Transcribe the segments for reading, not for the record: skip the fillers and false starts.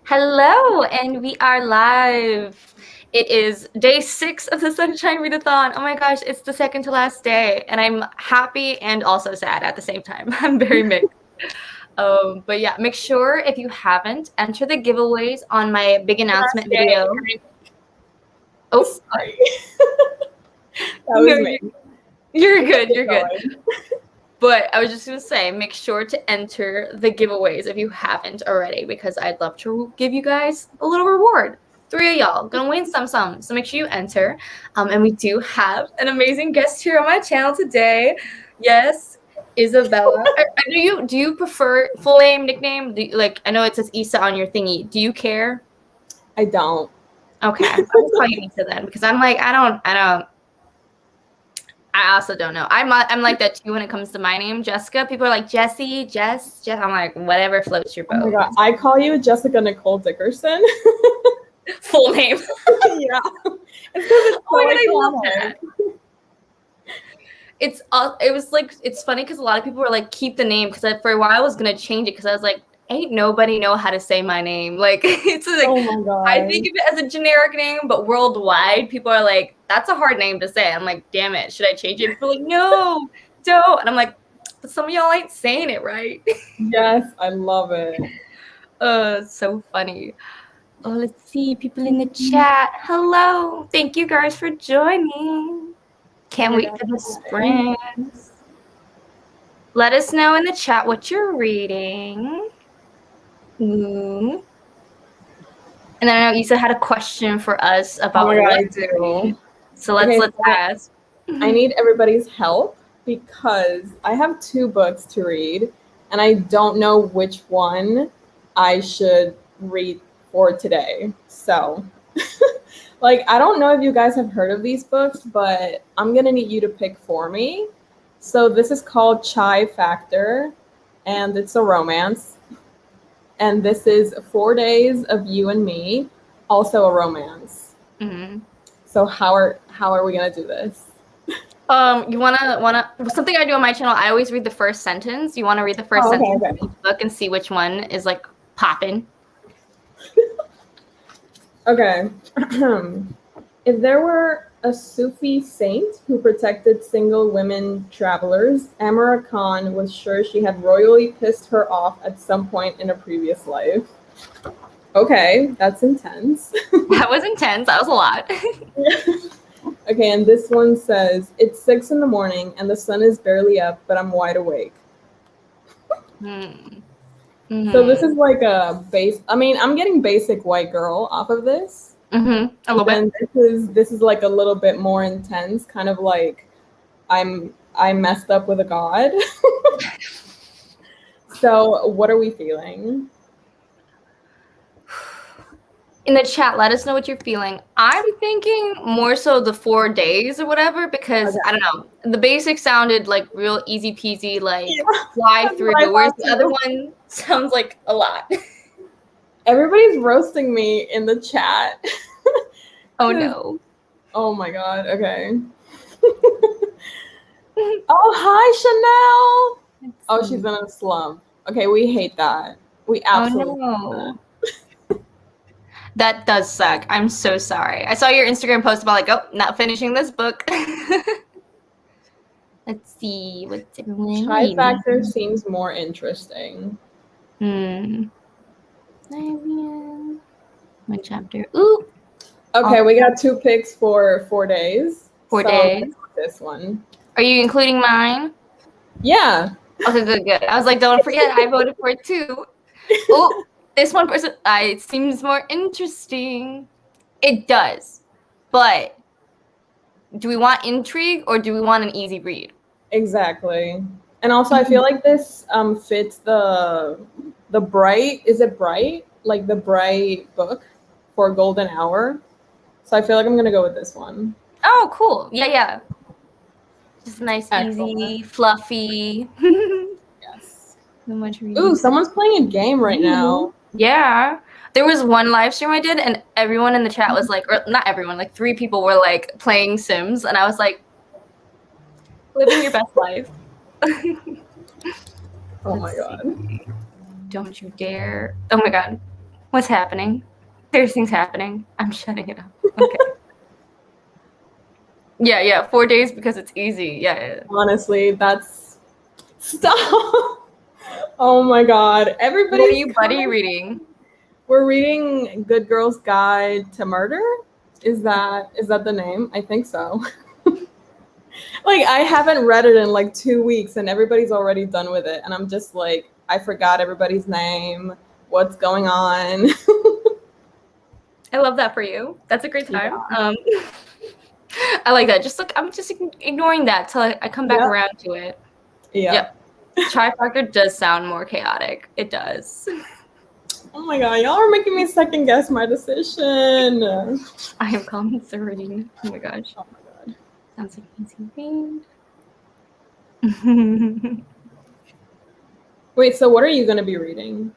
Hello, and we are live. It is day 6 of the Sunshine Readathon. Oh my gosh, it's the second to last day, and I'm happy and also sad at the same time. I'm very mixed. But yeah, make sure if you haven't, enter the giveaways on my big announcement video. Oh, sorry. That was me. You're good. You're good. But I was just going to say, make sure to enter the giveaways if you haven't already, because I'd love to give you guys a little reward. 3 of y'all going to win some. So make sure you enter. And we do have an amazing guest here on my channel today. Yes, Isabella. Do you prefer full name, nickname? I know it says Issa on your thingy. Do you care? I don't. Okay. I'll call you Issa then, because I'm like, I also don't know. I'm like that too when it comes to my name, Jessica. People are like Jessie, Jess. I'm like, whatever floats your boat. Oh my god, I call you Jessica Nicole Dickerson. Full name. Yeah. It's I love that. It's funny because a lot of people were like, keep the name, because for a while I was gonna change it because I was like, ain't nobody know how to say my name. Like, it's like, oh my god. I think of it as a generic name, but worldwide people are like, that's a hard name to say. I'm like, damn it, should I change it? People are like, no, don't. And I'm like, but some of y'all ain't saying it right. Yes, I love it. So funny. Oh, let's see, people in the chat. Hello. Thank you guys for joining. Can't wait for the sprints. Let us know in the chat what you're reading. Ooh. And then I know Issa had a question for us about what I do. So let's ask. I need everybody's help because I have 2 books to read and I don't know which one I should read for today. So I don't know if you guys have heard of these books, but I'm gonna need you to pick for me. So this is called Chai Factor and it's a romance. And this is 4 Days of You and Me, also a romance. Mm-hmm. So how are we gonna do this? You wanna something I do on my channel. I always read the first sentence. You want to read the first sentence of each book and see which one is like popping. Okay. If there were a Sufi saint who protected single women travelers, Amara Khan was sure she had royally pissed her off at some point in a previous life. Okay, that's intense. That was intense. That was a lot. Okay, and this one says, it's 6 in the morning and the sun is barely up, but I'm wide awake. Mm-hmm. So this is like a base. I mean, I'm getting basic white girl off of this. Mm-hmm. A little bit. This is like a little bit more intense, kind of like I messed up with a god. So what are we feeling? In the chat, let us know what you're feeling. I'm thinking more so the 4 days or whatever, because I don't know, the basic sounded like real easy peasy, like fly through, whereas the other one sounds like a lot. Everybody's roasting me in the chat. Oh no. Oh my god, okay. Oh, hi, Chanel. Oh, she's in a slump. Okay, we hate that. We absolutely hate that. That does suck. I'm so sorry. I saw your Instagram post about not finishing this book. Let's see. What's everyone Chai Factor seems more interesting. One chapter. Ooh. Okay, we got 2 picks for 4 days. 4 days. This one. Are you including mine? Yeah. Okay, good. I was like, don't forget, I voted for it too. Oh. This one person, it seems more interesting. It does, but do we want intrigue or do we want an easy read? Exactly. And also, I feel like this fits the Bright. Is it Bright? Like the Bright book for Golden Hour. So I feel like I'm gonna go with this one. Oh, cool. Yeah. Just nice, easy, fluffy. Yes. So much reading. Ooh, someone's playing a game right now. Yeah. There was one live stream I did and everyone in the chat was like, or not everyone, like 3 people were like playing Sims and I was like, living your best life. Oh my god. Don't you dare. Oh my god. What's happening? There's things happening. I'm shutting it up. Okay. Yeah. 4 days because it's easy. Yeah. Honestly, that's stop. Oh my god. Everybody's What are you buddy reading? We're reading Good Girl's Guide to Murder. Is that the name? I think so. Like, I haven't read it in like 2 weeks and everybody's already done with it. And I'm just like, I forgot everybody's name. What's going on? I love that for you. That's a great time. Yeah. I like that. Just like I'm just ignoring that till I come back around to it. Yeah. Yep. Trifecta does sound more chaotic. It does. Oh my god, y'all are making me second guess my decision. I am concerning. Oh my gosh. Oh my god. Sounds like easy read. Wait, so what are you going to be reading?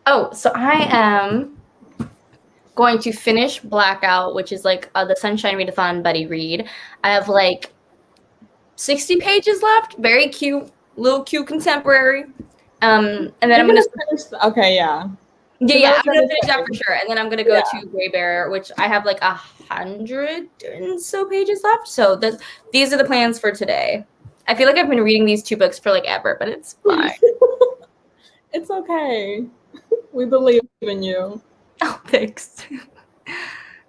Oh, so I am going to finish Blackout, which is like the Sunshine Readathon buddy read. I have like 60 pages left. Very cute, little cute contemporary. And then I'm gonna finish. Okay, yeah. Yeah, I'm gonna finish that for sure. And then I'm gonna go to Gray Bear, which I have like 100 and so pages left. So these are the plans for today. I feel like I've been reading these 2 books for like ever, but it's fine. It's okay. We believe in you. Oh, thanks.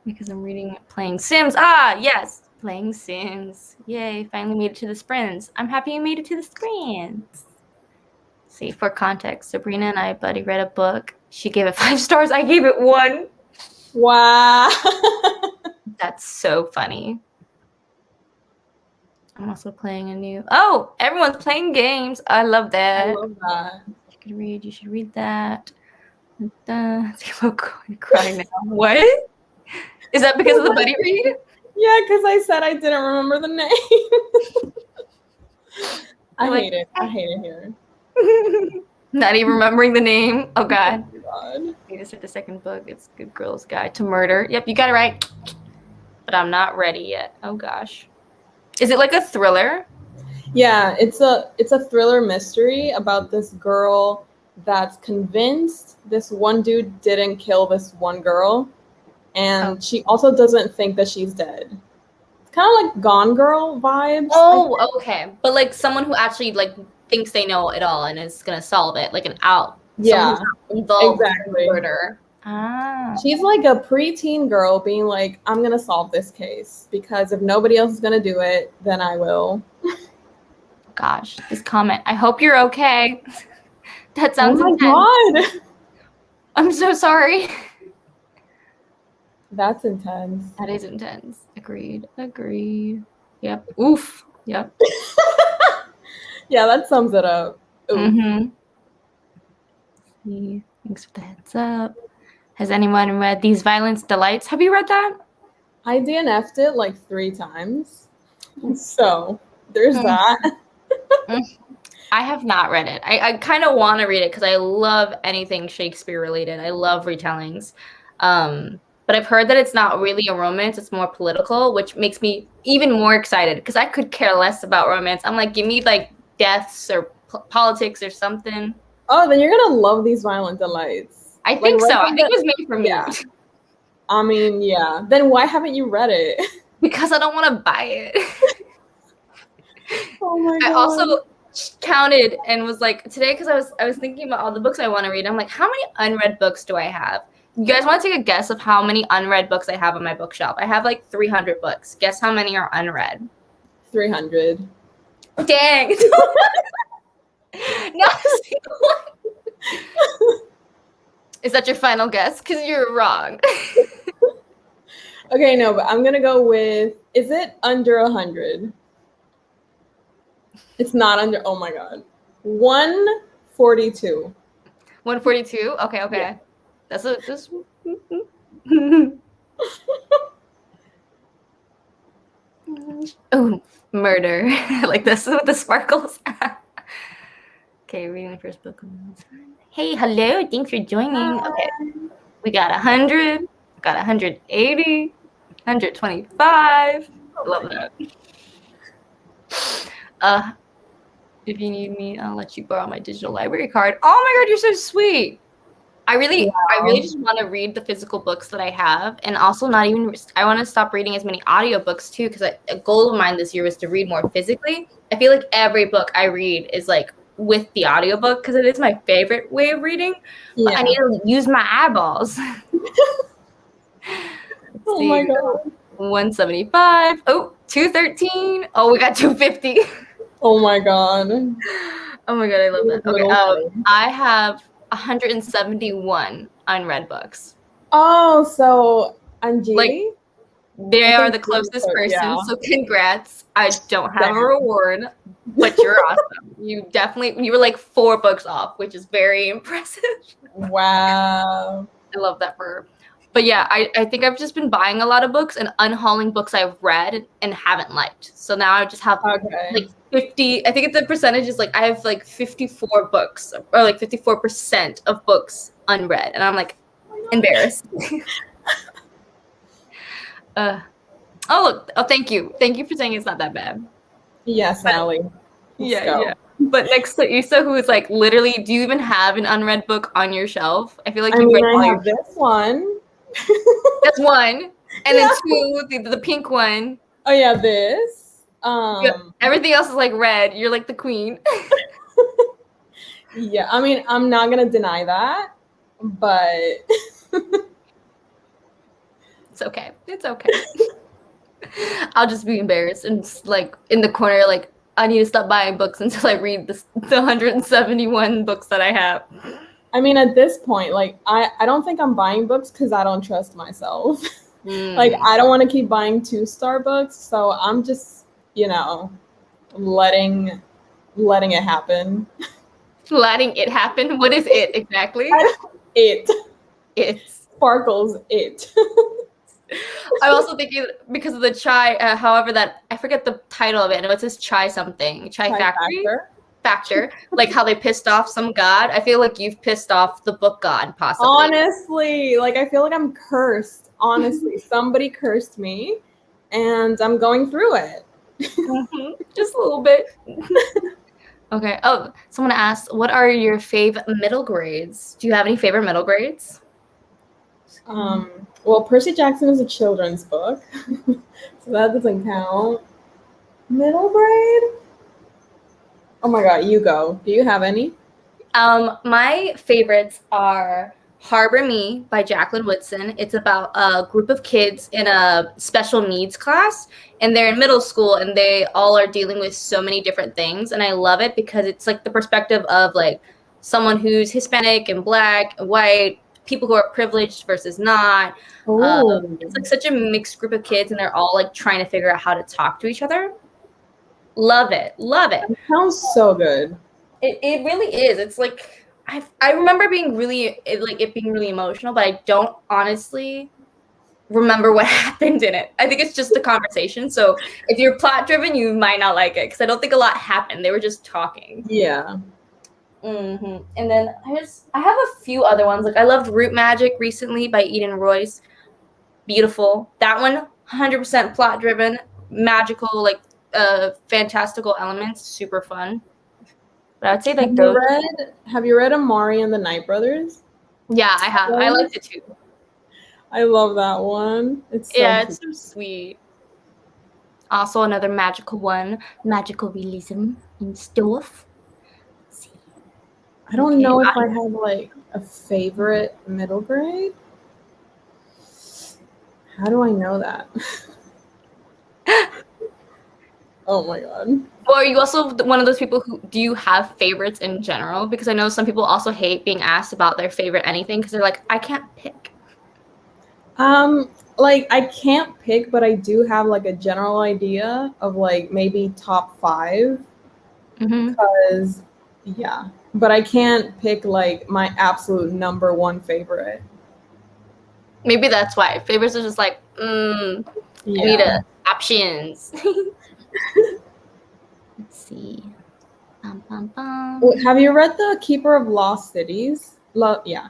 Because I'm playing Sims. Ah, yes, playing Sims. Yay, finally made it to the sprints. I'm happy you made it to the sprints. See, for context, Sabrina and I buddy read a book. She gave it 5 stars. I gave it 1. Wow. That's so funny. I'm also playing a new... Oh, everyone's playing games. I love that. I love that. You should read that. I'm going to cry now. What? Is that because of the buddy read? Yeah, because I said I didn't remember the name. I hate it. I hate it here. Not even remembering the name. Oh god. Oh god. I just read the second book. It's Good Girl's Guide to Murder. Yep, you got it right. But I'm not ready yet. Oh gosh. Is it like a thriller? Yeah, it's a thriller mystery about this girl that's convinced this one dude didn't kill this one girl, and she also doesn't think that she's dead. It's kind of like Gone Girl vibes. Oh, okay. But like someone who actually like thinks they know it all and is gonna solve it, like an out. Yeah, involved exactly. in murder. Ah. She's like a preteen girl being like, I'm gonna solve this case because if nobody else is gonna do it, then I will. Gosh, this comment. I hope you're okay. That sounds intense. Oh my god. I'm so sorry. That's intense. That is intense. Agreed. Yep. Oof. Yep. Yeah, that sums it up. Mm-hmm. Thanks for the heads up. Has anyone read These Violence Delights? Have you read that? I DNF'd it like 3 times. So there's that. I have not read it. I kind of want to read it because I love anything Shakespeare related. I love retellings. But I've heard that it's not really a romance. It's more political, which makes me even more excited because I could care less about romance. I'm like, give me like deaths or politics or something. Oh, then you're going to love These Violent Delights. I think so. I think it was made for me. Yeah. I mean, yeah. Then why haven't you read it? Because I don't want to buy it. Oh my god. I also counted and was like, today, because I was thinking about all the books I want to read. I'm like, how many unread books do I have? You guys want to take a guess of how many unread books I have on my bookshelf? I have like 300 books. Guess how many are unread? 300. Dang. Not a single one. Is that your final guess? Because you're wrong. Okay, no, but I'm going to go with, is it under 100? It's not under, oh my god. 142. 142? Okay. Yeah. That's oh, murder. Like this with the sparkles. Okay, reading the first book. Hey, hello. Thanks for joining. Hi. Okay. We got 100, got 180, 125. Love that. If you need me, I'll let you borrow my digital library card. Oh my god, you're so sweet. I really just want to read the physical books that I have, and also not even. I want to stop reading as many audiobooks too, because a goal of mine this year was to read more physically. I feel like every book I read is like with the audiobook because it is my favorite way of reading. But I need to use my eyeballs. Oh my god. 175. Oh, 213. Oh, we got 250. Oh my god. Oh my god, I love that. Okay, I have 171 unread books. Oh, so Anjali? Like, they are the closest person, so congrats. I don't have a reward, but you're awesome. You were like 4 books off, which is very impressive. Wow. I love that for her. But yeah, I think I've just been buying a lot of books and unhauling books I've read and haven't liked. So now I just have like 50, I think the percentage is like I have like 54 books or like 54% of books unread. And I'm like embarrassed. Oh, look. Oh, thank you. Thank you for saying it's not that bad. Yes, Allie. Yeah. But next to Issa, who is like literally, do you even have an unread book on your shelf? I feel like you read I have this one. That's one. And then 2, the pink one. Oh yeah, this. Everything else is like red. You're like the queen. Yeah, I mean, I'm not gonna deny that, but it's okay. It's okay. I'll just be embarrassed and like in the corner, like I need to stop buying books until I read the 171 books that I have. I mean, at this point, like I don't think I'm buying books because I don't trust myself. Like I don't want to keep buying 2-star books, so I'm just, letting it happen. Letting it happen? What is it exactly? It sparkles. I'm also thinking because of the chai, however that I forget the title of it. No, it says chai something. Chai factor. Like how they pissed off some god. I feel like you've pissed off the book god, possibly. Honestly, like I feel like I'm cursed. Honestly, somebody cursed me, and I'm going through it. Just a little bit. Okay. Oh, someone asked, what are your fave middle grades? Do you have any favorite middle grades? Well, Percy Jackson is a children's book, so that doesn't count. Middle grade? Oh my god, you go. Do you have any? My favorites are Harbor Me by Jacqueline Woodson. It's about a group of kids in a special needs class, and they're in middle school, and they all are dealing with so many different things. And I love it because it's like the perspective of like someone who's Hispanic and Black and white, people who are privileged versus not. It's like such a mixed group of kids, and they're all like trying to figure out how to talk to each other. Love it. It sounds so good. It really is. It's like I remember being really emotional, but I don't honestly remember what happened in it. I think it's just a conversation. So if you're plot driven, you might not like it because I don't think a lot happened. They were just talking. Yeah. And then I have a few other ones. Like I loved Root Magic recently by Eden Royce. Beautiful. That one, 100% plot driven, magical, like fantastical elements, super fun. But I would say like have you read Amari and the Night Brothers? Yeah, I have. I liked it too. I love that one. It's so sweet. Also another magical one, magical realism and stuff. I don't know if I have like a favorite middle grade. How do I know that? Oh my god. Or are you also one of those people who do you have favorites in general? Because I know some people also hate being asked about their favorite anything because they're like, I can't pick. Like I can't pick, but I do have like a general idea of like maybe top 5. Because but I can't pick like my absolute number 1 favorite. Maybe that's why favorites are just like, I need options. Let's see. Have you read The Keeper of Lost Cities? Yeah.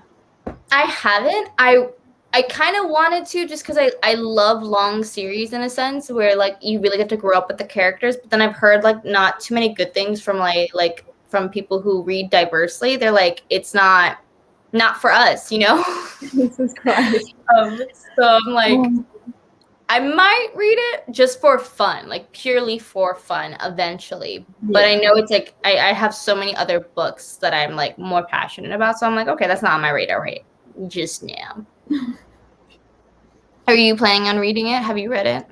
I haven't. I kind of wanted to just because I love long series in a sense where like you really get to grow up with the characters. But then I've heard like not too many good things from like from people who read diversely. They're like it's not not for us, you know? Jesus Christ. So I'm like, I might read it just for fun, like purely for fun eventually. But I know it's like I have so many other books that I'm like more passionate about. So I'm like, okay, that's not on my radar right just now. Are you planning on reading it? Have you read it?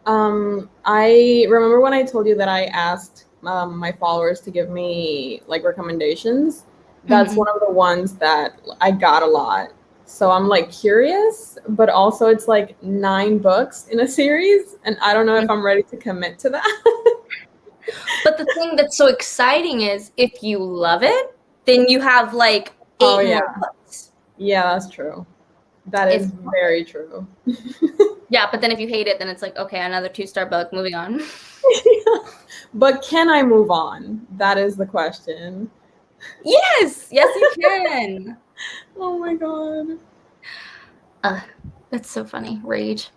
I remember when I told you that I asked my followers to give me like recommendations. That's one of the ones that I got a lot. So I'm like curious, but also it's like 9 books in a series, and I don't know if I'm ready to commit to that. But the thing that's so exciting is if you love it, then you have like 8 more books. Yeah, that's true. That is very true. Yeah, but then if you hate it, then it's like, okay, another 2-star book, moving on. But can I move on? That is the question. Yes, you can. Oh my god. That's so funny. Rage.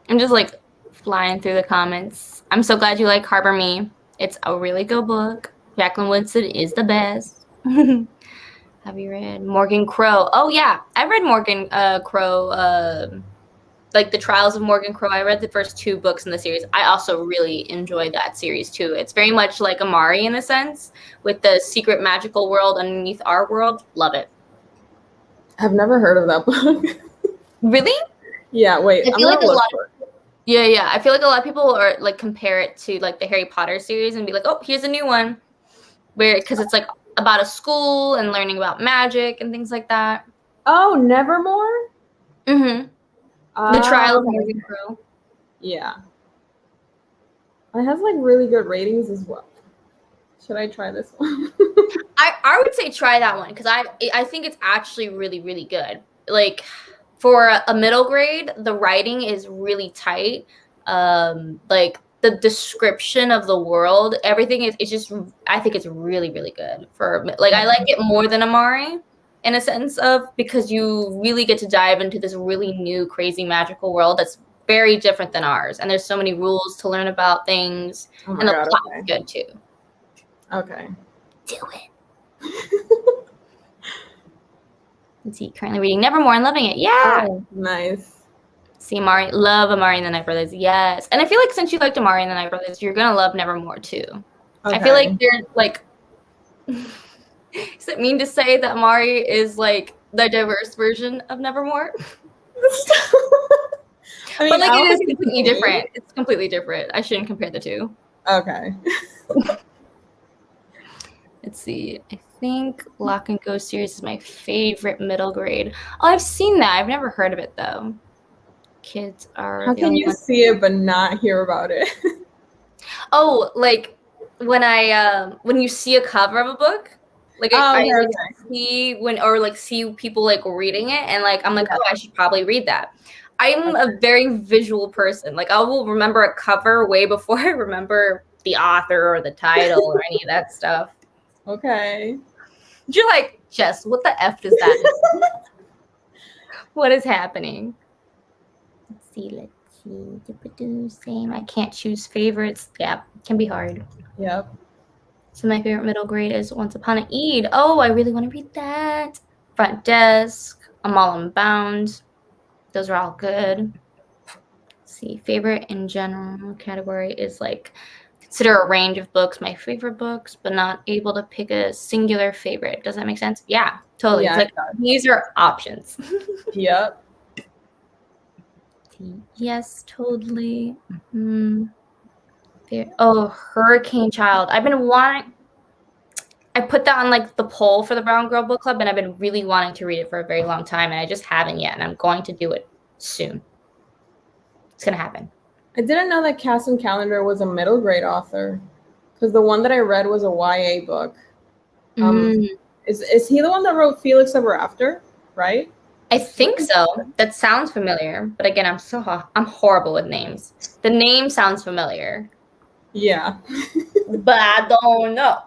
I'm just like flying through the comments. I'm so glad you like Harbor Me. It's a really good book. Jacqueline Woodson is the best. Have you read Morgan Crow? Oh yeah, I read Morgan Crow. Like the Trials of Morgan Crow. I read the first 2 books in the series. I also really enjoyed that series too. It's very much like Amari in a sense, with the secret magical world underneath our world. Love it. I've never heard of that book. Really? Yeah, wait. I feel like a lot of, yeah. I feel like a lot of people are like compare it to like the Harry Potter series and be like, oh, here's a new one, because it's like about a school and learning about magic and things like that. Oh, Nevermore? Mm-hmm. The Trial of Morgan Crow. Yeah. It has like really good ratings as well. Should I try this one? I would say try that one because I think it's actually really, really good. Like for a middle grade, the writing is really tight. Like the description of the world, everything is just, I think it's really, really good for like, I like it more than Amari in a sense of, because you really get to dive into this really new, crazy, magical world that's very different than ours. And there's so many rules to learn about things. And the plot is good too. Okay. Do it. Let's see, currently reading Nevermore and loving it. Yeah. Oh, nice. See, love Amari and the Night Brothers. Yes. And I feel like since you liked Amari and the Night Brothers, you're going to love Nevermore too. Okay. I feel like they're like, is it mean to say that Amari is like the diverse version of Nevermore? I mean, but like it is completely different. It's completely different. I shouldn't compare the two. Okay. Let's see. I think Lock and Go series is my favorite middle grade. Oh, I've seen that. I've never heard of it though. Kids are. How can you see it but not hear about it? Oh, like when you see a cover of a book, like I see see people like reading it, and like I'm like, oh, I should probably read that. I'm a very visual person. Like I will remember a cover way before I remember the author or the title or any of that stuff. Okay. You're like, Jess, what the F does that mean? What is happening? Let's see. Same. I can't choose favorites. Yeah, it can be hard. Yep. So my favorite middle grade is Once Upon a Eid. Oh, I really want to read that. Front Desk, I'm All Unbound. Those are all good. Let's see, favorite in general category is like, consider a range of books my favorite books, but not able to pick a singular favorite. Does that make sense? Yeah, totally. Yeah, like, these are options. Yep. Yes, totally. Mm-hmm. Oh, Hurricane Child. I've been wanting. I put that on like the poll for the Brown Girl Book Club, and I've been really wanting to read it for a very long time, and I just haven't yet, and I'm going to do it soon. It's gonna happen. I didn't know that Casson Calendar was a middle grade author, because the one that I read was a YA book. Is he the one that wrote Felix Ever After? Right? I think so. That sounds familiar, but again, I'm horrible with names. The name sounds familiar. Yeah. But I don't know.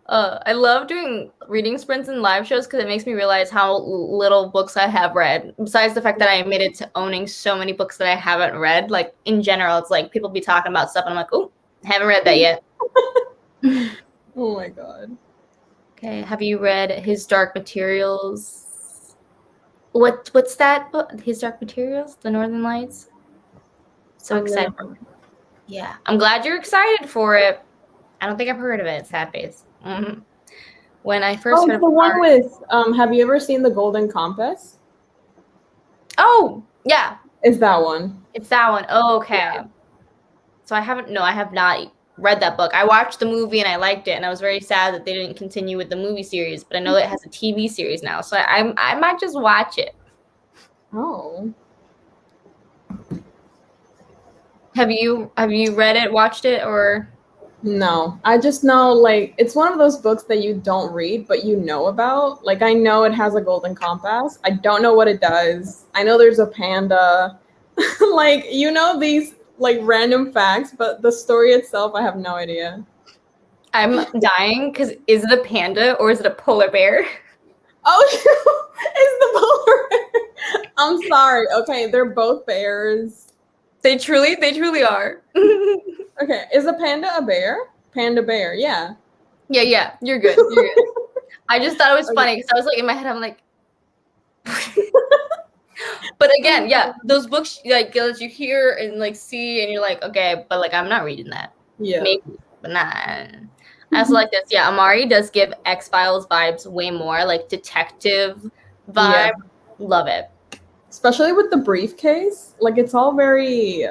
I love doing reading sprints and live shows because it makes me realize how little books I have read. Besides the fact that I admitted to owning so many books that I haven't read. Like in general, it's like people be talking about stuff and I'm like, oh, haven't read that yet. Oh my God. Okay, have you read His Dark Materials? What's that book? His Dark Materials? The Northern Lights? So excited. Yeah, I'm glad you're excited for it. I don't think I've heard of it, sad face. Mm-hmm. When I first heard of the one with, have you ever seen The Golden Compass? Oh, yeah. Is that one? It's that one. Oh, okay. Yeah. So I have not read that book. I watched the movie and I liked it, and I was very sad that they didn't continue with the movie series, but I know it has a TV series now, so I might just watch it. Oh. Have you read it, watched it, or? No, I just know, like, it's one of those books that you don't read, but you know about. Like, I know it has a golden compass. I don't know what it does. I know there's a panda. Like, you know, these, like, random facts, but the story itself, I have no idea. I'm dying, because is it a panda or is it a polar bear? Oh, it's the polar bear. I'm sorry. Okay, they're both bears. They truly are. Okay, is a panda a bear? Panda bear, yeah. Yeah, you're good. You're good. I just thought it was funny because I was like, in my head, I'm like, but again, yeah, those books like that you hear and like see, and you're like, okay, but like I'm not reading that. Yeah, maybe, but not. I also like this. Yeah, Amari does give X-Files vibes way more, like detective vibe. Yeah. Love it. Especially with the briefcase, like it's all very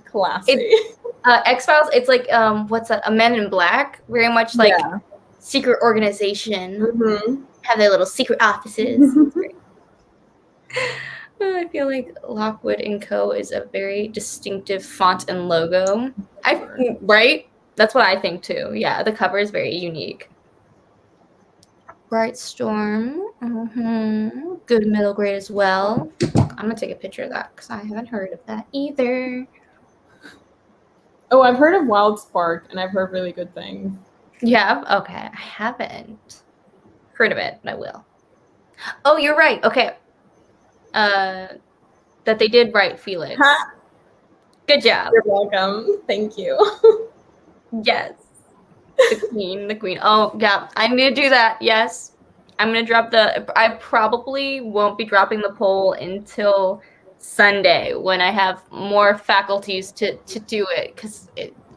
classy. X-Files, it's like what's that? A Men in Black, very much like secret organization. Mm-hmm. Have their little secret offices. I feel like Lockwood & Co. is a very distinctive font and logo. Right? That's what I think too. Yeah, the cover is very unique. Bright Storm. Mm-hmm. Good middle grade as well. I'm going to take a picture of that because I haven't heard of that either. Oh, I've heard of Wild Spark, and I've heard really good things. You have? Okay, I haven't heard of it, but I will. Oh, you're right. Okay. That they did write Felix. Huh? Good job. You're welcome. Thank you. Yes. The queen. Oh, yeah. I need to do that. Yes. I'm going to drop I probably won't be dropping the poll until Sunday when I have more faculties to do it. Because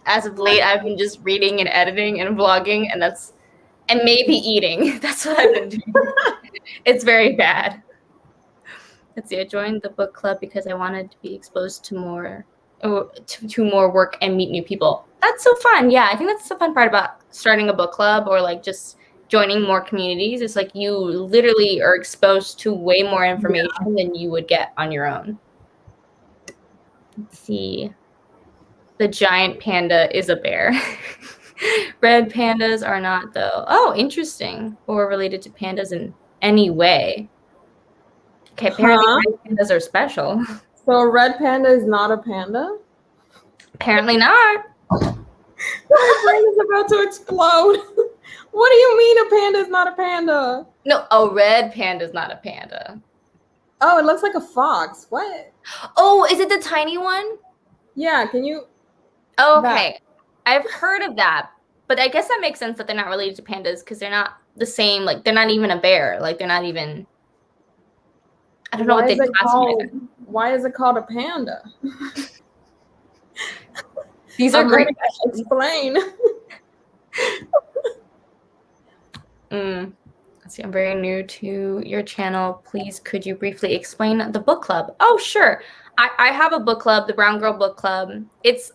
as of late, I've been just reading and editing and vlogging, and maybe eating. That's what I've been doing. It's very bad. Let's see. I joined the book club because I wanted to be exposed to more work and meet new people. That's so fun. Yeah, I think that's the fun part about starting a book club or like just joining more communities. It's like you literally are exposed to way more information than you would get on your own. Let's see. The giant panda is a bear. Red pandas are not, though. Oh, interesting. Or related to pandas in any way. Okay, apparently red pandas are special. So a red panda is not a panda? Apparently not. My brain is about to explode. What do you mean a panda is not a panda? No, a red panda is not a panda. Oh, it looks like a fox. What? Oh, is it the tiny one? Yeah, can you? Oh, okay. I've heard of that, but I guess that makes sense that they're not related to pandas because they're not the same. Like, they're not even a bear. Like, they're not even. I don't know what they classify. Why is it called a panda? These are great questions. Explain. Let's see, I'm very new to your channel. Please, could you briefly explain the book club? Oh, sure. I have a book club, the Brown Girl Book Club. It's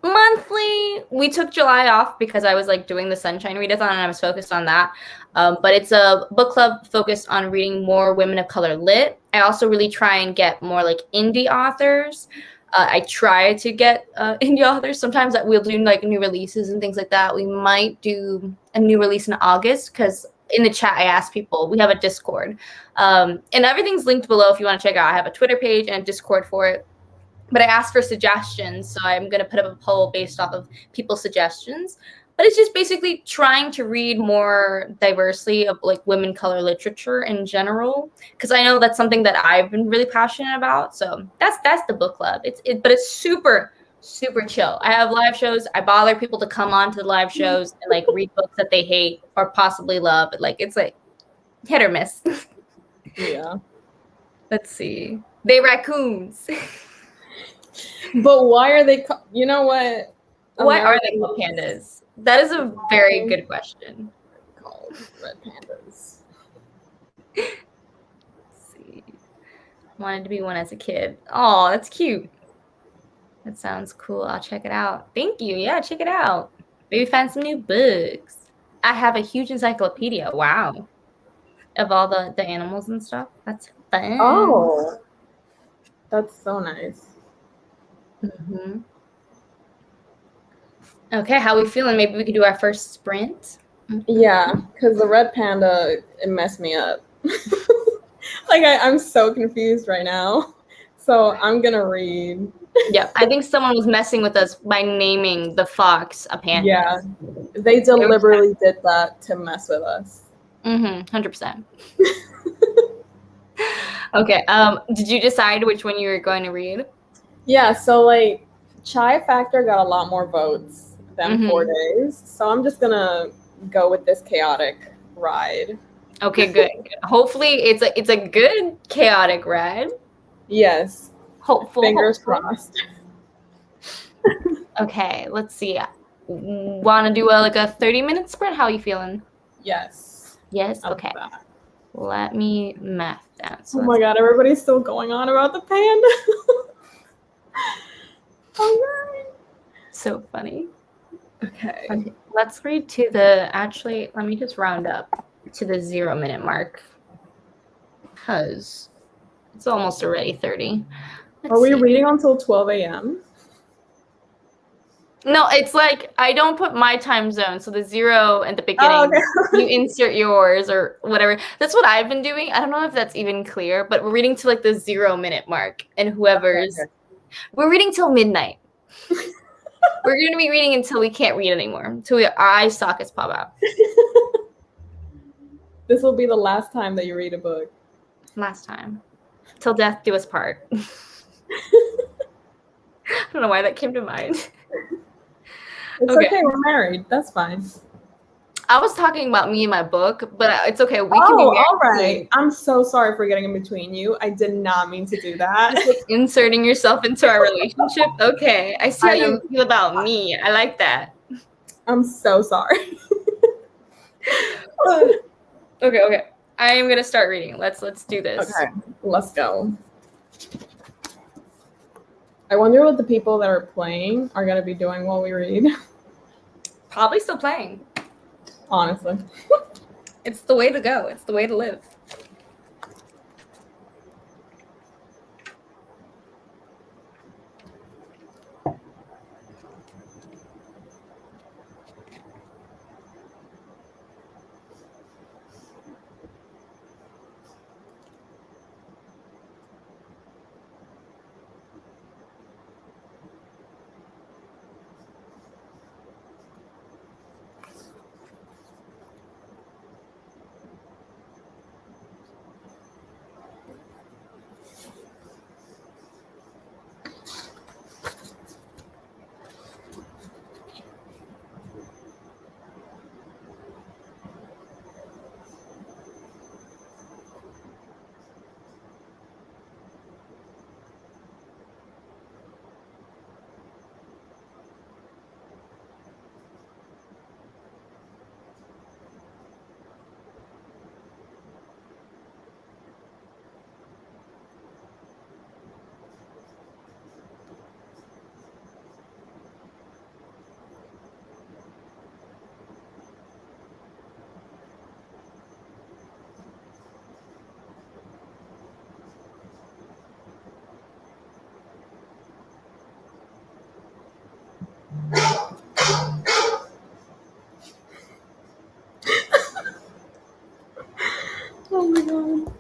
monthly. We took July off because I was like doing the Sunshine Readathon and I was focused on that. But it's a book club focused on reading more women of color lit. I also really try and get more like indie authors. I try to get indie authors. Sometimes we'll do like new releases and things like that. We might do a new release in August because in the chat I asked people. We have a Discord. And everything's linked below if you want to check it out. I have a Twitter page and a Discord for it. But I asked for suggestions, so I'm going to put up a poll based off of people's suggestions. But it's just basically trying to read more diversely of like women color literature in general, because I know that's something that I've been really passionate about. So that's the book club. But it's super super chill. I have live shows. I bother people to come on to the live shows and like read books that they hate or possibly love. Like it's like hit or miss. Yeah. Let's see. They raccoons. But why are they? You know what? Why are they called pandas? That is a very good question. Called red pandas. Let's see. Wanted to be one as a kid. Oh, that's cute. That sounds cool. I'll check it out. Thank you. Yeah, check it out. Maybe find some new books. I have a huge encyclopedia. Wow. Of all the animals and stuff. That's fun. Oh, that's so nice. Mm-hmm. Okay, how we feeling? Maybe we could do our first sprint. Mm-hmm. Yeah, because the red panda, it messed me up. Like I'm so confused right now. So I'm gonna read. Yeah, I think someone was messing with us by naming the fox a panda. Yeah, they deliberately did that to mess with us. 100%. Okay. Did you decide which one you were going to read? Yeah, so like Chai Factor got a lot more votes than 4 days. So I'm just gonna go with this chaotic ride. Okay, good. Hopefully it's a good chaotic ride. Yes. Hopeful. Fingers crossed. Okay, let's see. Want to do a 30-minute sprint? How are you feeling? Yes. Yes? Okay. Let me math that. So oh my god, everybody's still going on about the panda. Oh god. So funny. Okay. Let's read to the, actually, let me just round up to the 0-minute mark. Because it's almost already 30. Are we reading until 12 a.m.? No, it's like I don't put my time zone, so the 0 at the beginning, okay. you insert yours or whatever. That's what I've been doing. I don't know if that's even clear, but we're reading to the 0-minute mark, and whoever's we're reading till midnight. We're going to be reading until we can't read anymore, until our eye sockets pop out. This will be the last time that you read a book. Last time, till death do us part. I don't know why that came to mind. It's okay, we're married. That's fine. I was talking about me and my book, but it's okay. We can be married. All right. I'm so sorry for getting in between you. I did not mean to do that. Inserting yourself into our relationship. Okay, I see how you feel about me. I like that. I'm so sorry. Okay. I am gonna start reading. Let's do this. Okay, let's go. I wonder what the people that are playing are gonna be doing while we read. Probably still playing. Honestly. It's the way to go. It's the way to live. Oh my god.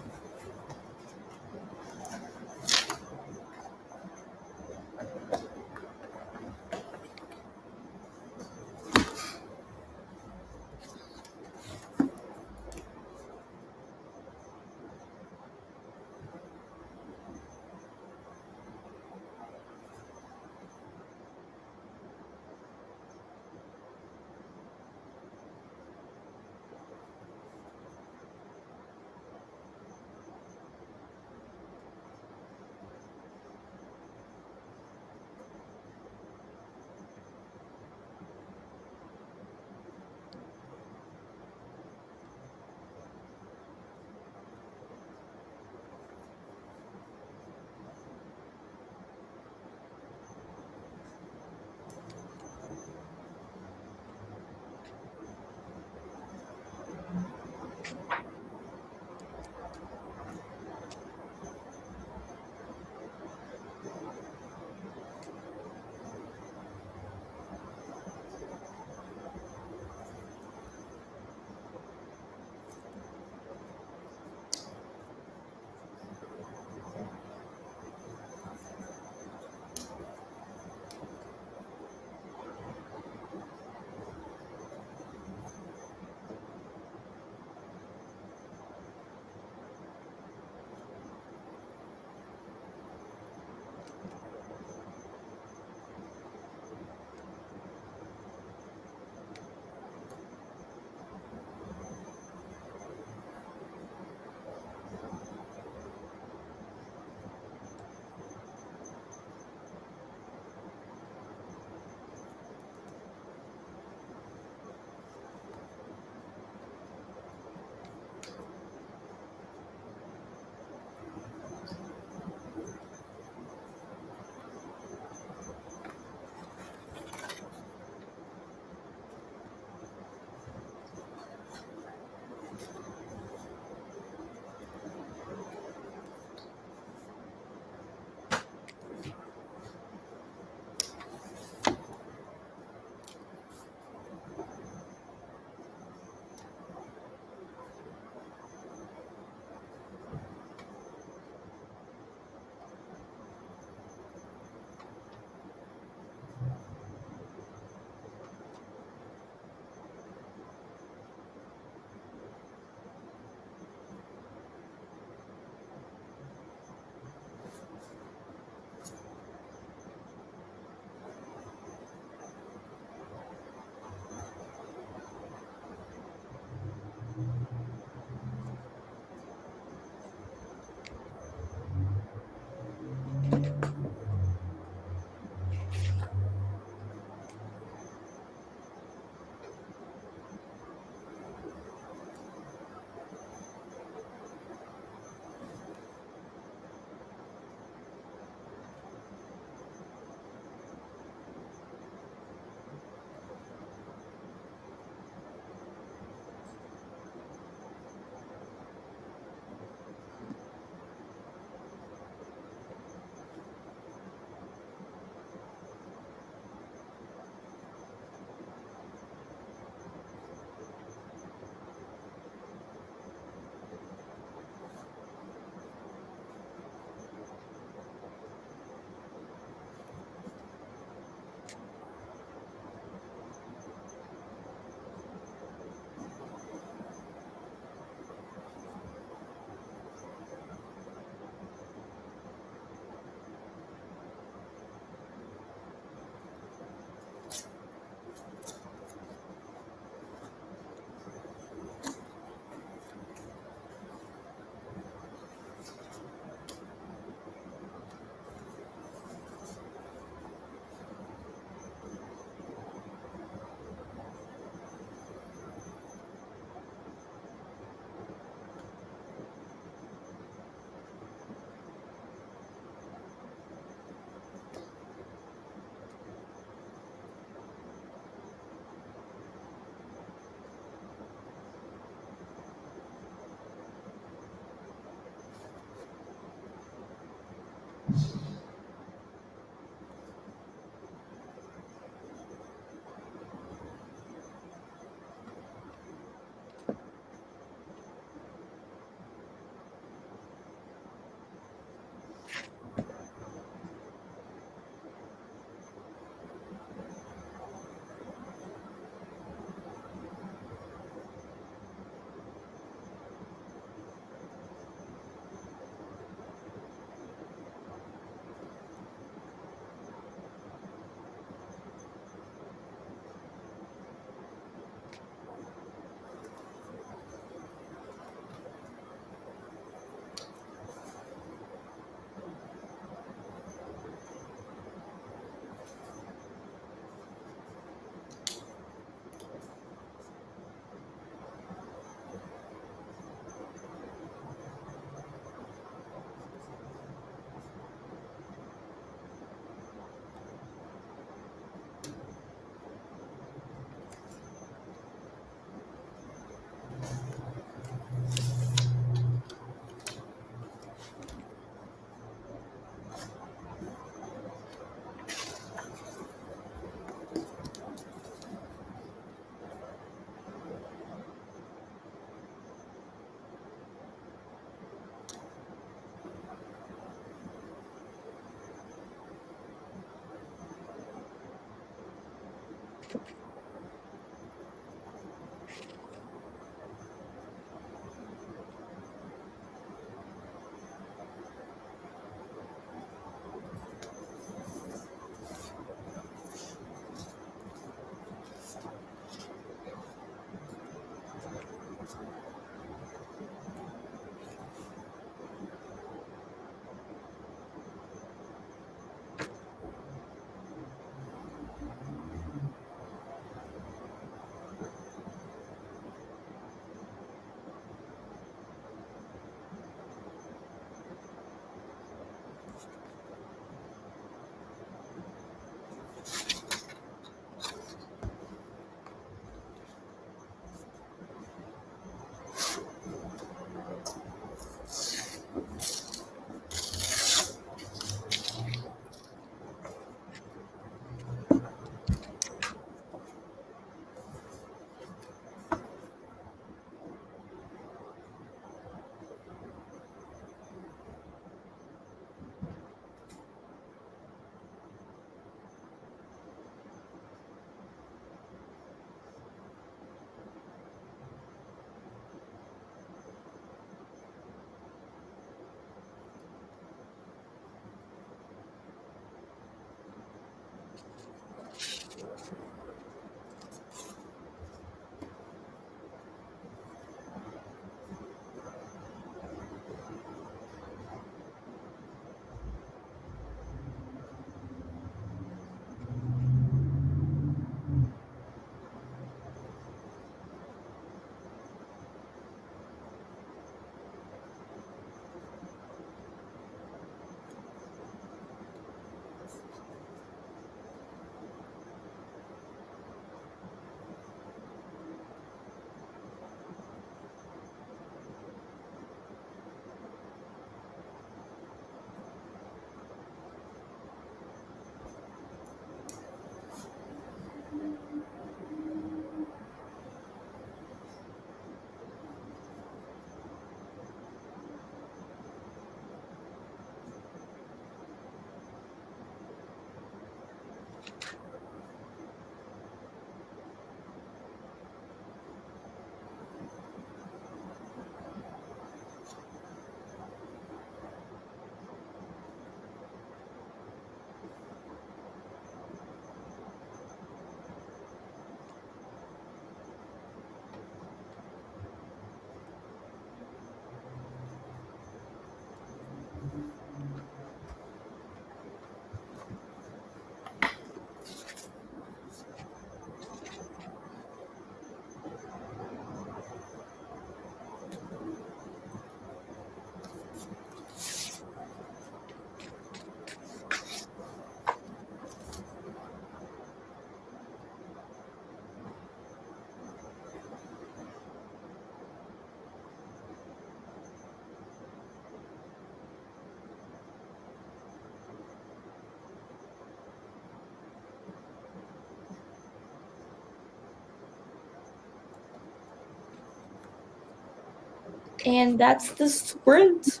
And that's the sprint.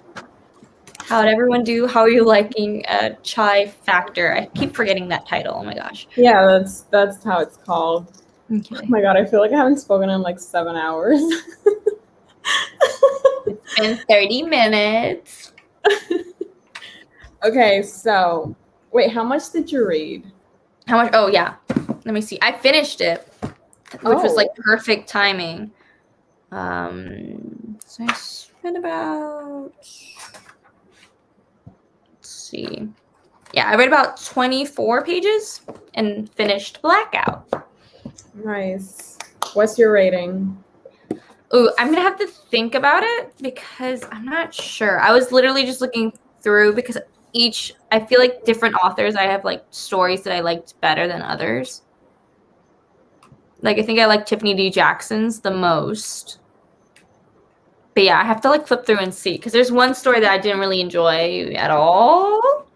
How'd everyone do? How are you liking Chai Factor? I keep forgetting that title. Oh my gosh. Yeah, that's how it's called. Okay. Oh my god, I feel like I haven't spoken in like 7 hours. It's been 30 minutes. Okay, so wait, how much did you read? How much? Oh, yeah. Let me see. I finished it, which was like Oh. perfect timing. So I spent about, let's see. Yeah, I read about 24 pages and finished Blackout. Nice. What's your rating? Ooh, I'm going to have to think about it because I'm not sure. I was literally just looking through because I feel like different authors, I have like stories that I liked better than others. Like, I think I like Tiffany D. Jackson's the most. But yeah, I have to like flip through and see because there's one story that I didn't really enjoy at all.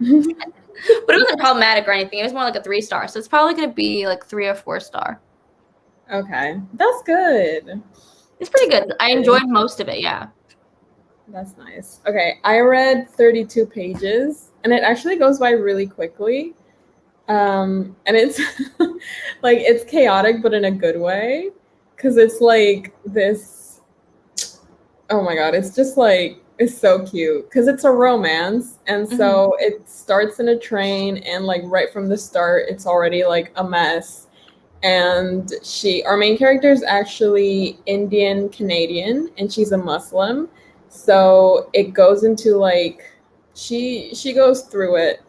But it wasn't problematic or anything. It was more like a 3-star. So it's probably going to be like 3 or 4-star. Okay, that's good. It's pretty good. I enjoyed most of it, yeah. That's nice. Okay, I read 32 pages, and it actually goes by really quickly. And it's like it's chaotic, but in a good way, because it's like this. Oh my god, it's just like it's so cute because it's a romance, and so it starts in a train, and like right from the start, it's already like a mess. And our main character is actually Indian Canadian, and she's a Muslim, so it goes into like she goes through it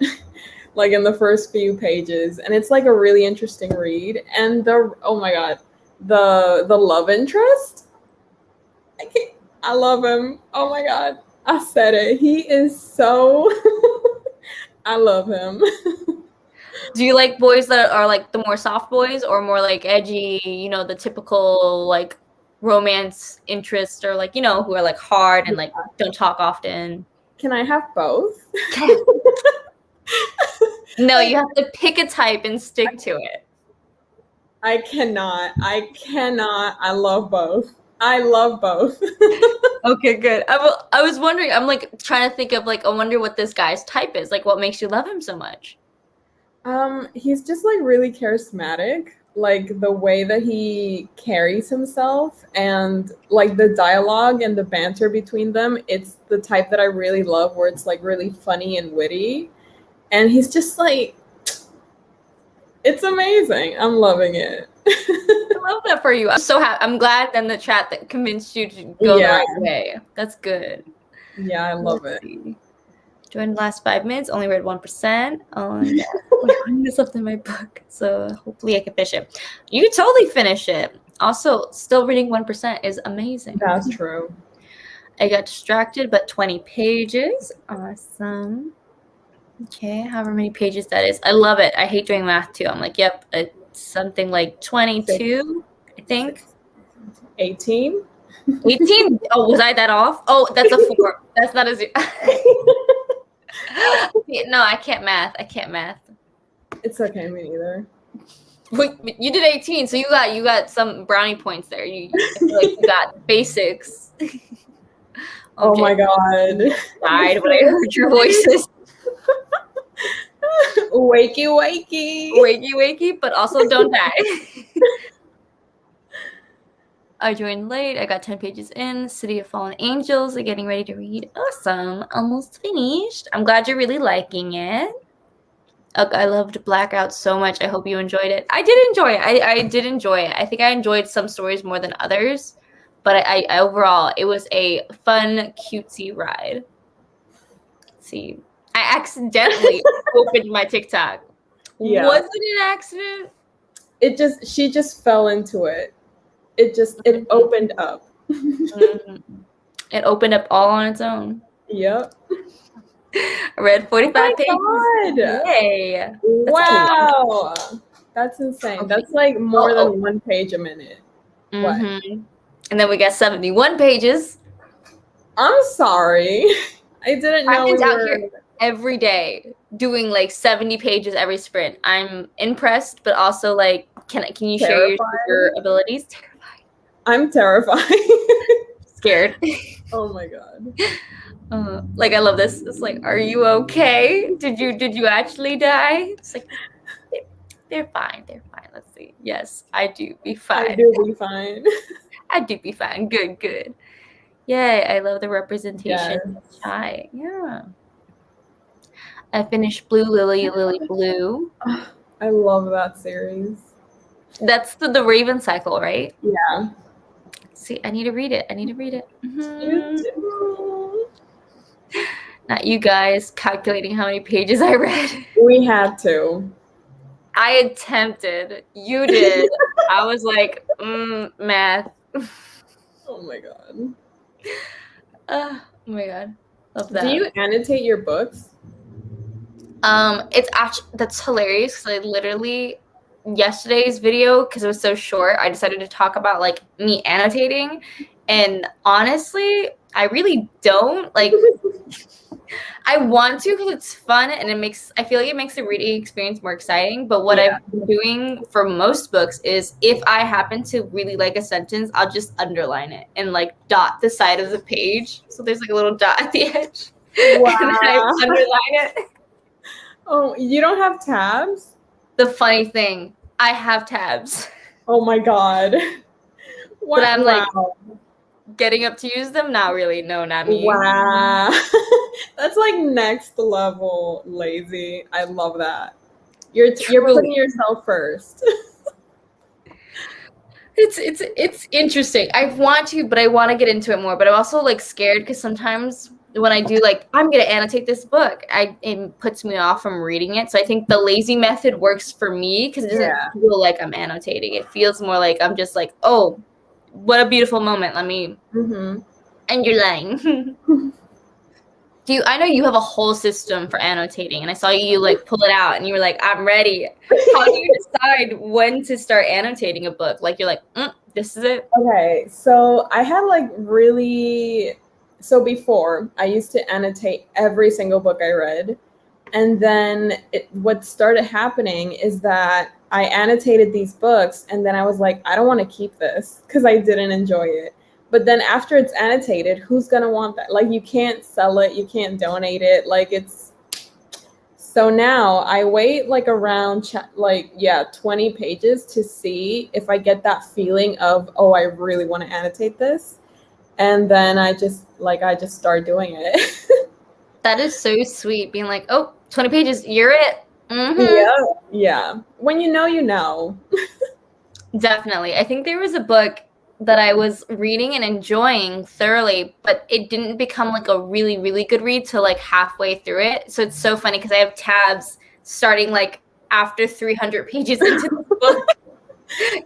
like in the first few pages, and it's like a really interesting read. And the oh my god, the love interest, I can't, I love him. Oh my god, I said it. He is so I love him. Do you like boys that are like the more soft boys, or more like edgy, you know, the typical like romance interest, or like, you know, who are like hard and like don't talk often? Can I have both? No, you have to pick a type and stick to it. I cannot. I love both. I love both. Okay, good. I was wondering, I'm like trying to think of like, I wonder what this guy's type is. Like, what makes you love him so much? He's just like really charismatic. Like the way that he carries himself and like the dialogue and the banter between them, it's the type that I really love, where it's like really funny and witty. And he's just like, it's amazing. I'm loving it. I love that for you. I'm so happy. I'm glad then the chat that convinced you to go the right way. That's good. Yeah, I love it. Joined the last 5 minutes, only read 1%. Oh, yeah. This left in my book, so hopefully I can finish it. You can totally finish it. Also, still reading 1% is amazing. That's true. I got distracted, but 20 pages. Awesome. Okay, however many pages that is. I love it. I hate doing math too. I'm like, yep, it's something like 22, I think. 18? 18? Oh, was I that off? Oh, that's a 4. That's not a 0. No, I can't math. It's okay, me neither. Wait, you did 18, so you got some brownie points there. I feel like you got basics. Oh my god. Died when I heard your voices. Wakey, but also don't die. I joined late. I got 10 pages in. City of Fallen Angels. Getting ready to read. Awesome. Almost finished. I'm glad you're really liking it. I loved Blackout so much. I hope you enjoyed it. I did enjoy it. I did enjoy it. I think I enjoyed some stories more than others. But I overall, it was a fun, cutesy ride. Let's see. I accidentally opened my TikTok. Yeah. Was it an accident? She just fell into it. It opened up. It opened up all on its own. Yep. I read 45 pages. God. Yay. Wow. That's insane. Okay. That's like more than 1 page a minute. What? And then we got 71 pages. I'm sorry. I didn't know we out here every day doing like 70 pages every sprint. I'm impressed, but also like, can you share your abilities? Terrified. I'm terrified. Scared. Oh my god. Like I love this. It's like, are you okay? Did you actually die? It's like they're fine. Let's see. Yes, I do be fine. I do be fine. I do be fine. Good. Yay, I love the representation. Yes. Shy. Yeah. I finished Blue Lily Blue. I love that series. That's the Raven cycle, right? Yeah. See, I need to read it. Mm-hmm. You do. Not you guys calculating how many pages I read. We had to. I attempted. You did. I was like, math. Oh my god. Oh my god. Love that. Do you annotate your books? It's actually, that's hilarious because I literally, yesterday's video, because it was so short, I decided to talk about like me annotating, and honestly, I really don't like. I want to because it's fun and I feel like it makes the reading experience more exciting. But what I've been doing for most books is if I happen to really like a sentence, I'll just underline it and like dot the side of the page. So there's like a little dot at the edge. Wow. And then I underline it. Oh, you don't have tabs? the funny thing, I have tabs. Oh my god. But I'm like Wow. getting up to use them? Not really. No, not me. Wow. That's like next level lazy. I love that. You're putting yourself first. It's interesting. I want to, but I want to get into it more. But I'm also like scared because sometimes when I do like I'm gonna annotate this book, it puts me off from reading it. So I think the lazy method works for me because it doesn't feel like I'm annotating. It feels more like I'm just like, oh, what a beautiful moment. Let me. Mm-hmm. And you're lying. I know you have a whole system for annotating, and I saw you like pull it out, and you were like, "I'm ready." How do you decide when to start annotating a book? Like you're like, "This is it." Okay, so I had like so before I used to annotate every single book I read, and then what started happening is that I annotated these books, and then I was like, I don't want to keep this because I didn't enjoy it. But then after it's annotated, who's gonna want that? Like you can't sell it, you can't donate it. Like it's so now I wait like around 20 pages to see if I get that feeling of, oh, I really want to annotate this. And then I just start doing it. That is so sweet. Being like, oh, 20 pages, you're it. Mm-hmm. Yeah. When you know, you know. Definitely. I think there was a book that I was reading and enjoying thoroughly, but it didn't become like a really, really good read till like halfway through it. So it's so funny because I have tabs starting like after 300 pages into the book.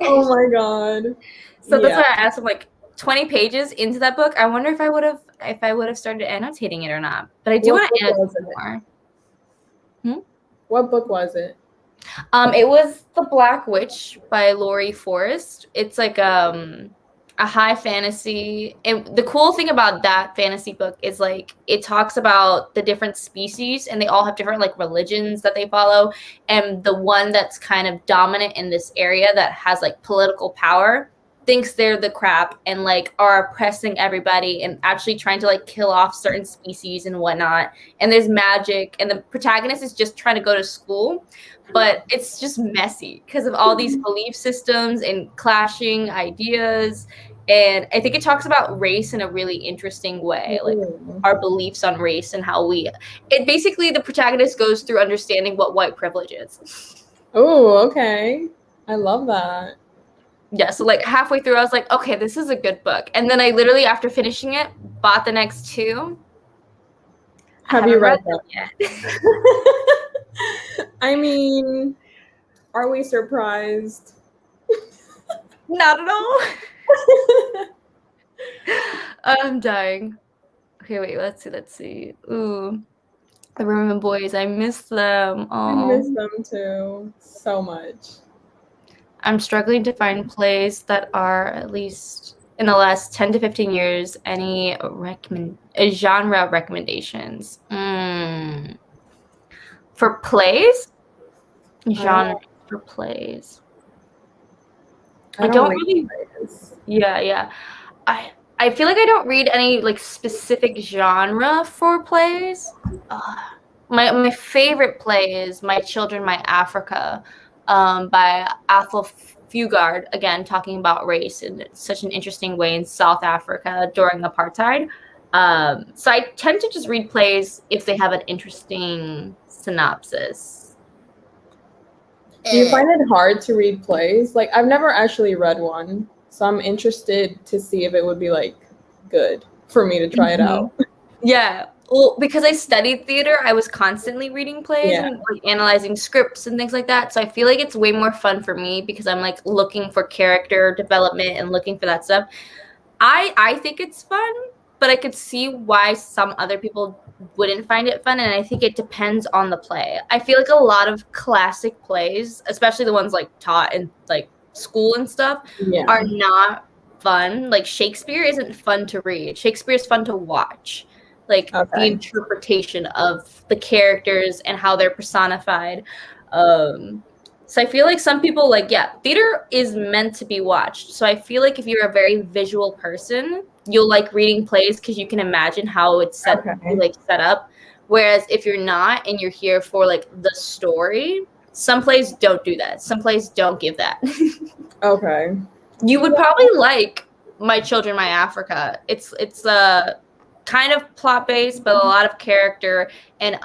Oh my god. So that's why I asked him like 20 pages into that book. I wonder if I would have started annotating it or not. But I do want to annotate more. What book was it? It was The Black Witch by Laurie Forrest. It's like a high fantasy. And the cool thing about that fantasy book is like it talks about the different species and they all have different like religions that they follow. And the one that's kind of dominant in this area that has like political power thinks they're the crap and like are oppressing everybody and actually trying to like kill off certain species and whatnot. And there's magic and the protagonist is just trying to go to school, but it's just messy because of all these belief systems and clashing ideas. And I think it talks about race in a really interesting way, like our beliefs on race and how basically the protagonist goes through understanding what white privilege is. Oh, okay. I love that. Yeah, so like halfway through, I was like, okay, this is a good book. And then I literally, after finishing it, bought the next two. Have you read them yet? I mean, are we surprised? Not at all. I'm dying. Okay, wait, let's see. Ooh, the Roman boys, I miss them. Oh. I miss them too, so much. I'm struggling to find plays that are at least in the last 10 to 15 years, any genre recommendations. For plays? Genre for plays. I don't really plays. Yeah. I feel like I don't read any like specific genre for plays. My favorite play is My Children, My Africa. By Athol Fugard, again, talking about race in such an interesting way in South Africa during apartheid. So I tend to just read plays if they have an interesting synopsis. Do you find it hard to read plays? Like, I've never actually read one, so I'm interested to see if it would be, like, good for me to try it out. Yeah. Well, because I studied theater, I was constantly reading plays and like analyzing scripts and things like that. So I feel like it's way more fun for me because I'm like looking for character development and looking for that stuff. I think it's fun, but I could see why some other people wouldn't find it fun. And I think it depends on the play. I feel like a lot of classic plays, especially the ones like taught in like school and stuff, are not fun. Like Shakespeare isn't fun to read. Shakespeare is fun to watch. Like the interpretation of the characters and how they're personified. So I feel like some people theater is meant to be watched. So I feel like if you're a very visual person, you'll like reading plays because you can imagine how it's set up. Whereas if you're not and you're here for like the story, Some plays don't do that. Some plays don't give that. Okay. You would probably like My Children, My Africa. It's kind of plot based, but a lot of character and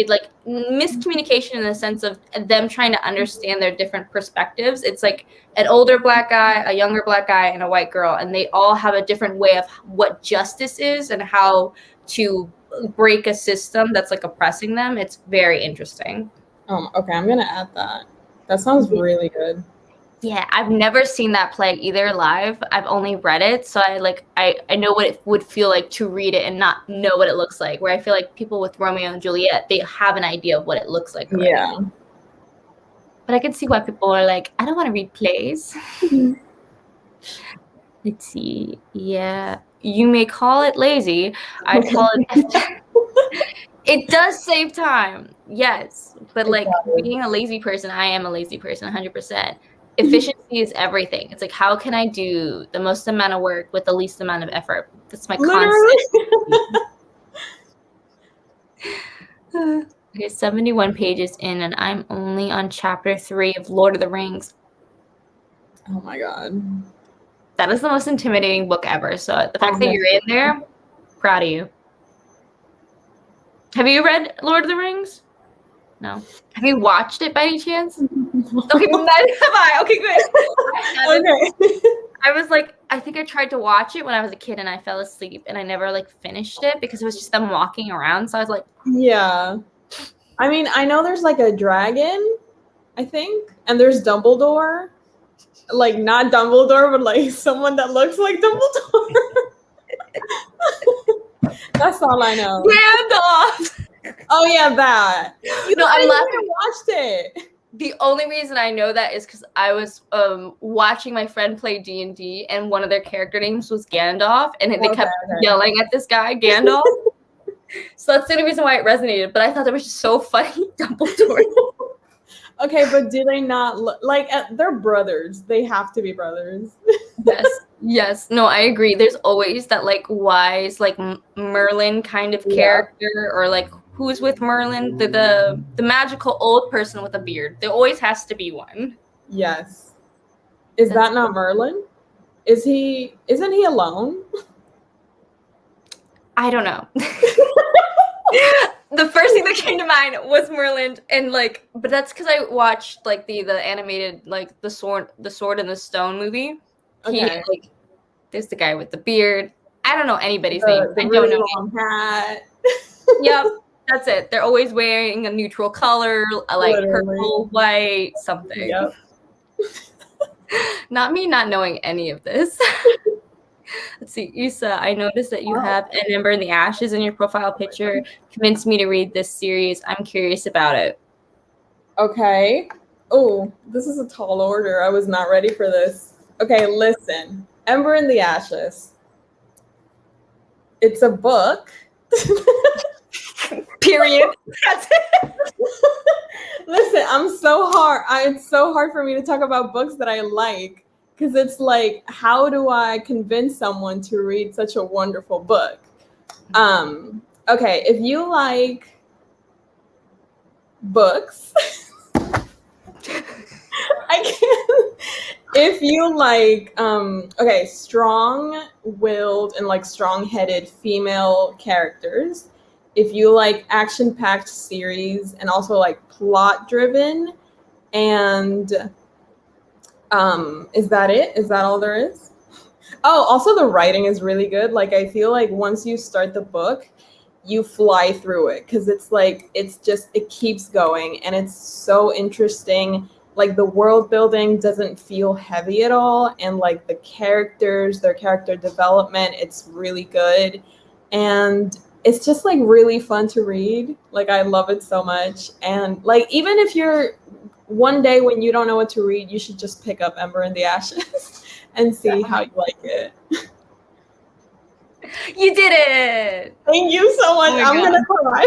like miscommunication in the sense of them trying to understand their different perspectives. It's like an older Black guy, a younger Black guy, and a white girl, and they all have a different way of what justice is and how to break a system that's like oppressing them. It's very interesting. Okay, I'm gonna add that. That sounds really good. Yeah, I've never seen that play either live. I've only read it, so I know what it would feel like to read it and not know what it looks like. Where I feel like people with Romeo and Juliet, they have an idea of what it looks like already. Yeah. But I can see why people are like, I don't want to read plays. Let's see. Yeah, you may call it lazy. I call it. It does save time, yes. But like being a lazy person, I am a lazy person, 100%. Efficiency is everything. It's like, how can I do the most amount of work with the least amount of effort? That's my constant. Okay, 71 pages in, and I'm only on chapter 3 of Lord of the Rings. Oh my God. That is the most intimidating book ever. So the fact that you're in there, proud of you. Have you read Lord of the Rings? No. Have you watched it by any chance? Okay, neither have I. Okay, good. Okay. I was like, I think I tried to watch it when I was a kid and I fell asleep and I never like finished it because it was just them walking around. So I was like, yeah. I mean, I know there's like a dragon, I think, and there's Dumbledore. Like not Dumbledore, but like someone that looks like Dumbledore. That's all I know. Gandalf. Oh yeah, that. I'm laughing. I watched it. The only reason I know that is because I was watching my friend play D&D, and one of their character names was Gandalf, and they kept yelling at this guy, Gandalf. So that's the only reason why it resonated. But I thought that was just so funny, Dumbledore. Okay, but do they not look like they're brothers? They have to be brothers. Yes. No, I agree. There's always that like wise, like Merlin kind of character, or like who's with Merlin, the magical old person with a beard. There always has to be one. Yes. Is that not Merlin? Isn't he alone? I don't know. The first thing that came to mind was Merlin, and like, but that's because I watched like the animated like the sword and the stone movie. Okay. There's the guy with the beard. I don't know anybody's name. I don't know. Long hat. Yep, that's it. They're always wearing a neutral color, like purple, white, something. Yep. Not me not knowing any of this. Let's see, Issa, I noticed that you have An Ember in the Ashes in your profile picture. Convinced me to read this series. I'm curious about it. Okay. Oh, this is a tall order. I was not ready for this. Okay, listen. Ember in the Ashes. It's a book. Period. That's it. Listen, it's so hard for me to talk about books that I like. Because it's like, how do I convince someone to read such a wonderful book? Okay, if you like books, if you like, strong-willed and like strong-headed female characters, if you like action-packed series and also like plot-driven, and is that it? Is that all there is? Oh, also the writing is really good. Like, I feel like once you start the book, you fly through it because it keeps going and it's so interesting. Like, the world building doesn't feel heavy at all. And like the characters, their character development, it's really good. And it's just like really fun to read. Like, I love it so much. And like, even if you're one day when you don't know what to read, you should just pick up Ember in the Ashes and see how you like it. You did it! Thank you so much. I'm gonna cry.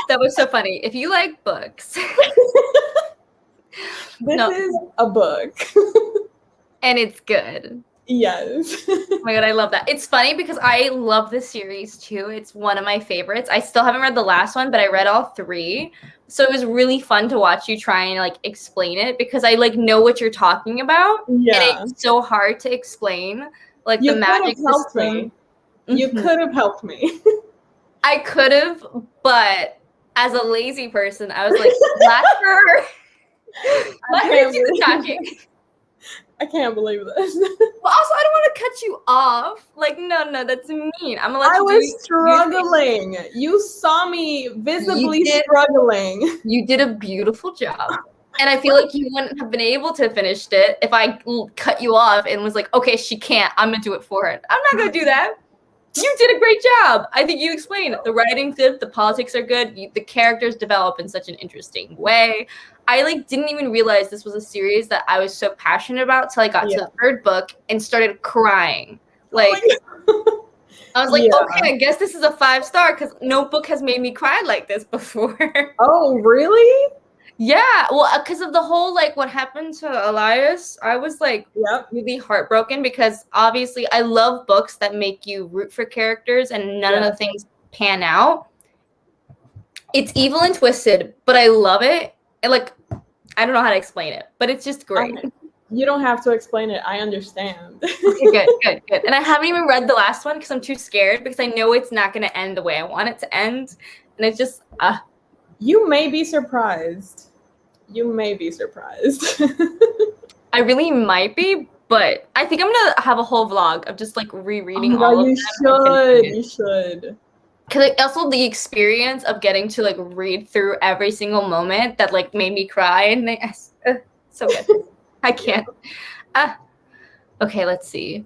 That was so funny. If you like books, this is a book. And it's good. Yes. Oh my god, I love that. It's funny because I love this series too. It's one of my favorites. I still haven't read the last one, but I read all 3. So it was really fun to watch you try and like explain it because I like know what you're talking about. Yeah. And it's so hard to explain like You the could magic have helped system. me. You could have helped me. I could have, but as a lazy person, I was like, let her do the talking. I can't believe this. Well, also, I don't want to cut you off. Like, no, that's mean. I'm gonna let you was struggling. You saw me visibly struggling. You did a beautiful job. And I feel like you wouldn't have been able to finish it if I cut you off and was like, okay, she can't. I'm going to do it for her. I'm not going to do that. You did a great job. I think you explained it. The writing's good. The politics are good. The characters develop in such an interesting way. I like didn't even realize this was a series that I was so passionate about till I got to the third book and started crying. Like, I was like, okay, I guess this is a 5-star because no book has made me cry like this before. Oh, really? Yeah, well, because of the whole, like, what happened to Elias, I was, like, really heartbroken because, obviously, I love books that make you root for characters and none of the things pan out. It's evil and twisted, but I love it. And, like, I don't know how to explain it, but it's just great. Okay. You don't have to explain it. I understand. Okay, good. And I haven't even read the last one because I'm too scared because I know it's not going to end the way I want it to end. And it's just, You may be surprised. You may be surprised. I really might be, but I think I'm gonna have a whole vlog of just like rereading all of them. You should. Because also the experience of getting to like read through every single moment that like made me cry and so good. I can't. Okay, let's see.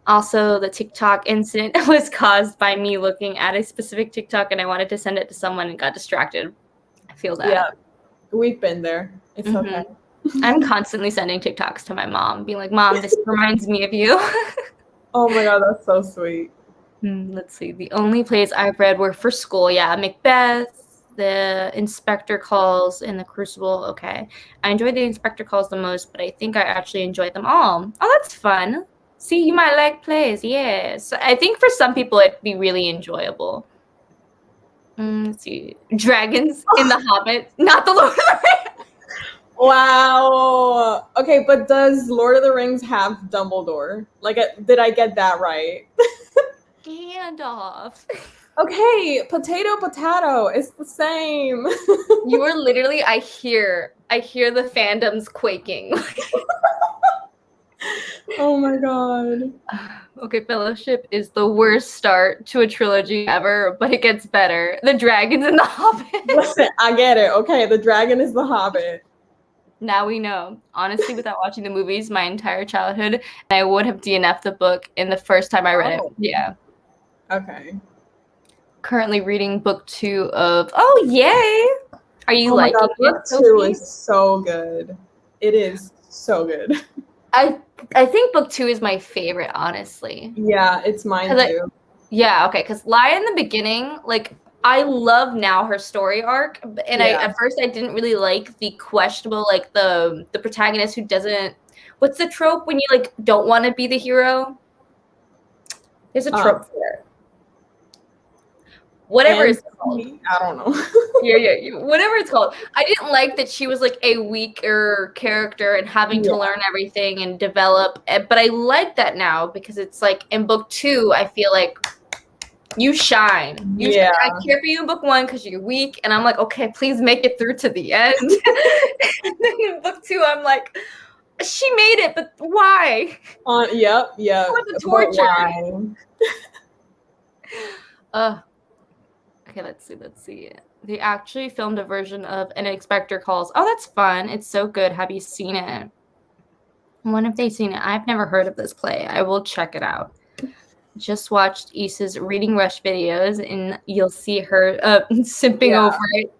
Also, the TikTok incident was caused by me looking at a specific TikTok and I wanted to send it to someone and got distracted. I feel that. Yeah, we've been there. It's okay. I'm constantly sending TikToks to my mom, being like, Mom, this reminds me of you. Oh my God, that's so sweet. Let's see. The only plays I've read were for school. Yeah, Macbeth, The Inspector Calls, and The Crucible. Okay. I enjoyed The Inspector Calls the most, but I think I actually enjoyed them all. Oh, that's fun. See, you might like plays. Yes. I think for some people it'd be really enjoyable. Let's see. Dragons in The Hobbit, not the Lord of the Rings. Wow. Okay, but does Lord of the Rings have Dumbledore? Like, did I get that right? Gandalf. Okay, potato. It's the same. You were literally, I hear the fandoms quaking. Oh my God. Okay, Fellowship is the worst start to a trilogy ever, but it gets better. The Dragons and the Hobbit. Listen, I get it. Okay, the dragon is the Hobbit. Now we know. Honestly, without watching the movies my entire childhood, I would have DNF'd the book in the first time I read it. Yeah. Okay. Currently reading book 2 of. Oh, yay! Are you liking it? Book 2 is so good. It is so good. I think book 2 is my favorite, honestly. Yeah, it's mine too. Yeah, okay, because Lia in the beginning, like, I love now her story arc, and at first I didn't really like the questionable, like, the protagonist who doesn't, what's the trope when you, like, don't want to be the hero? There's a trope for it. Whatever it's called. I don't know. Yeah, whatever it's called. I didn't like that she was like a weaker character and having to learn everything and develop. But I like that now because it's like in book 2, I feel like you shine. I care for you in book 1 because you're weak. And I'm like, okay, please make it through to the end. And then in book 2, I'm like, she made it, but why? Yep. For the torture. Okay, let's see. They actually filmed a version of An Inspector Calls. Oh, that's fun. It's so good. Have you seen it? When have they seen it? I've never heard of this play. I will check it out. Just watched Issa's Reading Rush videos, and you'll see her simping over it.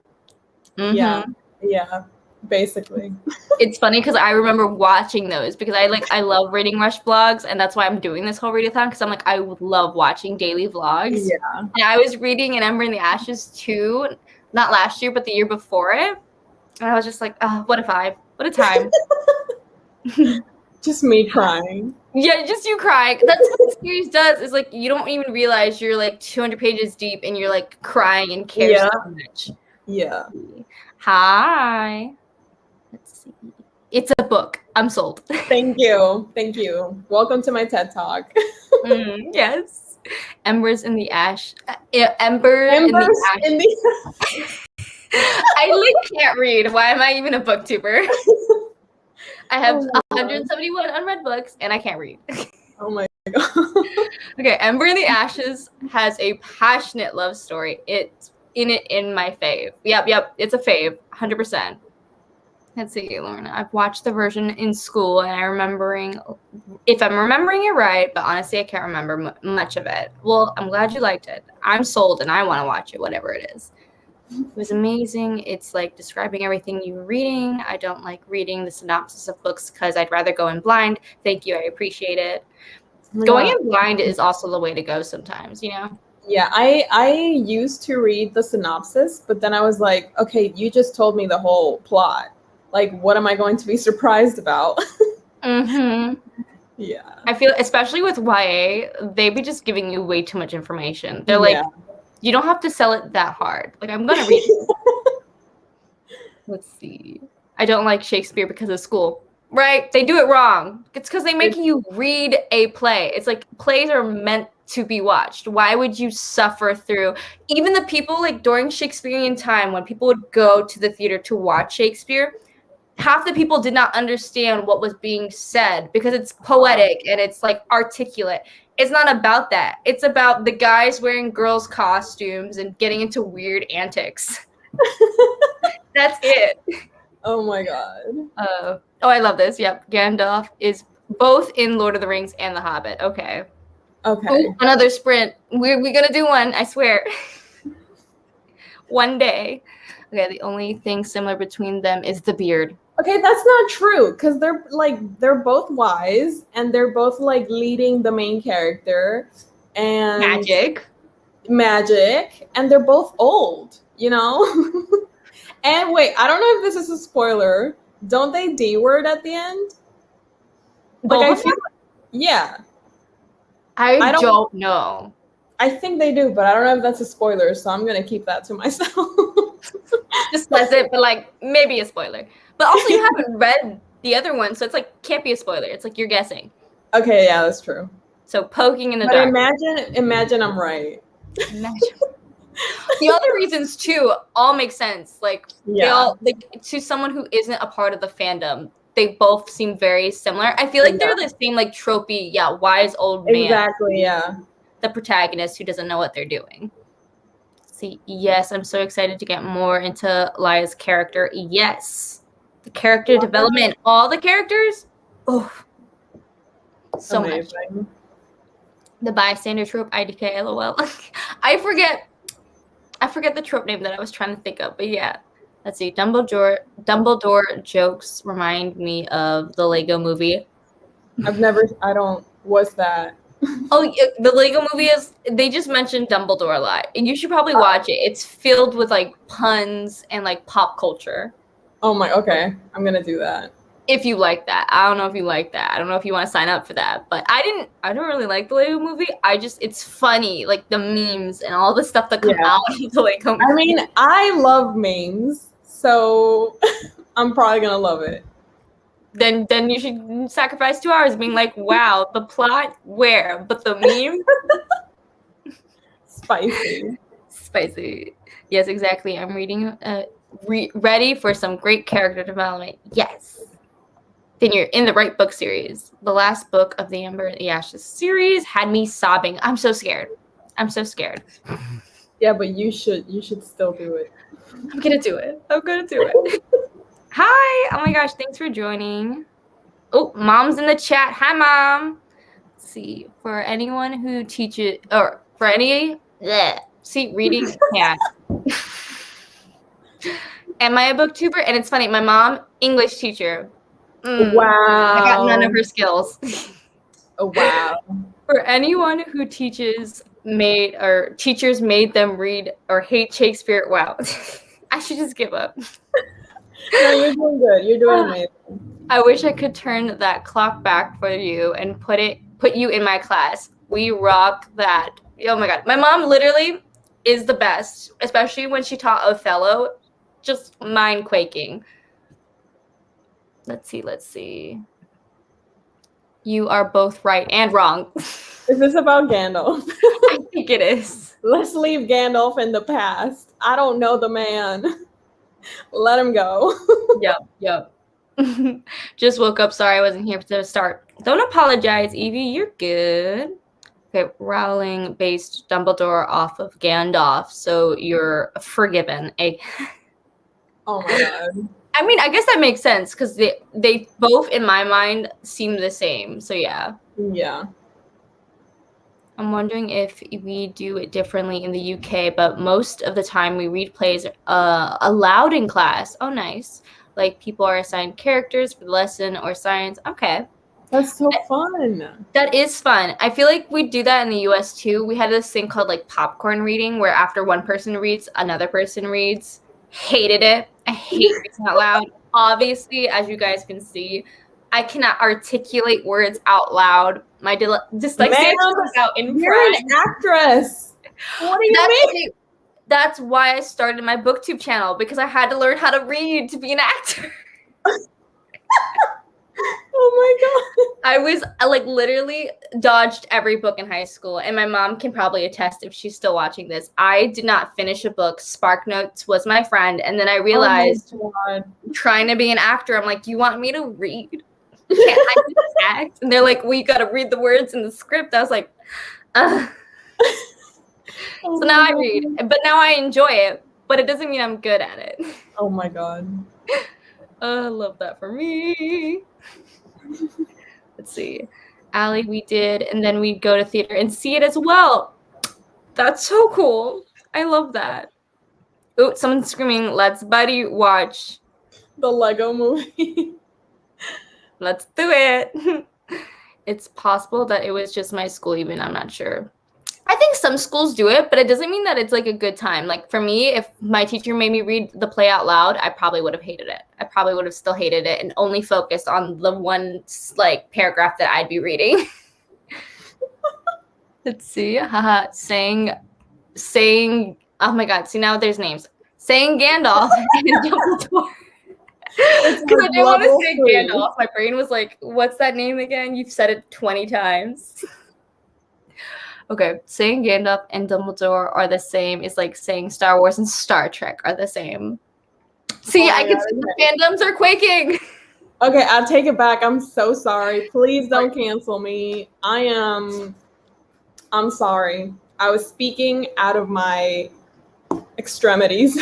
Yeah, basically. It's funny because I remember watching those because I love Reading Rush vlogs, and that's why I'm doing this whole readathon because I'm like, I would love watching daily vlogs. Yeah. And I was reading An Ember in the Ashes too, not last year, but the year before it. And I was just like, oh, what a time. Just me crying. Yeah, just you crying. That's what the series does, is like you don't even realize you're like 200 pages deep and you're like crying and care so much. Yeah. Hi. Let's see. It's a book. I'm sold. Thank you. Thank you. Welcome to my TED Talk. Yes. Embers in the ash. Ember in the Embers ash. in the I like can't read. Why am I even a booktuber? I have Oh my God. 171 unread books and I can't read. Oh my God. Okay, Ember in the Ashes has a passionate love story. It's in my fave. Yep, it's a fave, 100%. Let's see, Lorna. I've watched the version in school, and if I'm remembering it right, but honestly, I can't remember much of it. Well, I'm glad you liked it. I'm sold, and I want to watch it, whatever it is. It was amazing. It's like describing everything you were reading. I don't like reading the synopsis of books because I'd rather go in blind. Thank you. I appreciate it. Going in blind is also the way to go sometimes, you know? Yeah, I used to read the synopsis, but then I was like, okay, you just told me the whole plot. Like, what am I going to be surprised about? Mm-hmm. Yeah. I feel, especially with YA, they be just giving you way too much information. They're like, you don't have to sell it that hard. Like, I'm going to read it. Let's see. I don't like Shakespeare because of school. Right? They do it wrong. It's because they make you read a play. It's like plays are meant to be watched. Why would you suffer through even the people like during Shakespearean time when people would go to the theater to watch Shakespeare? Half the people did not understand what was being said because it's poetic and it's like articulate. It's not about that. It's about the guys wearing girls' costumes and getting into weird antics. That's it. Oh my God. Oh, I love this. Yep. Gandalf is both in Lord of the Rings and The Hobbit. Okay. Okay. Ooh, another sprint. We're going to do one, I swear. One day. Okay, the only thing similar between them is the beard. Okay, that's not true because they're both wise and they're both like leading the main character and magic and they're both old, you know? And wait, I don't know if this is a spoiler. Don't they D word at the end? Like I feel yeah. I don't know. I think they do, but I don't know if that's a spoiler, so I'm gonna keep that to myself. Just says it, but like maybe a spoiler. But also you haven't read the other one, so it's like can't be a spoiler. It's like you're guessing. Okay, yeah, that's true. So poking in the but dark. Imagine I'm right. Imagine. The other reasons too all make sense. Like they all like to someone who isn't a part of the fandom, they both seem very similar. I feel like they're the same like tropey, wise old man. Exactly, yeah. The protagonist who doesn't know what they're doing. See, yes, I'm so excited to get more into Laya's character. Yes. The character development, all the characters. Oh. So amazing. Much. The bystander trope, IDK, LOL. I forget the trope name that I was trying to think of, but yeah. Let's see. Dumbledore jokes remind me of the Lego movie. What's that? Oh, the Lego movie they just mentioned Dumbledore a lot. And you should probably watch it. It's filled with like puns and like pop culture. Okay. I'm going to do that. If you like that. I don't know if you like that. I don't know if you want to sign up for that. But I don't really like the Lego movie. It's funny, like the memes and all the stuff that come out of the Lego movie. I mean, I love memes, so I'm probably going to love it. Then you should sacrifice 2 hours being like, wow, the plot, where? But the meme? Spicy. Yes, exactly. I'm reading, ready for some great character development. Yes. Then you're in the right book series. The last book of the Ember and the Ashes series had me sobbing. I'm so scared. Yeah, but you should still do it. I'm going to do it. Hi. Oh my gosh. Thanks for joining. Oh, Mom's in the chat. Hi, Mom. Let's see. For anyone who teaches, or for any, reading cat. Am I a booktuber? And it's funny. My mom, English teacher. Wow. I got none of her skills. Oh, wow. For anyone who teachers made them read or hate Shakespeare, wow. I should just give up. No, you're doing good. You're doing amazing. I wish I could turn that clock back for you and put you in my class. We rock that. Oh my God. My mom literally is the best, especially when she taught Othello. just mind quaking. Let's see. You are both right and wrong. Is this about Gandalf? I think it is. Let's leave Gandalf in the past. I don't know the man. Let him go. Yep. Just woke up. Sorry I wasn't here to start. Don't apologize, Evie. You're good. Okay, Rowling based Dumbledore off of Gandalf, so you're forgiven. Oh my god. I mean, I guess that makes sense because they both, in my mind, seem the same. So yeah. Yeah. I'm wondering if we do it differently in the UK, but most of the time we read plays aloud in class. Oh, nice. Like people are assigned characters for the lesson or science. Okay. That's so fun. That is fun. I feel like we do that in the US too. We had this thing called like popcorn reading where after one person reads, another person reads. Hated it. I hate reading out loud. Obviously, as you guys can see, I cannot articulate words out loud. My dyslexia comes out in you're pride. an actress. What do you mean? That's why I started my booktube channel, because I had to learn how to read to be an actor. Oh my god. I was like literally dodged every book in high school, and my mom can probably attest if she's still watching this. I did not finish a book. SparkNotes was my friend, and then I realized trying to be an actor, I'm like, you want me to read? Can't I just act? And they're like, well, you got to read the words in the script. I was like, ugh. So now I read, but now I enjoy it, but it doesn't mean I'm good at it. Oh my god. I love that for me. Let's see. Allie, we did, and then we'd go to theater and see it as well. That's so cool. I love that. Oh, someone's screaming, let's buddy watch the Lego movie. Let's do it. It's possible that it was just my school even. I'm not sure. I think some schools do it, but it doesn't mean that it's like a good time. Like for me, if my teacher made me read the play out loud, I probably would have hated it. I probably would have still hated it and only focused on the one like paragraph that I'd be reading. Let's see. Haha. Saying, oh my God. See, now there's names. Saying Gandalf and Dumbledore. Because I didn't want to say Gandalf. My brain was like, what's that name again? You've said it 20 times. Okay, saying Gandalf and Dumbledore are the same is like saying Star Wars and Star Trek are the same. See, I can see the fandoms are quaking. Okay, I'll take it back. I'm so sorry. Please don't cancel me. I'm sorry. I was speaking out of my extremities.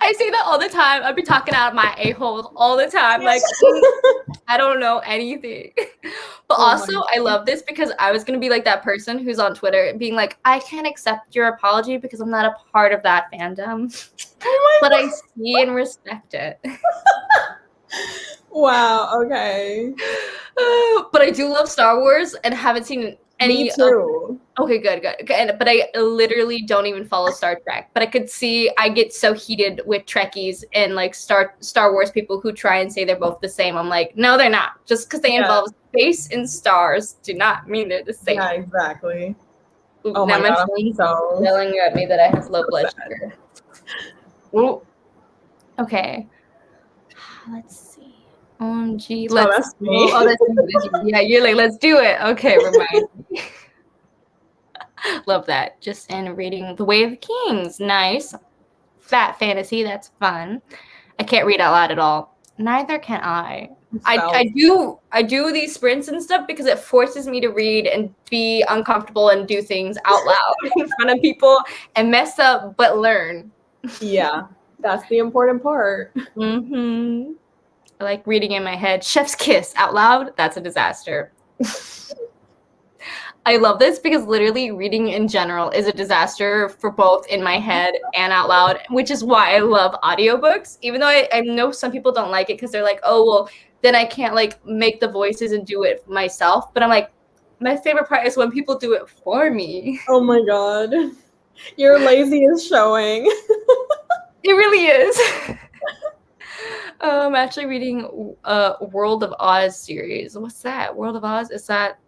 I say that all the time. I'd be talking out of my a-hole all the time. Like, I don't know anything. But also, I love this because I was going to be like that person who's on Twitter being like, I can't accept your apology because I'm not a part of that fandom. But I see and respect it. Wow, okay. But I do love Star Wars and haven't seen any. Me too. Okay, good. But I literally don't even follow Star Trek. But I could see I get so heated with Trekkies and like Star Wars people who try and say they're both the same. I'm like, no, they're not. Just because they involve space and stars do not mean they're the same. Yeah, exactly. Ooh, oh my God, I'm so yelling at me that I have low blood sugar. Ooh. Okay. Let's see. OMG. That's me. Yeah, you're like, let's do it. Okay, remind me. Love that. Just in reading The Way of the Kings. Nice. Fat fantasy. That's fun. I can't read out loud at all. Neither can I. I do these sprints and stuff because it forces me to read and be uncomfortable and do things out loud in front of people and mess up but learn. Yeah, that's the important part. Mm-hmm. I like reading in my head. Chef's kiss out loud. That's a disaster. I love this because literally reading in general is a disaster for both in my head and out loud, which is why I love audiobooks, even though I know some people don't like it because they're like, oh, well, then I can't like make the voices and do it myself. But I'm like, my favorite part is when people do it for me. Oh my God. Your lazy is showing. It really is. I'm actually reading World of Oz series. What's that? World of Oz? Is that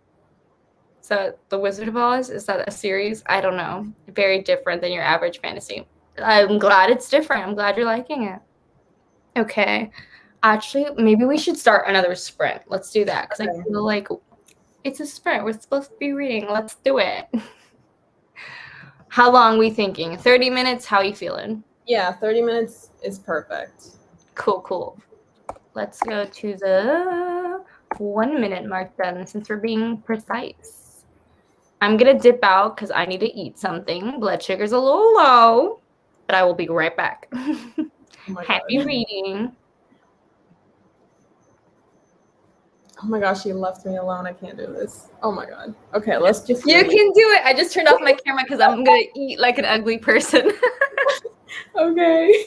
The Wizard of Oz? Is that a series? I don't know. Very different than your average fantasy. I'm glad it's different. I'm glad you're liking it. Okay. Actually, maybe we should start another sprint. Let's do that because I feel like it's a sprint. We're supposed to be reading. Let's do it. How long are we thinking? 30 minutes? How are you feeling? Yeah, 30 minutes is perfect. Cool. Let's go to the 1 minute mark then, since we're being precise. I'm going to dip out because I need to eat something. Blood sugar's a little low, but I will be right back. Happy reading. Oh my gosh, you left me alone. I can't do this. Oh my god. Okay, let's just. You can do it. I just turned off my camera because I'm going to eat like an ugly person. Okay.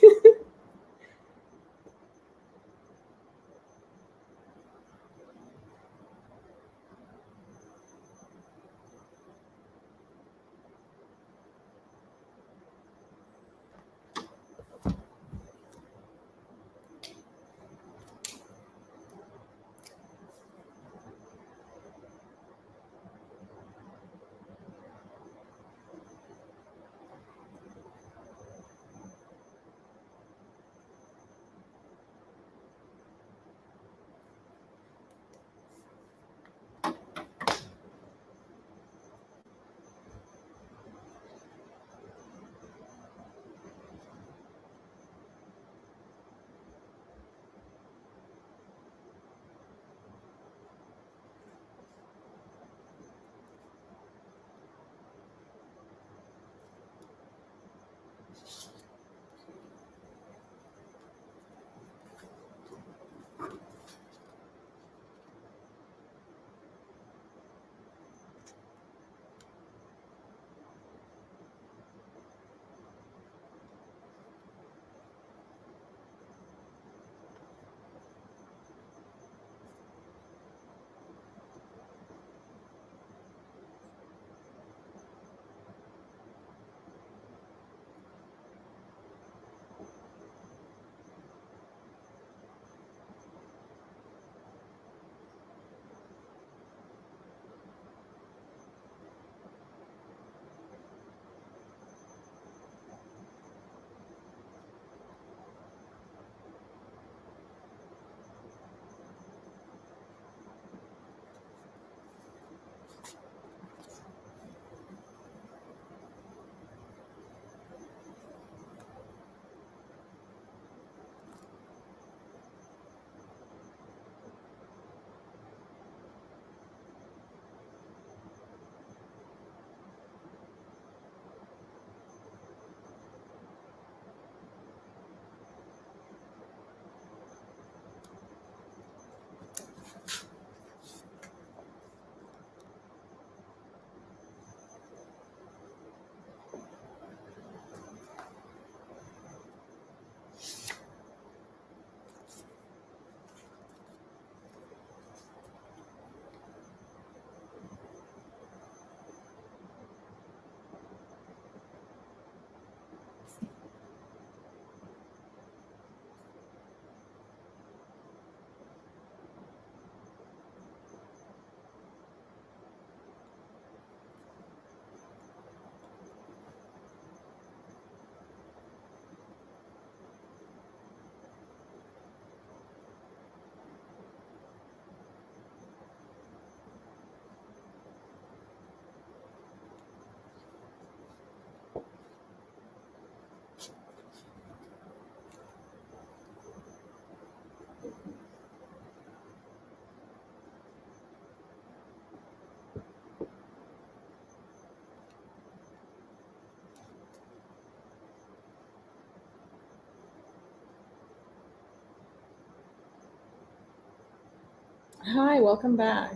Hi, welcome back.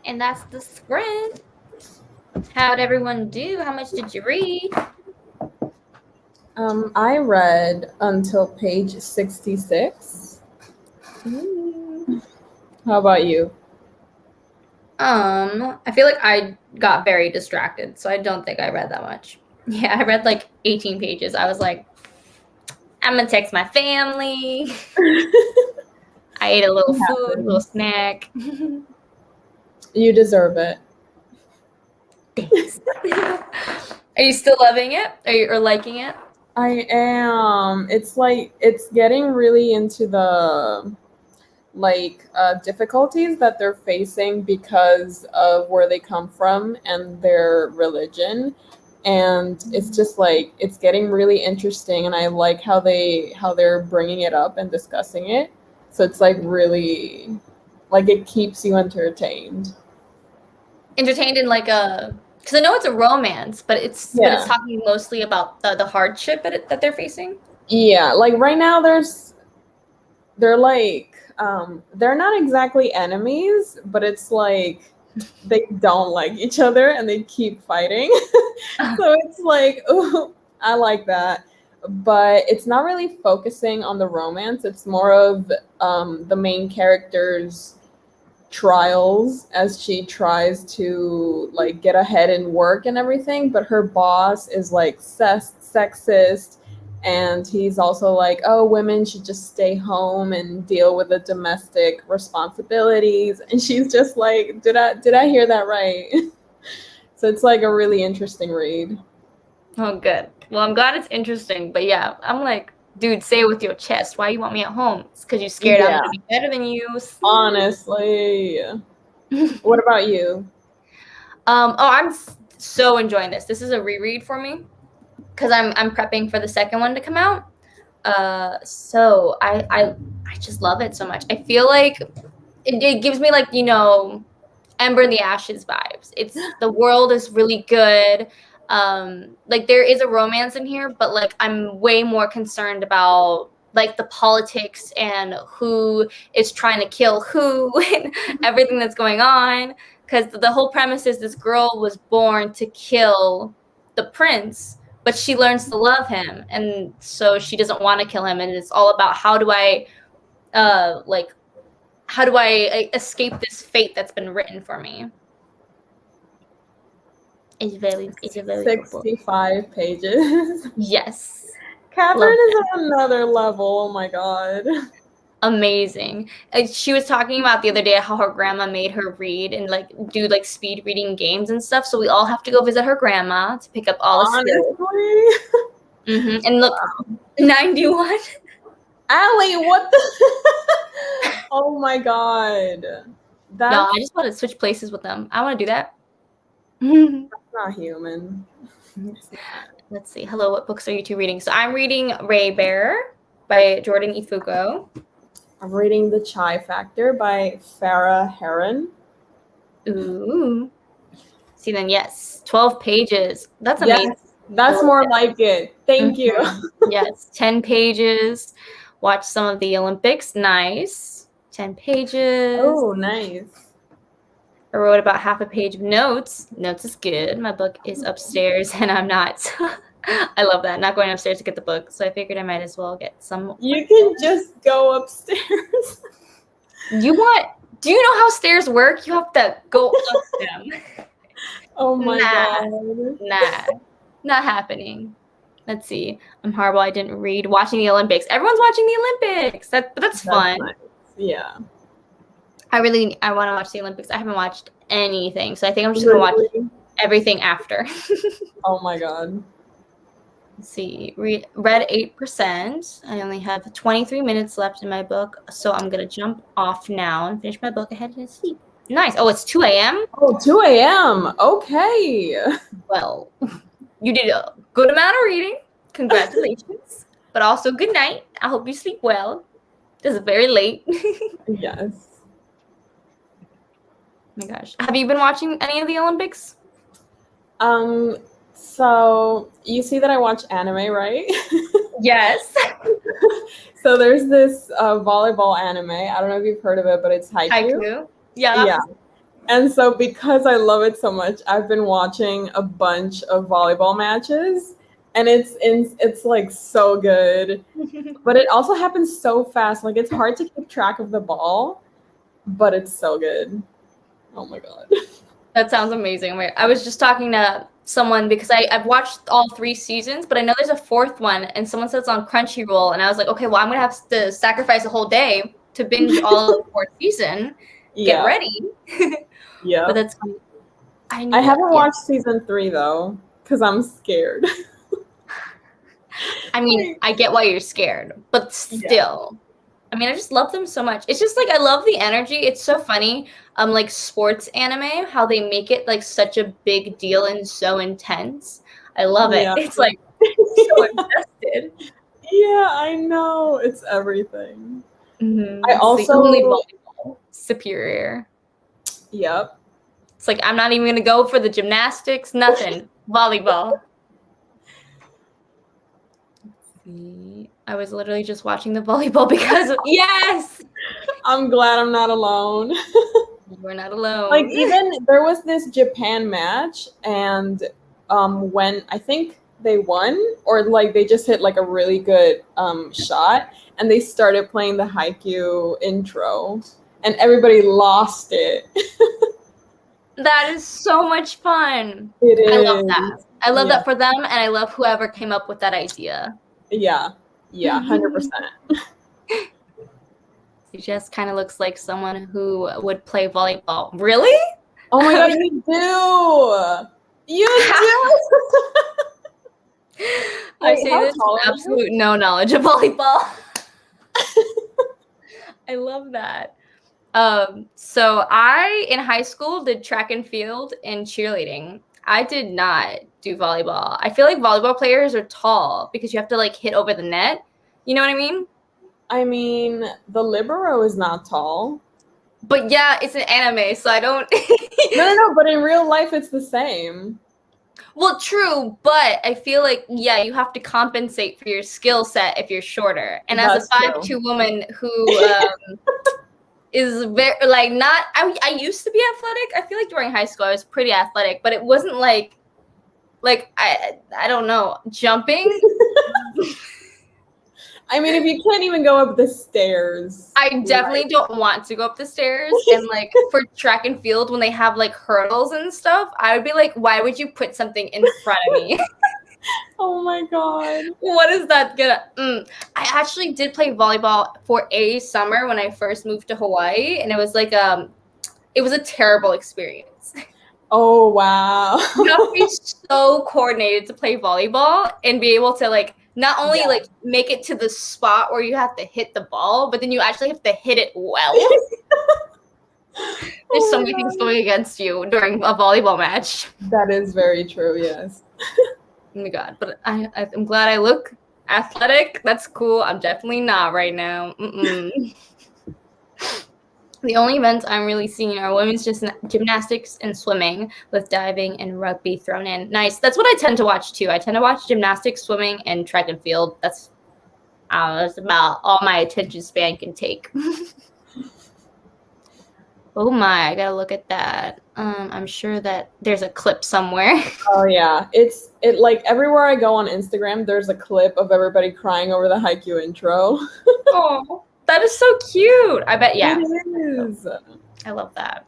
And that's the spread. How'd everyone do? How much did you read? I read until page 66. Ooh. How about you? I feel like I got very distracted, so I don't think I read that much. Yeah, I read like 18 pages. I was like, I'm gonna text my family. I ate a little food, a little snack. You deserve it. Thanks. Are you still loving it? Or liking it? I am. It's like it's getting really into the difficulties that they're facing because of where they come from and their religion. And it's just like it's getting really interesting, and I like how they're bringing it up and discussing it. So it's like really like it keeps you entertained. Entertained in like a, because I know it's a romance, but it's talking mostly about the hardship that they're facing. Yeah, like right now they're like they're not exactly enemies, but it's like they don't like each other and they keep fighting. So it's like, ooh, I like that. But it's not really focusing on the romance. It's more of the main character's trials as she tries to like get ahead in work and everything. But her boss is like sexist, and he's also like, oh, women should just stay home and deal with the domestic responsibilities. And she's just like, did I hear that right? So it's like a really interesting read. Oh, good. Well, I'm glad it's interesting, but yeah, I'm like, dude, say it with your chest. Why you want me at home? It's because you're scared I'm gonna be better than you. Honestly. What about you? I'm so enjoying this. This is a reread for me because I'm prepping for the second one to come out. So I just love it so much. I feel like it gives me like, Ember in the Ashes vibes. It's the world is really good. Like there is a romance in here, but like I'm way more concerned about like the politics and who is trying to kill who and everything that's going on. Because the whole premise is this girl was born to kill the prince, but she learns to love him, and so she doesn't want to kill him. And it's all about how do I escape this fate that's been written for me. It's a very 65 pages. Yes. Catherine is on another level. Oh my god. Amazing. She was talking about the other day how her grandma made her read and like do like speed reading games and stuff. So we all have to go visit her grandma to pick up all the skills. Mm-hmm. And look, 91. Allie, what the? Oh my god. No, I just want to switch places with them. I want to do that. That's not human. Let's see. Hello, what books are you two reading? So I'm reading Ray Bear by Jordan Ifuko. I'm reading The Chai Factor by Farah Heron. Ooh. See, then yes, 12 pages. That's amazing. Yes, that's more like it. Thank you. Yes, 10 pages. Watch some of the Olympics. Nice. 10 pages. Oh, nice. I wrote about half a page of notes. Notes is good. My book is upstairs and I'm not. I love that. Not going upstairs to get the book. So I figured I might as well get some. You can just go upstairs. Do you know how stairs work? You have to go up them. Oh my god. Nah. Not happening. Let's see. I'm horrible. I didn't read. Watching the Olympics. Everyone's watching the Olympics. That's fun. Nice. Yeah. I want to watch the Olympics. I haven't watched anything. So I think I'm just going to watch everything after. Oh my god. Let's see. Read 8%. I only have 23 minutes left in my book. So I'm going to jump off now and finish my book ahead and sleep. Nice. Oh, it's 2 a.m.? Oh, 2 a.m. Okay. Well, you did a good amount of reading. Congratulations. But also good night. I hope you sleep well. This is very late. Yes. Oh my gosh. Have you been watching any of the Olympics? So you see that I watch anime, right? Yes. So there's this volleyball anime. I don't know if you've heard of it, but it's Haikyuu. Yeah. And so because I love it so much, I've been watching a bunch of volleyball matches, and it's like so good. But it also happens so fast. Like it's hard to keep track of the ball, but it's so good. Oh my god. That sounds amazing. Wait, I was just talking to someone because I've watched all 3 seasons, but I know there's a 4th one, and someone said it's on Crunchyroll, and I was like, okay, well, I'm gonna have to sacrifice a whole day to binge all of the 4th season. Get Yeah. ready. Yeah. But that's I haven't watched season 3 though, because I'm scared. I mean, I get why you're scared, but still. I mean, I just love them so much. It's just like I love the energy. It's so funny. Like sports anime, how they make it like such a big deal and so intense. I love it. Yeah. It's like so invested. Yeah, I know. It's everything. Mm-hmm. I also it's the only volleyball superior. Yep. It's like I'm not even gonna go for the gymnastics, nothing. Volleyball. I was literally just watching the volleyball because of, yes! I'm glad I'm not alone. We're not alone. Like even there was this Japan match, and when I think they won, or like they just hit like a really good shot, and they started playing the Haikyuu intro, and everybody lost it. That is so much fun. It is. I love that. I love that for them, and I love whoever came up with that idea. Yeah, 100%. She just kind of looks like someone who would play volleyball. Really? Oh my god, you do! You do! I say this with absolute no knowledge of volleyball. I love that. So I, in high school, did track and field and cheerleading. I did not do volleyball. I feel like volleyball players are tall because you have to like hit over the net. You know what I mean? I mean, the libero is not tall. But yeah, it's an anime, so I don't... No, but in real life, it's the same. Well, true, but I feel like, yeah, you have to compensate for your skill set if you're shorter. And as a 5'2" woman who is very, like, not... I used to be athletic. I feel like during high school, I was pretty athletic, but it wasn't like I don't know, jumping... I mean, if you can't even go up the stairs. I definitely don't want to go up the stairs. And like for track and field, when they have like hurdles and stuff, I would be like, why would you put something in front of me? Oh my god. What is that gonna... I actually did play volleyball for a summer when I first moved to Hawaii. And it was like, it was a terrible experience. Oh, wow. You have to be so coordinated to play volleyball and be able to like, not only like make it to the spot where you have to hit the ball, but then you actually have to hit it well. There's so many things going against you during a volleyball match. That is very true, yes. Oh my god, but I'm glad I look athletic. That's cool. I'm definitely not right now. The only events I'm really seeing are women's gymnastics and swimming, with diving and rugby thrown in. Nice. That's what I tend to watch too. I tend to watch gymnastics, swimming, and track and field. That's about all my attention span can take. Oh my, I gotta look at that. I'm sure that there's a clip somewhere. Oh yeah, it like everywhere I go on Instagram, there's a clip of everybody crying over the Haikyuu intro. Oh. That is so cute. I bet, yeah. It is. I love that.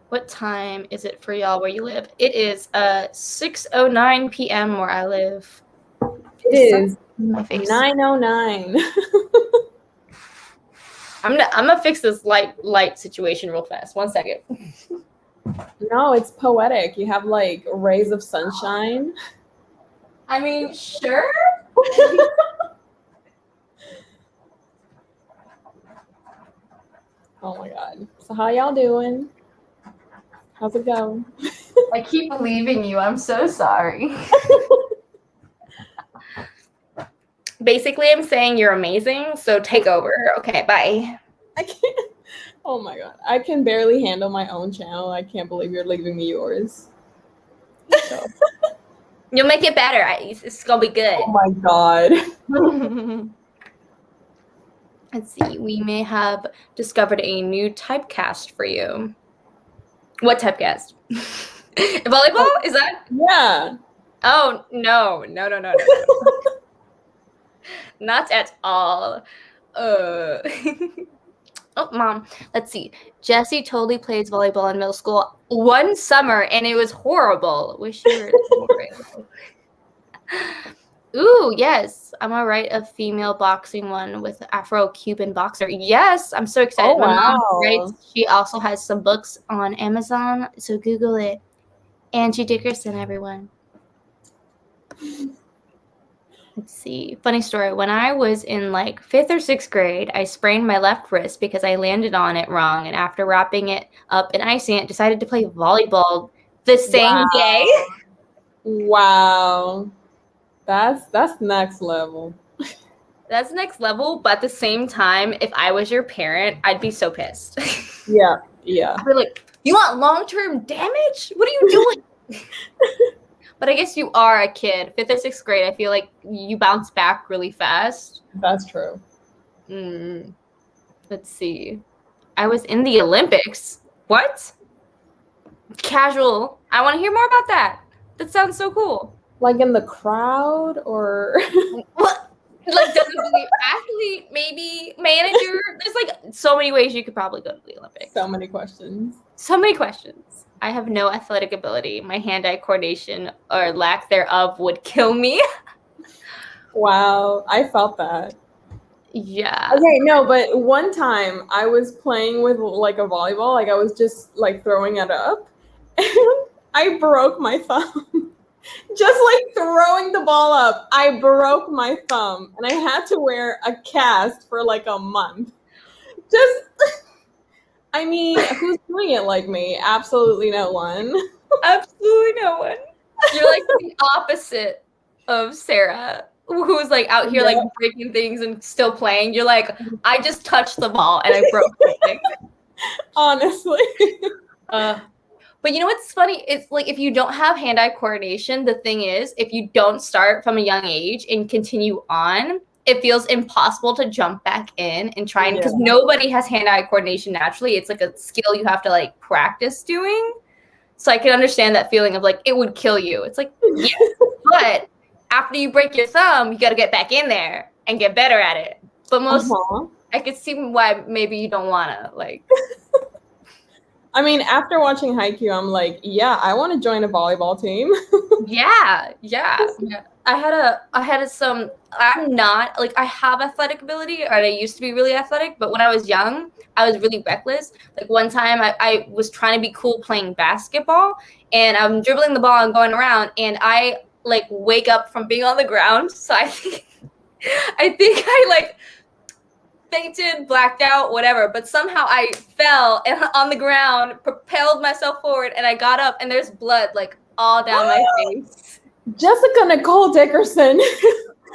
What time is it for y'all where you live? It is 6:09 p.m. where I live. It is my face. 9:09. I'm gonna fix this light situation real fast. 1 second. No, it's poetic. You have like rays of sunshine. I mean, sure. Oh my god. So how y'all doing? How's it going? I keep leaving you. I'm so sorry. Basically, I'm saying you're amazing, so take over. Okay, bye. I can't. Oh my god. I can barely handle my own channel. I can't believe you're leaving me yours. So. You'll make it better. It's gonna be good. Oh my god. Let's see. We may have discovered a new typecast for you. What typecast? Volleyball? Is that? Yeah. Oh, no. Not at all. Oh, Mom. Let's see. Jesse totally plays volleyball in middle school one summer, and it was horrible. Wish you were. Ooh, yes. I'm gonna write a female boxing one with Afro-Cuban boxer. Yes, I'm so excited. Oh, My mom wow. writes. She also has some books on Amazon, so Google it. Angie Dickerson, everyone. Let's see. Funny story. When I was in like 5th or 6th grade, I sprained my left wrist because I landed on it wrong. And after wrapping it up and icing it, decided to play volleyball the same day. Wow. That's next level. That's next level. But at the same time, if I was your parent, I'd be so pissed. Yeah. I'd be like, you want long-term damage? What are you doing? But I guess you are a kid. 5th or 6th grade, I feel like you bounce back really fast. That's true. Let's see. I was in the Olympics. What? Casual. I want to hear more about that. That sounds so cool. Like in the crowd or What? Like, doesn't believe athlete, maybe manager. There's like so many ways you could probably go to the Olympics. so many questions. So many questions. I have no athletic ability. My hand-eye coordination or lack thereof would kill me. Wow, I felt that. Yeah. Okay, no, but one time I was playing with like a volleyball, like I was just like throwing it up, and I broke my thumb. Just like throwing the ball up, I broke my thumb, and I had to wear a cast for like a month. I mean, who's doing it like me? Absolutely no one. Absolutely no one. You're like the opposite of Sarah, who's like out here like breaking things and still playing. You're like, I just touched the ball and I broke something. Honestly. But you know what's funny? It's like if you don't have hand-eye coordination, the thing is, if you don't start from a young age and continue on, it feels impossible to jump back in and try and because nobody has hand-eye coordination naturally. It's like a skill you have to like practice doing. So I can understand that feeling of like it would kill you. It's like, yeah, but after you break your thumb, you got to get back in there and get better at it. But most, I could see why maybe you don't want to like. I mean, after watching Haikyuu, I'm like, yeah, I want to join a volleyball team. Yeah. I'm not like I have athletic ability, or I used to be really athletic, but when I was young, I was really reckless. Like one time I was trying to be cool playing basketball, and I'm dribbling the ball and going around, and I like wake up from being on the ground. So I think I like fainted, blacked out, whatever. But somehow I fell and on the ground, propelled myself forward, and I got up, and there's blood like all down my face. Jessica Nicole Dickerson.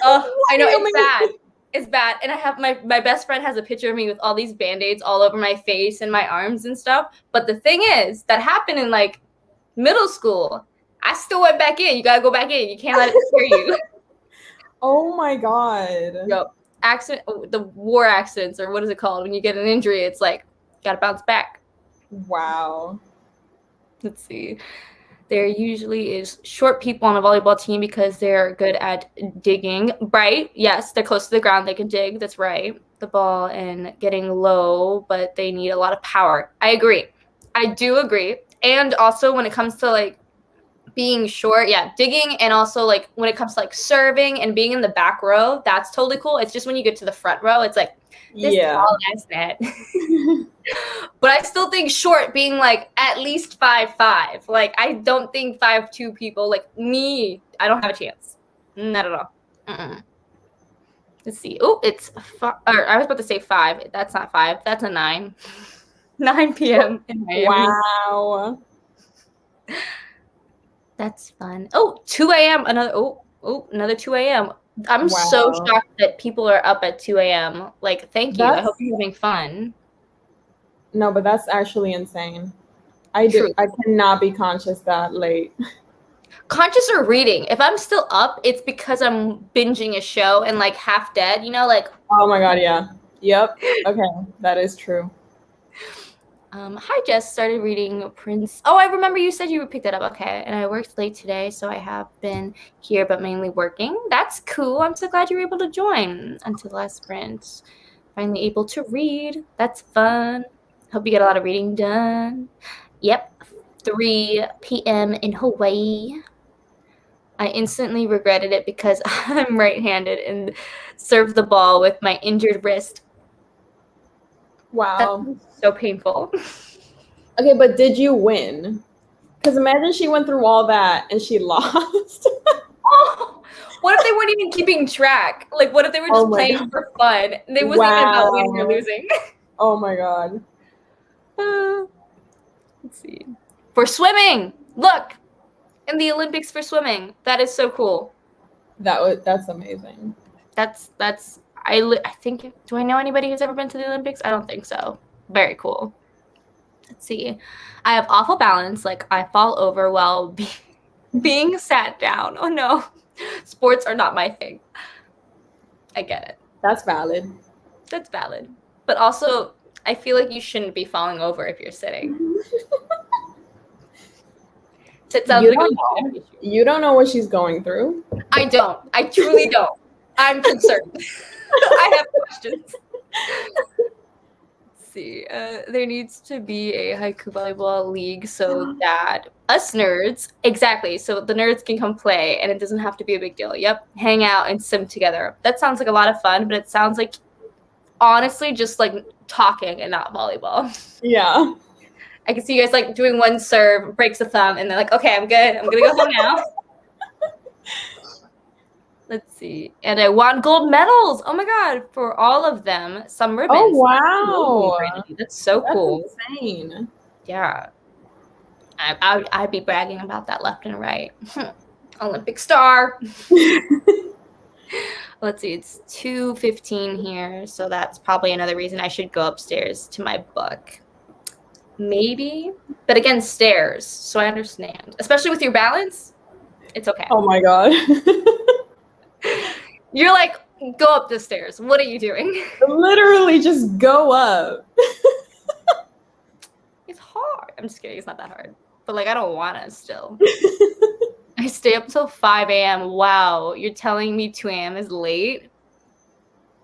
Oh, I know, it's bad. It's bad. And I have my best friend has a picture of me with all these Band-Aids all over my face and my arms and stuff. But the thing is, that happened in like middle school. I still went back in. You gotta go back in. You can't let it scare you. Oh my God. Yep. The war accidents, or what is it called? When you get an injury, it's like, gotta bounce back. Wow. Let's see. There usually is short people on a volleyball team because they're good at digging. Right. Yes, they're close to the ground. They can dig. That's right. The ball and getting low, but they need a lot of power. I agree. I do agree. And also when it comes to like being short, digging, and also like when it comes to like serving and being in the back row, that's totally cool. It's just when you get to the front row, it's like this tall ass net. But I still think short being like at least 5'5". Like I don't think 5'2" people like me. I don't have a chance. Not at all. Let's see. Oh, it's I was about to say 5. That's not 5. That's a 9. 9 p.m. in Miami. Wow. That's fun. Oh, 2 a.m. Another 2 a.m. I'm so shocked that people are up at 2 a.m. Like, thank you. I hope you're having fun. No, but that's actually insane. I cannot be conscious that late. Conscious or reading. If I'm still up, it's because I'm binging a show and like half dead, you know, like. Oh my God, yeah. Yep. Okay, that is true. Hi, Jess. Started reading Prince. Oh, I remember you said you would pick that up. Okay. And I worked late today, so I have been here, but mainly working. That's cool. I'm so glad you were able to join until the last sprint. Finally able to read. That's fun. Hope you get a lot of reading done. Yep. 3 p.m. in Hawaii. I instantly regretted it because I'm right-handed and served the ball with my injured wrist. Wow. That's so painful. Okay, but did you win? Because imagine she went through all that and she lost. Oh, what if they weren't even keeping track? Like, what if they were just playing for fun? It wasn't even about winning or losing. Oh my god. Let's see. For swimming, look, in the Olympics for swimming. That is so cool. That's amazing. I think. Do I know anybody who's ever been to the Olympics? I don't think so. Very cool. Let's see. I have awful balance. Like I fall over while being sat down. Oh no. Sports are not my thing. I get it. That's valid. That's valid. But also, I feel like you shouldn't be falling over if you're sitting. You don't know what she's going through. I don't. I truly don't. I'm concerned. I have questions. Let's see. There needs to be a haiku volleyball league so that us nerds, exactly, so the nerds can come play and it doesn't have to be a big deal. Yep. Hang out and sim together. That sounds like a lot of fun, but it sounds like honestly just like talking and not volleyball. Yeah. I can see you guys like doing one serve, breaks a thumb, and they're like, okay, I'm good. I'm going to go home now. Let's see. And I won gold medals. Oh my God. For all of them, some ribbons. Oh, wow. That's so cool. That's insane. Yeah. I'd be bragging about that left and right. Olympic star. Let's see. It's 2:15 here. So that's probably another reason I should go upstairs to my book. Maybe. But again, stairs. So I understand. Especially with your balance. It's okay. Oh my God. You're like, go up the stairs. What are you doing? Literally just go up. It's hard. I'm just kidding. It's not that hard. But like, I don't want to still. I stay up till 5 a.m. Wow. You're telling me 2 a.m. is late?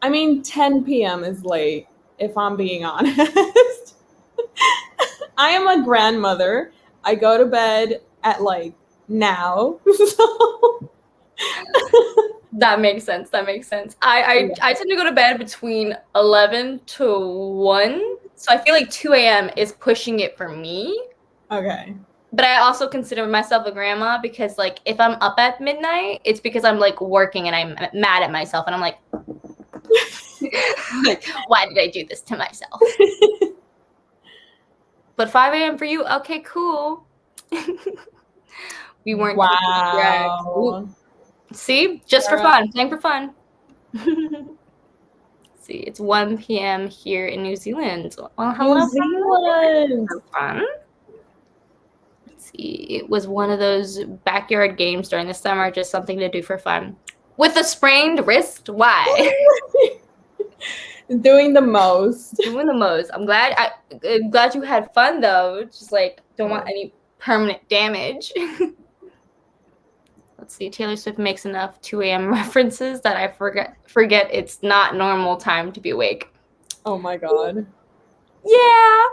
I mean, 10 p.m. is late, if I'm being honest. I am a grandmother. I go to bed at like now. So. That makes sense. I tend to go to bed between 11 to 1. So I feel like 2 a.m. is pushing it for me. Okay. But I also consider myself a grandma because like if I'm up at midnight, it's because I'm like working and I'm mad at myself and I'm like, like why did I do this to myself? But 5 a.m. for you? Okay, cool. We weren't. Wow. See? Just for fun. Playing for fun. See, it's 1 p.m. here in New Zealand. Well, hello. New Zealand. Fun. Let's see. It was one of those backyard games during the summer, just something to do for fun. With a sprained wrist? Why? Doing the most. I'm glad you had fun though. Just like don't want any permanent damage. Let's see. Taylor Swift makes enough 2 a.m. references that I forget it's not normal time to be awake. Oh my God. Yeah.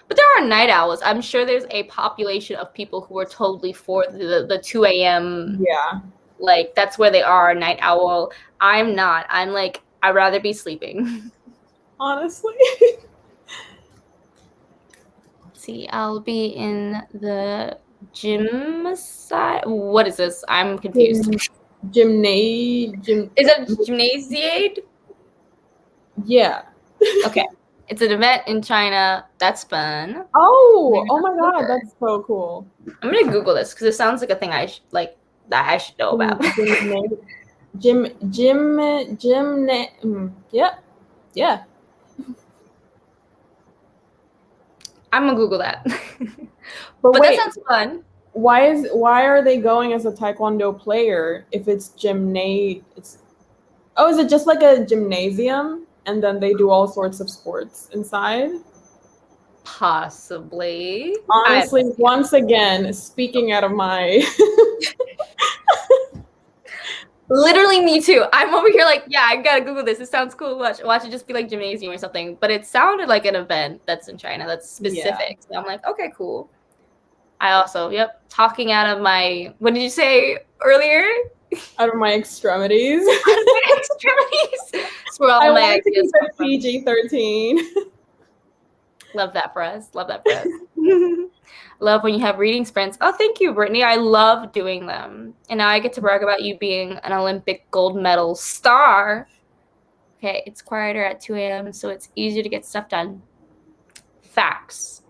But there are night owls. I'm sure there's a population of people who are totally for the 2 a.m. Yeah. Like that's where they are, night owl. I'm not. I'm like, I'd rather be sleeping. Honestly. See, I'll be in the gym side. What is this? I'm confused. Is it gymnasiade? Yeah. Okay. It's an event in China. That's fun. Oh my God, that's so cool. I'm gonna Google this because it sounds like a thing I should know about. Yeah. I'm gonna Google that. But wait, that sounds fun. Why are they going as a taekwondo player if it's gymnasium? Oh, is it just like a gymnasium and then they do all sorts of sports inside? Possibly. Honestly, once again, speaking out of my Literally me too. I'm over here like, yeah, I gotta Google this. It sounds cool. Watch it just be like gymnasium or something. But it sounded like an event that's in China that's specific. So I'm like, okay, cool. I also, talking out of my, what did you say earlier? Out of my extremities. Extremities. I wanted to keep it PG-13. Love that for us. Love that for us. Love when you have reading sprints. Oh, thank you, Brittany. I love doing them. And now I get to brag about you being an Olympic gold medal star. Okay, it's quieter at 2 a.m., so it's easier to get stuff done. Facts.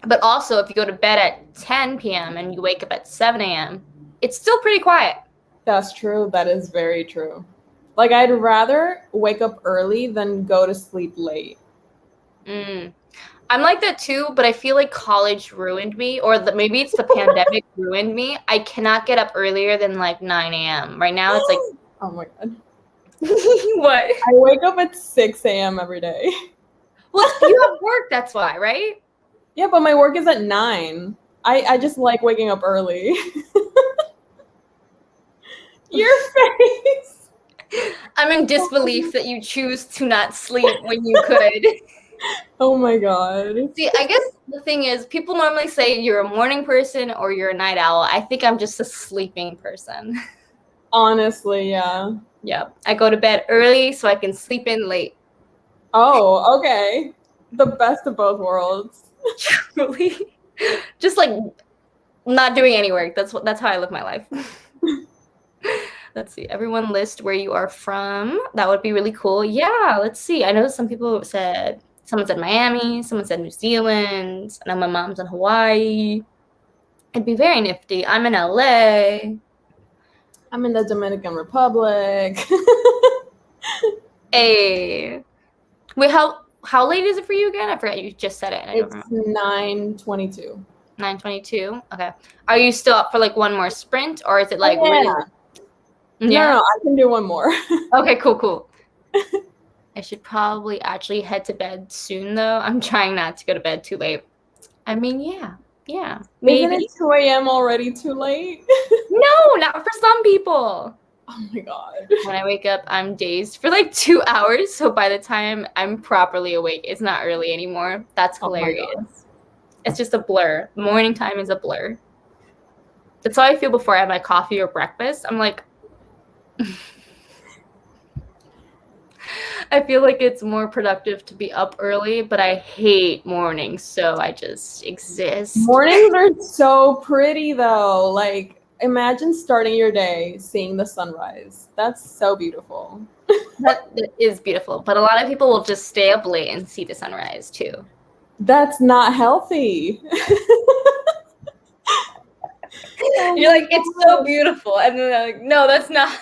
But also, if you go to bed at 10 p.m. and you wake up at 7 a.m., it's still pretty quiet. That's true. That is very true. Like, I'd rather wake up early than go to sleep late. I'm like that too, but I feel like college ruined me, or maybe it's the pandemic ruined me. I cannot get up earlier than like 9 a.m. Right now, it's like... Oh my God. What? I wake up at 6 a.m. every day. Well, you have work, that's why, right? Yeah, but my work is at 9. I just like waking up early. Your face. I'm in disbelief that you choose to not sleep when you could. Oh my God. See, I guess the thing is, people normally say you're a morning person or you're a night owl. I think I'm just a sleeping person. Honestly, yeah. Yep. I go to bed early so I can sleep in late. Oh, okay. The best of both worlds. Truly. Just like not doing any work. That's how I live my life. Let's see. Everyone list where you are from. That would be really cool. Yeah, let's see. I know someone said Miami, someone said New Zealand. I know my mom's in Hawaii. It'd be very nifty. I'm in LA. I'm in the Dominican Republic. Hey. Wait, how late is it for you again? I forgot you just said it. It's 9:22. 9:22. Okay. Are you still up for like one more sprint, or is it like really? Yeah. No, I can do one more. Okay, cool. I should probably actually head to bed soon, though. I'm trying not to go to bed too late. I mean, yeah. Maybe. Isn't it 2 a.m. already too late? No, not for some people. Oh my God. When I wake up, I'm dazed for like 2 hours. So by the time I'm properly awake, it's not early anymore. That's hilarious. It's just a blur. Morning time is a blur. That's how I feel before I have my coffee or breakfast. I'm like... I feel like it's more productive to be up early, but I hate mornings, so I just exist. Mornings are so pretty, though. Like, imagine starting your day seeing the sunrise. That's so beautiful. That is beautiful, but a lot of people will just stay up late and see the sunrise, too. That's not healthy. You're like, it's so beautiful, and then they're like, no, that's not.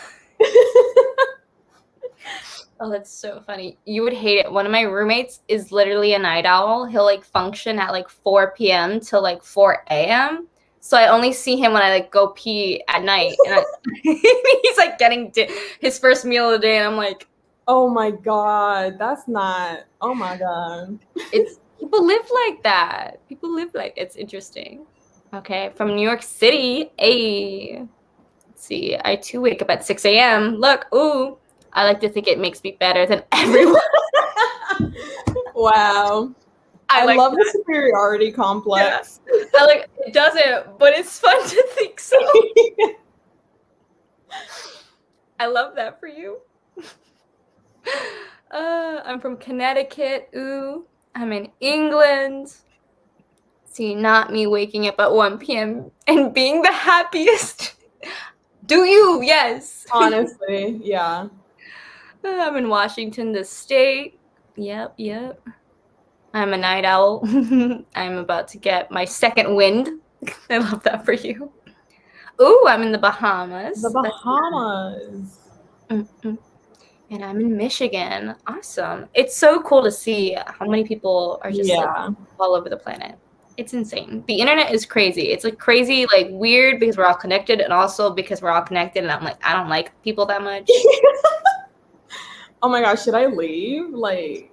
Oh, that's so funny. You would hate it. One of my roommates is literally a night owl. He'll like function at like 4 p.m. till like 4 a.m. So I only see him when I like go pee at night. And he's like getting his first meal of the day. And I'm like, oh my God, that's not, oh my God. People live like that. It's interesting. Okay, from New York City. Hey, let's see. I too wake up at 6 a.m. Look, ooh. I like to think it makes me better than everyone. Wow. I like love the superiority complex. Yeah. It doesn't, but it's fun to think so. I love that for you. I'm from Connecticut. Ooh. I'm in England. See, not me waking up at 1 p.m. and being the happiest. Do you? Yes. Honestly, yeah. I'm in Washington, the state. Yep. I'm a night owl. I'm about to get my second wind. I love that for you. Ooh, I'm in the Bahamas. The Bahamas. And I'm in Michigan. Awesome. It's so cool to see how many people are just like, all over the planet. It's insane. The internet is crazy. It's like crazy, like weird because we're all connected, and also because we're all connected and I'm like, I don't like people that much. Oh my gosh, should I leave? Like,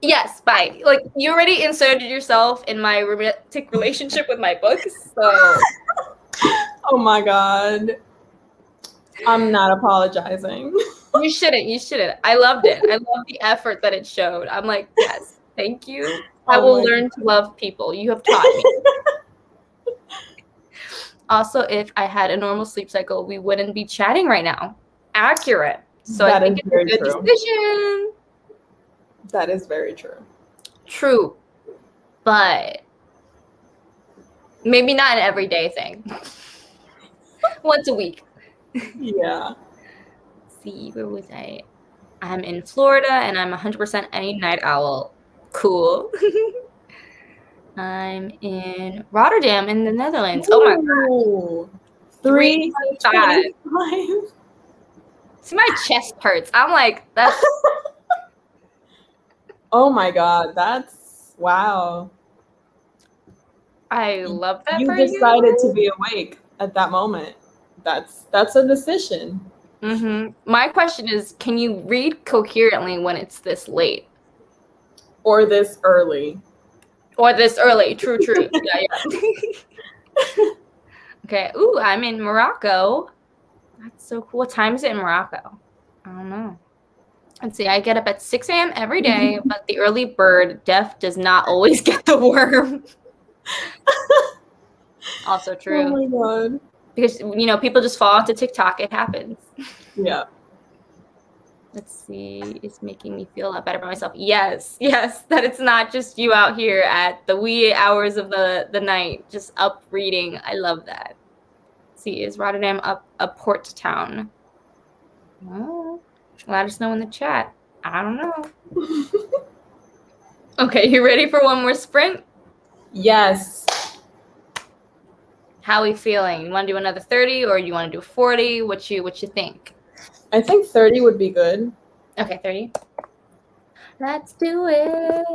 Yes, bye. Like, you already inserted yourself in my romantic relationship with my books, so. oh my God. I'm not apologizing. You shouldn't. You shouldn't. I loved it. I love the effort that it showed. I'm like, yes, thank you. I Oh will my learn to love people. You have taught me. Also, if I had a normal sleep cycle, we wouldn't be chatting right now. Accurate. So I That think is it's a very good true. decision. That is very true. True. But maybe not an everyday thing. Once a week. Yeah. Let's see, where was I? I'm in Florida and I'm 100% a night owl. Cool. I'm in Rotterdam in the Netherlands. Oh my God. Ooh. 325. 325. See, my chest hurts. I'm like, that's. Oh my God. That's wow. I love that You for decided you. to be awake at that moment. That's a decision. My question is, can you read coherently when it's this late? Or this early. Or this early? True. Yeah. Okay. Ooh, I'm in Morocco. That's so cool. What time is it in Morocco? I don't know. Let's see. I get up at 6 a.m. every day, but the early bird deaf does not always get the worm. Also true. Oh my God. Because, people just fall onto TikTok. It happens. Yeah. Let's see. It's making me feel a lot better about myself. Yes. That it's not just you out here at the wee hours of the night, just up reading. I love that. Let's see, is Rotterdam a port town? Oh, let us know in the chat. I don't know. Okay, you ready for one more sprint? Yes. How are we feeling? You want to do another 30 or you want to do 40? What you think? I think 30 would be good. Okay, 30. Let's do it.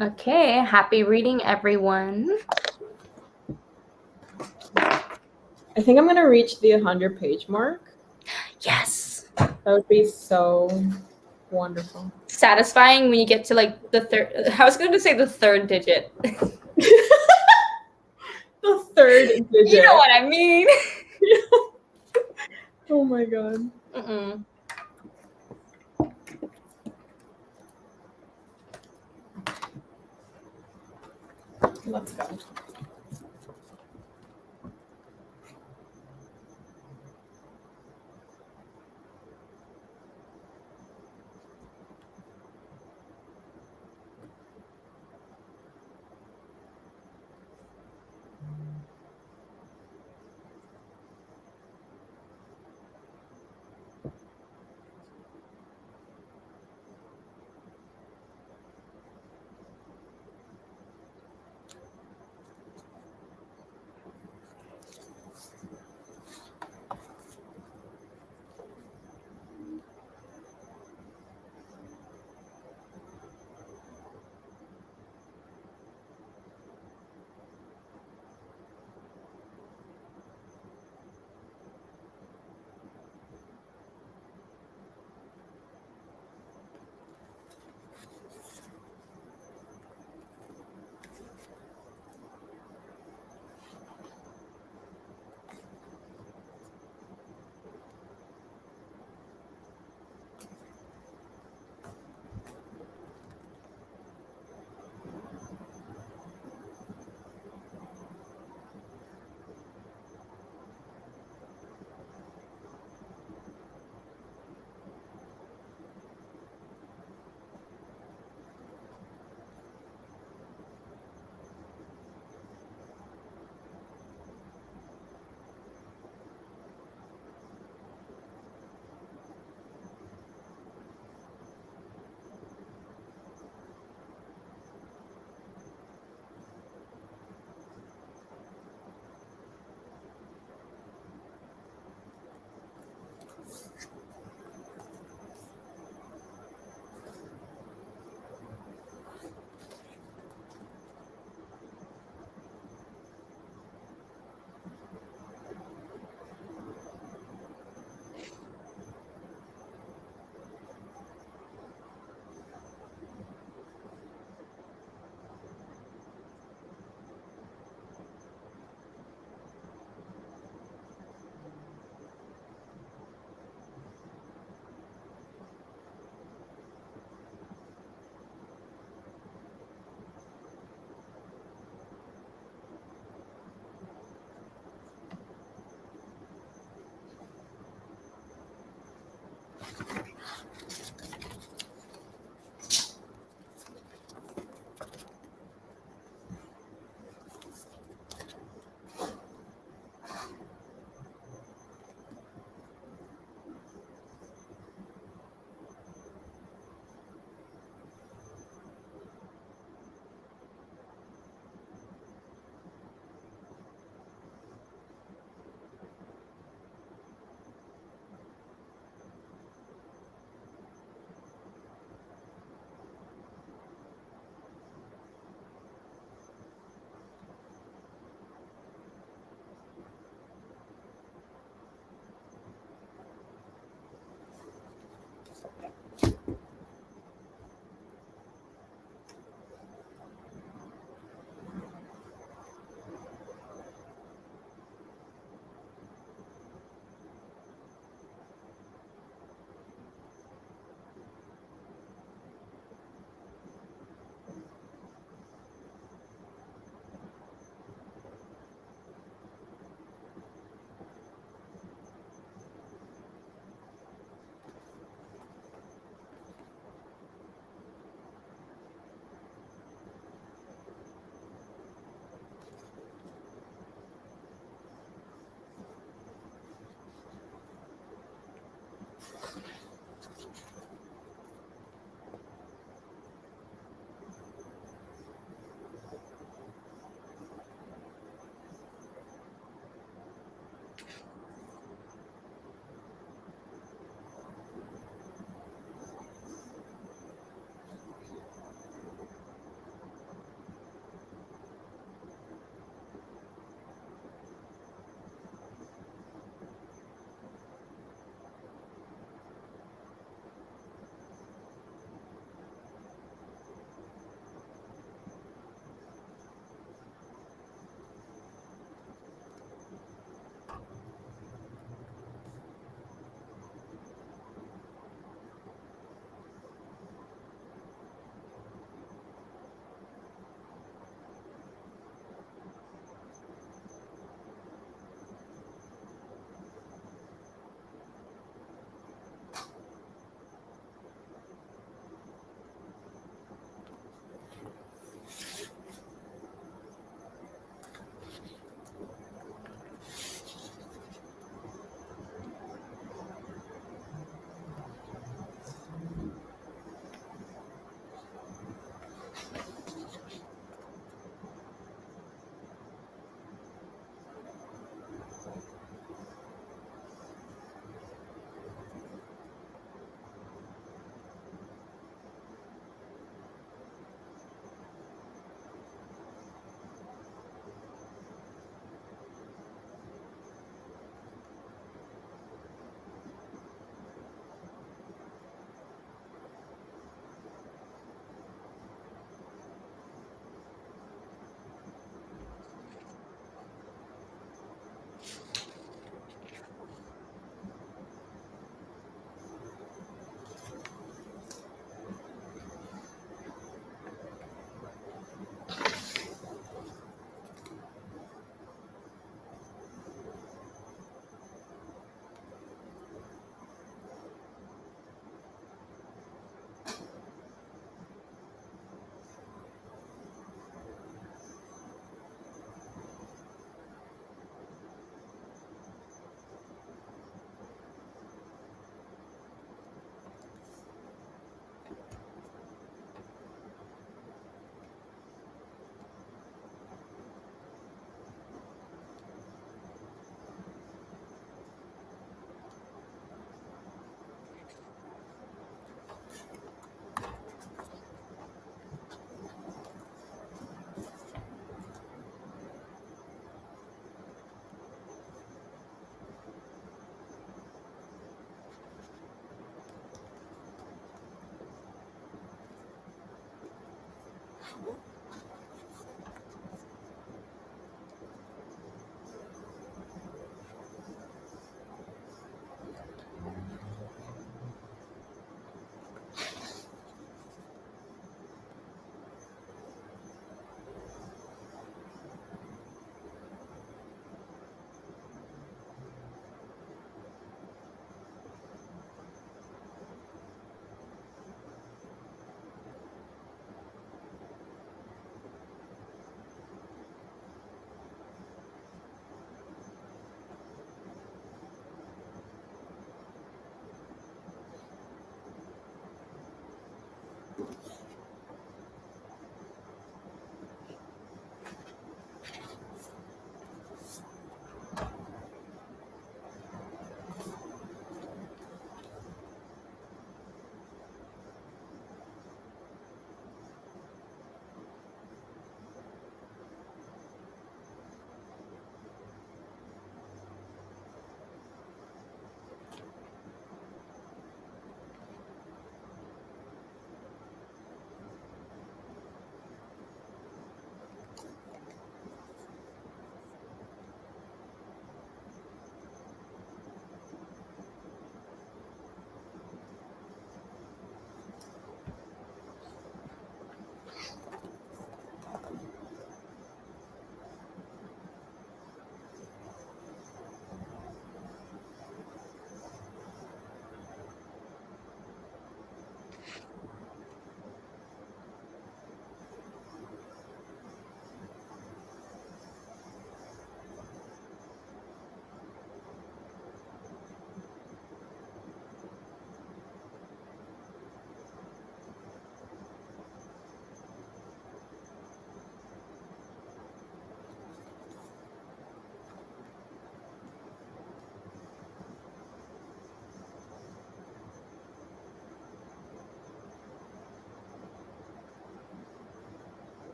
Okay, happy reading, everyone. I think I'm going to reach the 100-page mark. Yes. That would be so wonderful. Satisfying when you get to like the third. I was going to say the third digit. The third digit. You know what I mean. Oh my God. Let's go.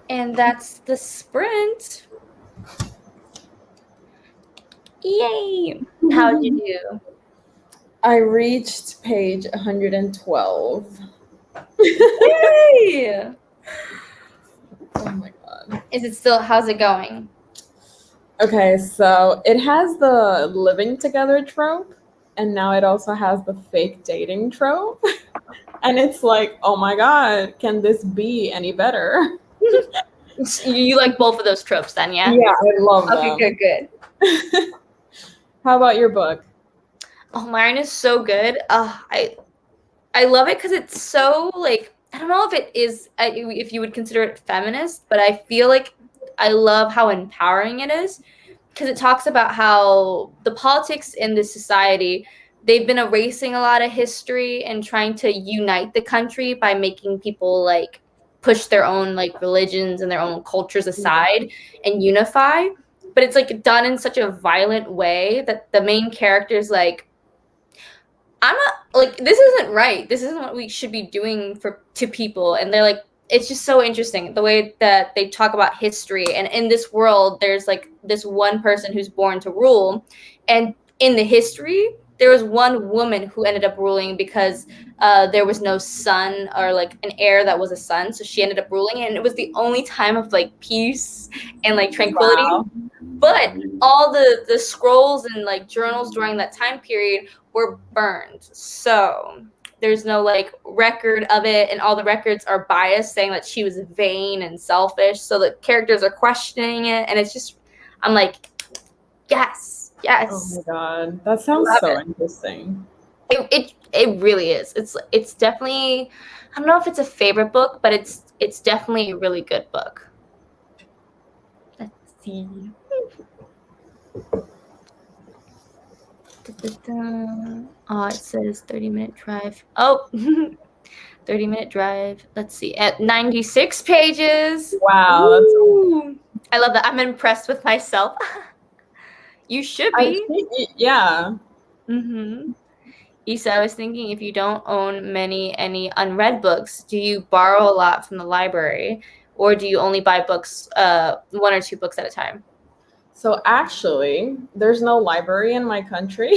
And that's the sprint. Yay! How'd you do? I reached page 112. Yay! Oh my god. Is it still, how's it going? Okay, so it has the living together trope, and now it also has the fake dating trope. And it's like, oh my god, can this be any better? You like both of those tropes then, yeah? Yeah, I love them. Okay, good. How about your book? Oh, mine is so good. I love it because it's so like, I don't know if it is, if you would consider it feminist, but I feel like I love how empowering it is because it talks about how the politics in this society, they've been erasing a lot of history and trying to unite the country by making people like push their own like religions and their own cultures aside and unify. But it's like done in such a violent way that the main character's like, I'm not like, this isn't right. This isn't what we should be doing to people. And they're like, it's just so interesting the way that they talk about history. And in this world, there's like this one person who's born to rule. And in the history, there was one woman who ended up ruling because there was no son or like an heir that was a son. So she ended up ruling. And it was the only time of like peace and like tranquility. Wow. But all the scrolls and like journals during that time period were burned. So there's no like record of it, and all the records are biased, saying that she was vain and selfish. So the characters are questioning it, and it's just, I'm like, yes. Oh my god, that sounds so interesting. It really is. It's definitely, I don't know if it's a favorite book, but it's definitely a really good book. Let's see. Oh, it says 30-minute drive. Oh, 30-minute drive. Let's see. At 96 pages. Wow. I love that. I'm impressed with myself. You should be. Yeah. Mm-hmm. Issa, I was thinking, if you don't own any unread books, do you borrow a lot from the library, or do you only buy books, one or two books at a time? So actually, there's no library in my country.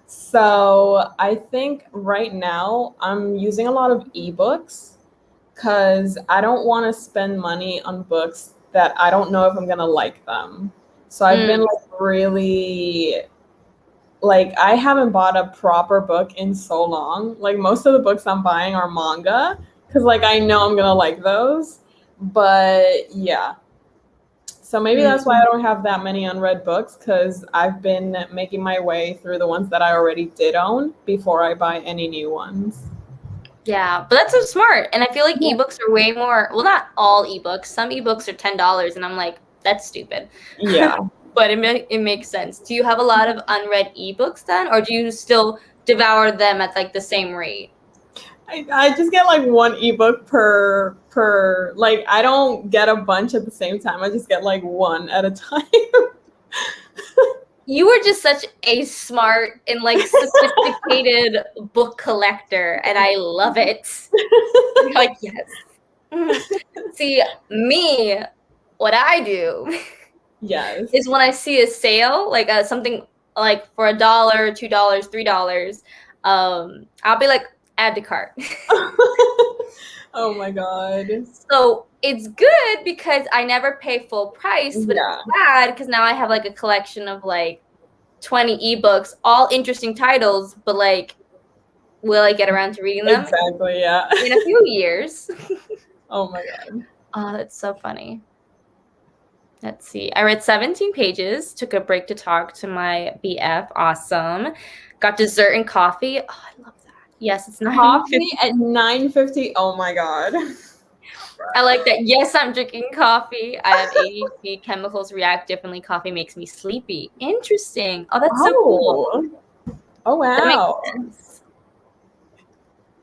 So I think right now I'm using a lot of ebooks because I don't want to spend money on books that I don't know if I'm gonna like them. So I've been like really, like, I haven't bought a proper book in so long. Like most of the books I'm buying are manga because like I know I'm gonna like those. But yeah. So maybe that's why I don't have that many unread books, because I've been making my way through the ones that I already did own before I buy any new ones. Yeah, but that's so smart. And I feel like ebooks are way more, well, not all ebooks. Some ebooks are $10, and I'm like, that's stupid. Yeah. But it makes sense. Do you have a lot of unread ebooks then, or do you still devour them at like the same rate? I just get like one ebook per, like, I don't get a bunch at the same time. I just get like one at a time. You were just such a smart and like sophisticated book collector, and I love it. You're like, yes. See, me, what I do is when I see a sale, like something like for $1, $2, $3, I'll be like, add to cart. Oh my god. So it's good because I never pay full price, but it's bad because now I have like a collection of like 20 ebooks, all interesting titles, but like, will I get around to reading them? Exactly, yeah. In a few years. Oh my god. Oh, that's so funny. Let's see. I read 17 pages, took a break to talk to my BF. Awesome. Got dessert and coffee. Oh, I love that. Yes, it's coffee at 9:50. Oh my god. I like that. Yes, I'm drinking coffee. I have ADHD. Chemicals react differently. Coffee makes me sleepy. Interesting. Oh, that's so cool. Oh, wow.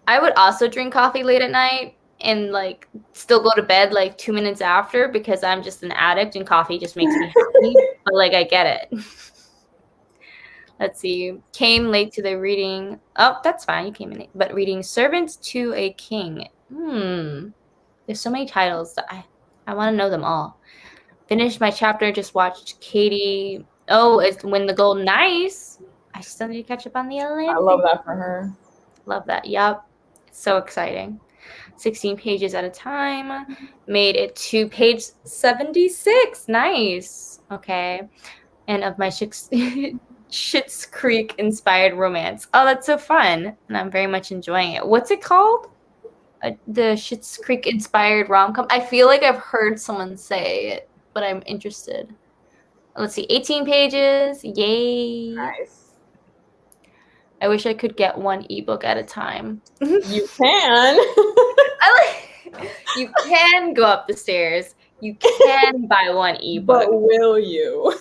I would also drink coffee late at night and like still go to bed like 2 minutes after because I'm just an addict and coffee just makes me happy. But like, I get it. Let's see. Came late to the reading. Oh, that's fine. You came in late. But reading Servant to a King. There's so many titles that I want to know them all. Finished my chapter, just watched Katie. Oh, it's Win the Gold. Nice. I still need to catch up on the Olympics. I love that for her. Love that. Yep. It's so exciting. 16 pages at a time. Made it to page 76. Nice. Okay. And of my Schitt's Creek inspired romance. Oh, that's so fun. And I'm very much enjoying it. What's it called? The Schitt's Creek inspired rom-com. I feel like I've heard someone say it, but I'm interested. Let's see. 18 pages. Yay. Nice. I wish I could get one ebook at a time. You can. You can go up the stairs. You can buy one ebook. But will you?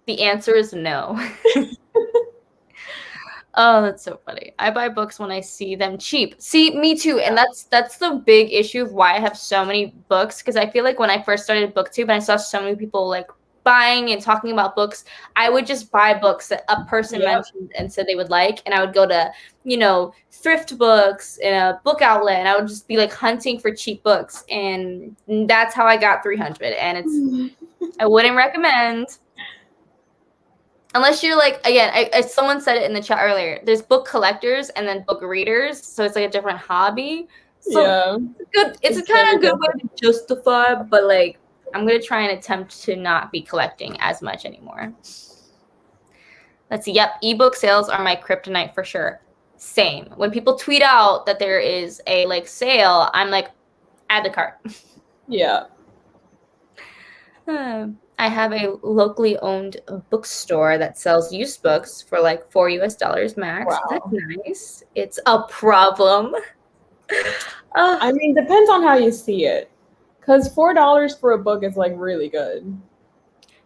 The answer is no. Oh, that's so funny. I buy books when I see them cheap. See, me too. And that's the big issue of why I have so many books. Because I feel like when I first started BookTube and I saw so many people like buying and talking about books, I would just buy books that a person mentioned and said they would like. And I would go to, thrift books in a book outlet. And I would just be like hunting for cheap books. And that's how I got 300. And I wouldn't recommend. Unless you're like, again, someone said it in the chat earlier, there's book collectors and then book readers. So it's like a different hobby. So it's a kind of good way to justify, but like, I'm going to try and attempt to not be collecting as much anymore. Let's see. Yep. Ebook sales are my kryptonite for sure. Same. When people tweet out that there is a like sale, I'm like, add the cart. Yeah. I have a locally owned bookstore that sells used books for like $4 max. Wow. That's nice. It's a problem. I mean, depends on how you see it. Because $4 for a book is like really good.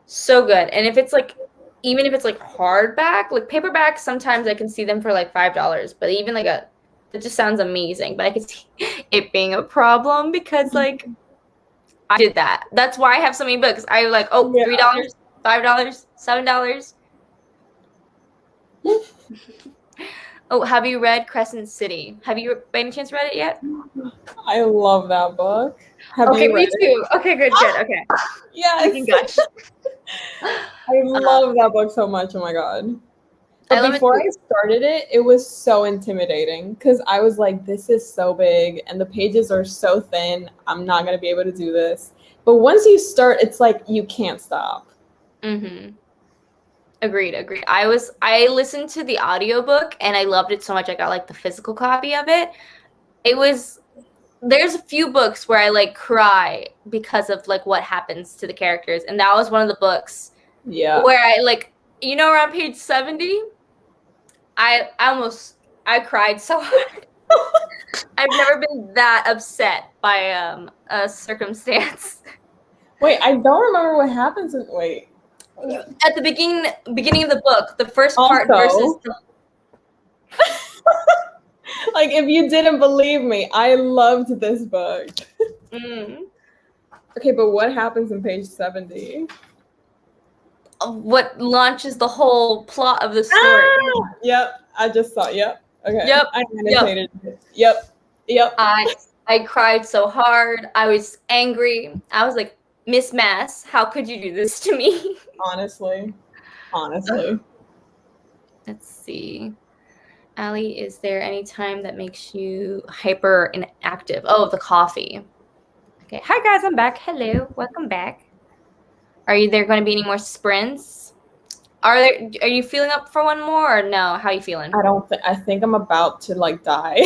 So good. And if it's like, even if it's like hardback, like paperback, sometimes I can see them for like $5. But even like it just sounds amazing. But I could see it being a problem because like, I did that. That's why I have so many books. I like, $3, $5, $7. Oh, have you read Crescent City? Have you by any chance read it yet? I love that book. Okay, me too. Okay, good. Okay. Yes. I love that book so much. Oh my God. But before I started it, it was so intimidating because I was like, this is so big and the pages are so thin. I'm not going to be able to do this. But once you start, it's like you can't stop. Mm-hmm. Agreed. I listened to the audiobook and I loved it so much. I got like the physical copy of it. There's a few books where I like cry because of like what happens to the characters. And that was one of the books where I like, around page 70, I cried so hard. I've never been that upset by a circumstance. Wait, I don't remember what happens. At the beginning of the book, the first part versus the... Like, if you didn't believe me, I loved this book. Okay, but what happens in page 70? What launches the whole plot of the story. Yep, I just saw. Yep. Okay. Yep. I annotated it. Yep. I cried so hard. I was angry. I was like, Miss Mass, how could you do this to me? Honestly. Let's see. Allie, is there any time that makes you hyper inactive? Oh, the coffee. Okay. Hi guys, I'm back. Hello. Welcome back. Are there going to be any more sprints? Are you feeling up for one more or no? How are you feeling? I think I'm about to like die.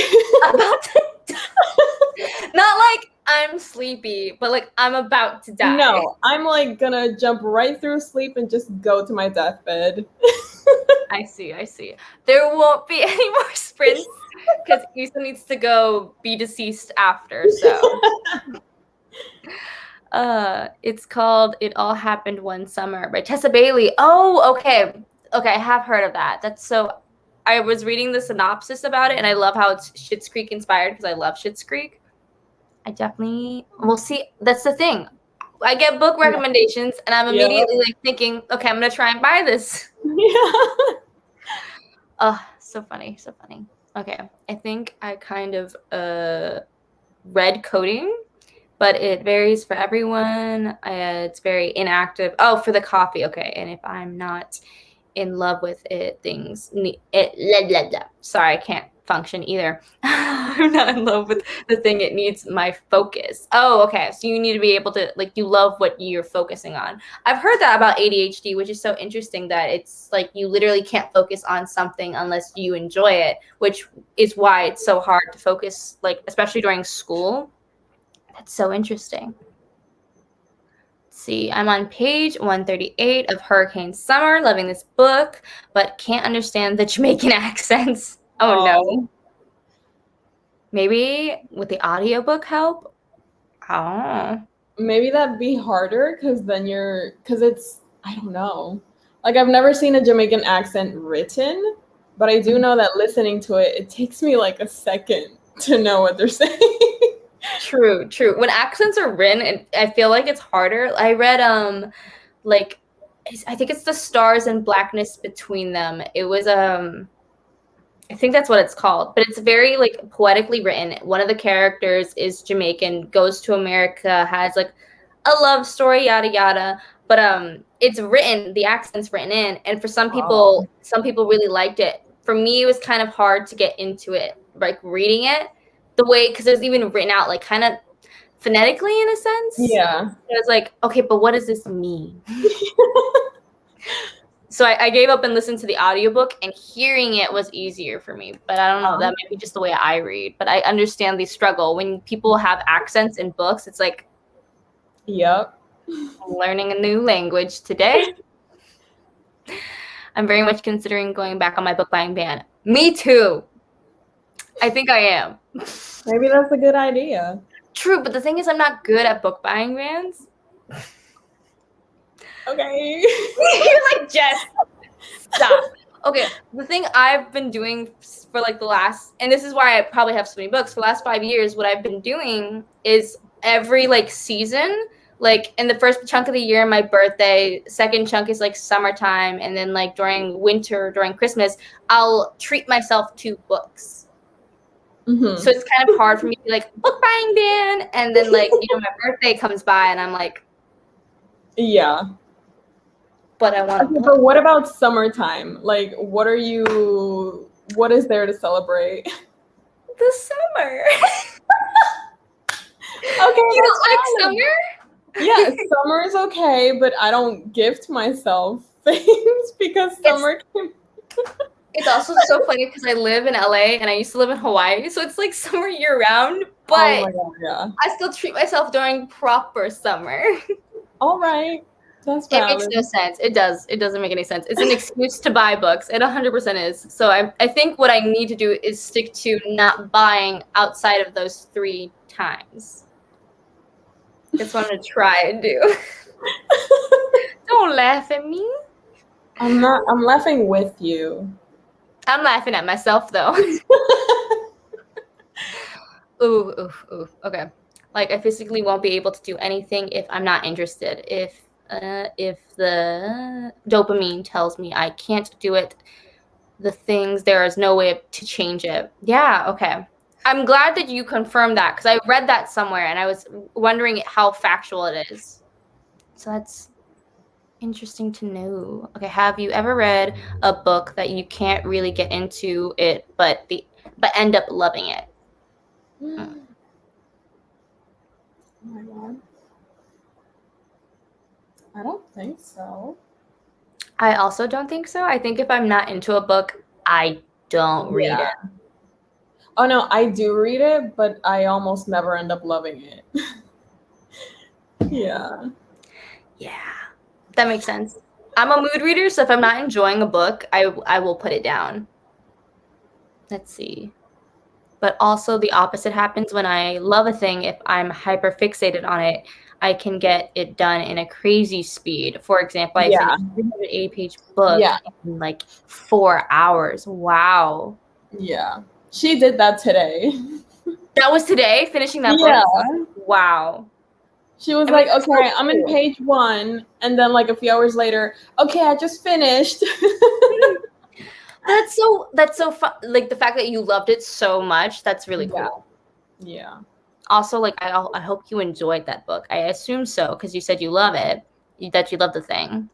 Not like I'm sleepy, but like I'm about to die. No, I'm like gonna jump right through sleep and just go to my deathbed. I see. There won't be any more sprints because Issa needs to go be deceased after, so. It's called It All Happened One Summer by Tessa Bailey. Oh, okay, I have heard of that. I was reading the synopsis about it, and I love how it's Schitt's Creek inspired because I love Schitt's Creek. We'll see. That's the thing. I get book recommendations, and I'm immediately like thinking, okay, I'm gonna try and buy this. Yeah. Oh, so funny. Okay, I think I kind of red coating, but it varies for everyone. It's very inactive. Oh, for the coffee. Okay. And if I'm not in love with it, sorry, I can't function either. I'm not in love with the thing. It needs my focus. Oh, okay. So you need to be able to, like, you love what you're focusing on. I've heard that about ADHD, which is so interesting that it's like you literally can't focus on something unless you enjoy it, which is why it's so hard to focus, like, especially during school. That's so interesting. Let's see, I'm on page 138 of Hurricane Summer, loving this book, but can't understand the Jamaican accents. Oh no. Maybe with the audiobook help? Oh. Maybe that'd be harder because it's, I don't know. Like, I've never seen a Jamaican accent written, but I do know that listening to it, it takes me like a second to know what they're saying. True. When accents are written, I feel like it's harder. I read like, I think it's The Stars and Blackness Between Them. It was I think that's what it's called, but it's very like poetically written. One of the characters is Jamaican, goes to America, has like a love story, yada yada. But it's written, the accent's written in, and for some people really liked it. For me, it was kind of hard to get into it, like reading it the way, because it was even written out like kind of phonetically in a sense. Yeah. I was like, okay, but what does this mean? So I gave up and listened to the audiobook, and hearing it was easier for me. But I don't know, that might be just the way I read. But I understand the struggle. When people have accents in books, it's like, yep, I'm learning a new language today. I'm very much considering going back on my book buying ban. Me too. I think I am. Maybe that's a good idea. True, but the thing is, I'm not good at book buying bans. Okay. You're like, Jess, stop. Okay, the thing I've been doing for like the last, and this is why I probably have so many books, for the last 5 years, what I've been doing is every like season, like in the first chunk of the year, my birthday, second chunk is like summertime, and then like during winter, during Christmas, I'll treat myself to books. Mm-hmm. So it's kind of hard for me to be like, book buying ban, and then like, you know, my birthday comes by and I'm like, yeah. But I want. Okay, but what about summertime? Like, what is there to celebrate? The summer. Okay, You don't like summer? Yeah, summer is okay, but I don't gift myself things because summer can... It's also so funny because I live in LA and I used to live in Hawaii, so it's like summer year round, but oh my God, yeah. I still treat myself during proper summer. All right. That's It valid. makes no sense. It does. It doesn't make any sense. It's an excuse to buy books. It 100% is. So I think what I need to do is stick to not buying outside of those 3 times. That's what I'm going to try and do. Don't laugh at me. I'm laughing with you. I'm laughing at myself, though. Ooh. Okay. Like, I physically won't be able to do anything if I'm not interested. If the dopamine tells me I can't do it, there is no way to change it. Yeah, okay. I'm glad that you confirmed that because I read that somewhere and I was wondering how factual it is. So that's interesting to know. Okay, have you ever read a book that you can't really get into it, but end up loving it? Oh my God. I don't think so. I also don't think so. I think if I'm not into a book, I don't read it. Oh no, I do read it, but I almost never end up loving it. Yeah. That makes sense. I'm a mood reader, so if I'm not enjoying a book, I will put it down. Let's see. But also the opposite happens when I love a thing. If I'm hyper fixated on it, I can get it done in a crazy speed. For example, I finished a 380-page book in like 4 hours. Wow. Yeah. She did that today. That was today, finishing that book? Wow. She was like, okay, I'm in page 1. And then like a few hours later, okay, I just finished. That's so fun. Like the fact that you loved it so much, that's really cool. Yeah. Also, like, I hope you enjoyed that book. I assume so, because you said you love it, that you love the thing.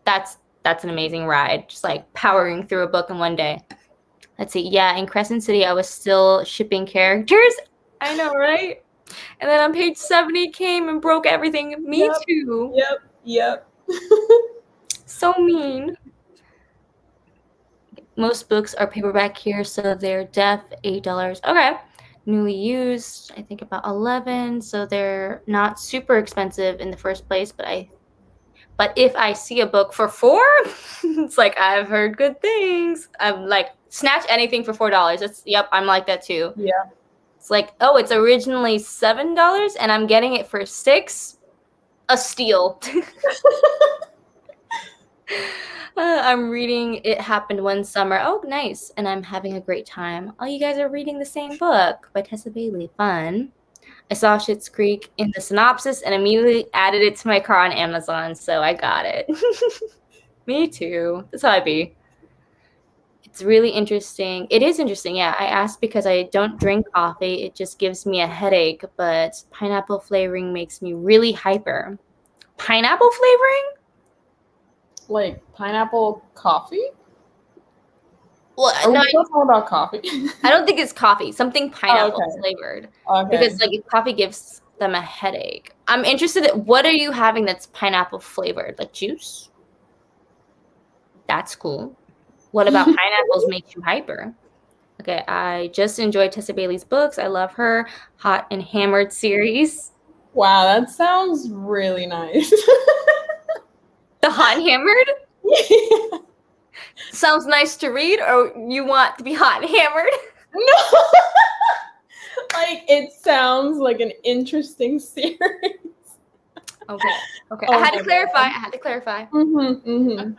That's an amazing ride, just like powering through a book in one day. Let's see. Yeah, in Crescent City, I was still shipping characters. I know, right? And then on page 70 came and broke everything. Me too. Yep. So mean. Most books are paperback here, so they're def $8. Okay. Newly used, I think about 11, so they're not super expensive in the first place, but if I see a book for $4, it's like, I've heard good things. I'm like, snatch anything for $4. Yep, I'm like that too. Yeah. It's like, oh, it's originally $7 and I'm getting it for $6. A steal. I'm reading It Happened One Summer. Oh, nice. And I'm having a great time. Oh, you guys are reading the same book by Tessa Bailey. Fun. I saw Schitt's Creek in the synopsis and immediately added it to my car on Amazon, so I got it. Me too. That's how I be. It's really interesting. It is interesting, yeah. I asked because I don't drink coffee. It just gives me a headache, but pineapple flavoring makes me really hyper. Pineapple flavoring? Like pineapple coffee? Well, Are we no, still talking about coffee? I don't think it's coffee. Something pineapple okay. flavored. Okay. Because like if coffee gives them a headache. I'm interested in what are you having that's pineapple flavored? Like juice? That's cool. What about pineapples makes you hyper? Okay, I just enjoyed Tessa Bailey's books. I love her Hot and Hammered series. Wow, that sounds really nice. The Hot and Hammered? Yeah. Sounds nice to read, or you want to be hot and hammered? No. Like it sounds like an interesting series. Okay. Oh I had to my clarify. Mm-hmm.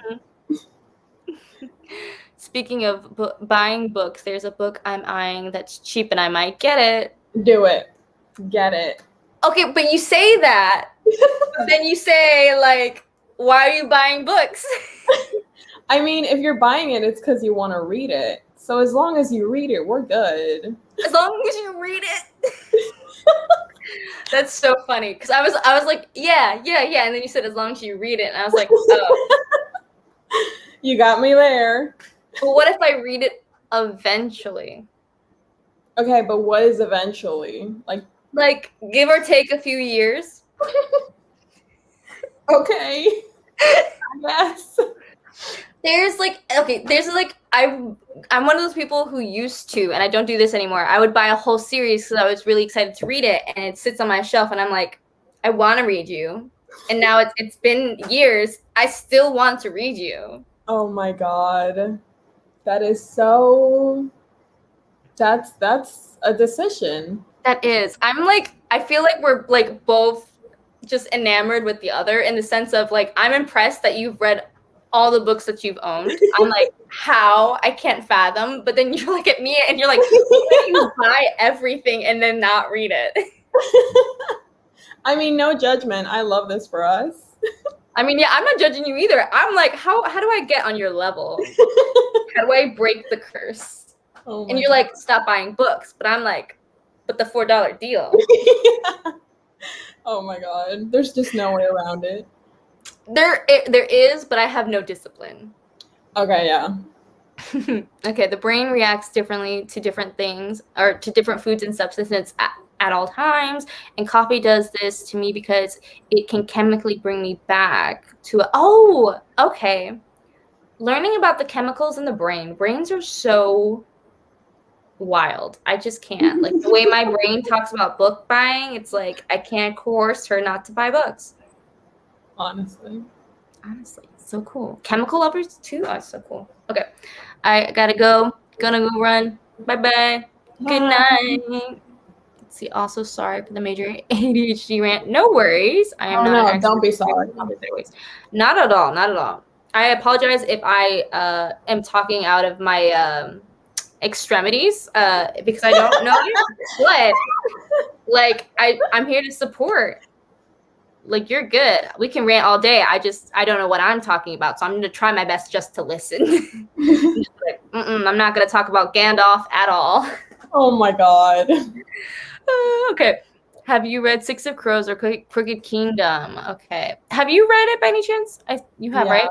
Speaking of buying books, there's a book I'm eyeing that's cheap and I might get it. Do it. Get it. Okay, but you say that. But then you say, like, why are you buying books? I mean, if you're buying it, it's because you want to read it. So as long as you read it, we're good. As long as you read it. That's so funny. Because I was like, yeah. And then you said, as long as you read it. And I was like, oh. You got me there. But what if I read it eventually? Okay, but what is eventually? Like, give or take a few years. Okay. I guess. I'm one of those people who used to, and I don't do this anymore. I would buy a whole series because I was really excited to read it, and it sits on my shelf, and I'm like, I want to read you. And now it's been years. I still want to read you. Oh my God. That is so. That's a decision. That is. I'm like, I feel like we're like both just enamored with the other in the sense of like, I'm impressed that you've read all the books that you've owned. I'm like, how? I can't fathom. But then you look at me and you're like, how do you buy everything and then not read it? I mean, no judgment. I love this for us. I mean, yeah, I'm not judging you either. I'm like, how do I get on your level? How do I break the curse? Oh and you're God. like, stop buying books. But I'm like, but the $4 deal. Yeah. Oh my God. There's just no way around it. There is, but I have no discipline. Okay, yeah. Okay, the brain reacts differently to different things or to different foods and substances at all times. And coffee does this to me because it can chemically bring me back to okay. Learning about the chemicals in the brain. Brains are so wild. I just can't. Like the way my brain talks about book buying, it's like I can't coerce her not to buy books. Honestly, so cool. Chemical lovers too. Oh, so cool. Okay, I gotta go. Gonna go run. Bye. Good night. Let's see. Also, sorry for the major ADHD rant. No worries. I am not. No, don't be sorry. Not at all. I apologize if I am talking out of my extremities because I don't know you, but like I'm here to support. Like you're good. We can rant all day. I don't know what I'm talking about, so I'm gonna try my best just to listen. I'm not gonna talk about Gandalf at all. Oh my God. Okay. Have you read Six of Crows or Crooked Kingdom? Okay. Have you read it by any chance? You have, right?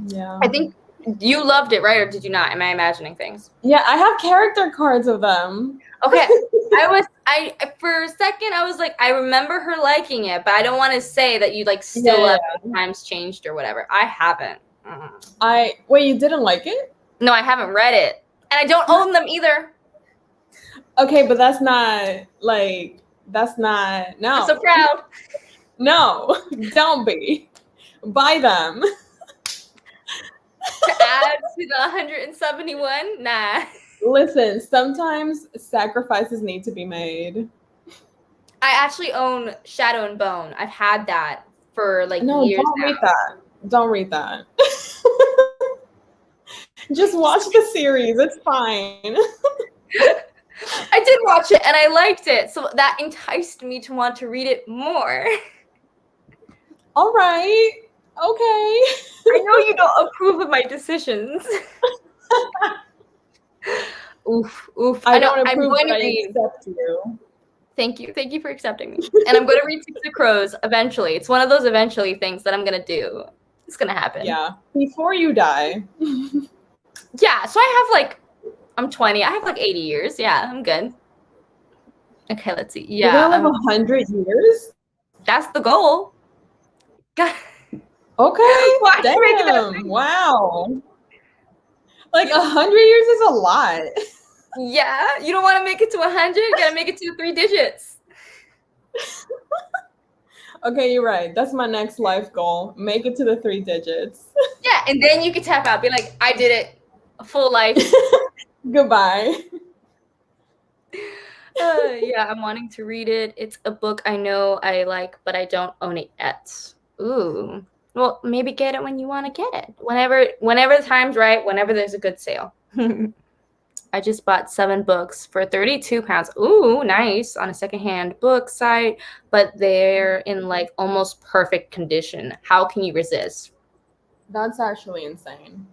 Yeah. I think you loved it, right? Or did you not? Am I imagining things? Yeah, I have character cards of them. Okay. For a second, I was like, I remember her liking it, but I don't want to say that you like still love it, times changed or whatever. I haven't. Wait, you didn't like it? No, I haven't read it. And I don't own them either. Okay, but that's not no. I'm so proud. No, don't be. Buy them. To add to the 171? Nah. Listen, sometimes sacrifices need to be made. I actually own Shadow and Bone. I've had that for like years don't now. read that. Don't read that. Just watch the series. It's fine. I did watch it and I liked it. So that enticed me to want to read it more. All right. Okay. I know you don't approve of my decisions. Oof. I don't approve, but I accept you. Thank you. Thank you for accepting me. And I'm going to read Six of Crows eventually. It's one of those eventually things that I'm going to do. It's going to happen. Yeah. Before you die. Yeah. So I'm 20. I have like 80 years. Yeah, I'm good. Okay, let's see. Yeah. You're going to live 100 years? That's the goal. Okay. Damn. Wow. Like 100 years is a lot. Yeah. You don't want to make it to 100? You got to make it to 3 digits. Okay, you're right. That's my next life goal. Make it to the 3 digits. Yeah, and then you can tap out. Be like, I did it. A full life. Goodbye. Yeah, I'm wanting to read it. It's a book I know I like, but I don't own it yet. Ooh. Well, maybe get it when you want to get it. Whenever the time's right, whenever there's a good sale. I just bought 7 books for £32. Ooh, nice. On a secondhand book site, but they're in like almost perfect condition. How can you resist? That's actually insane.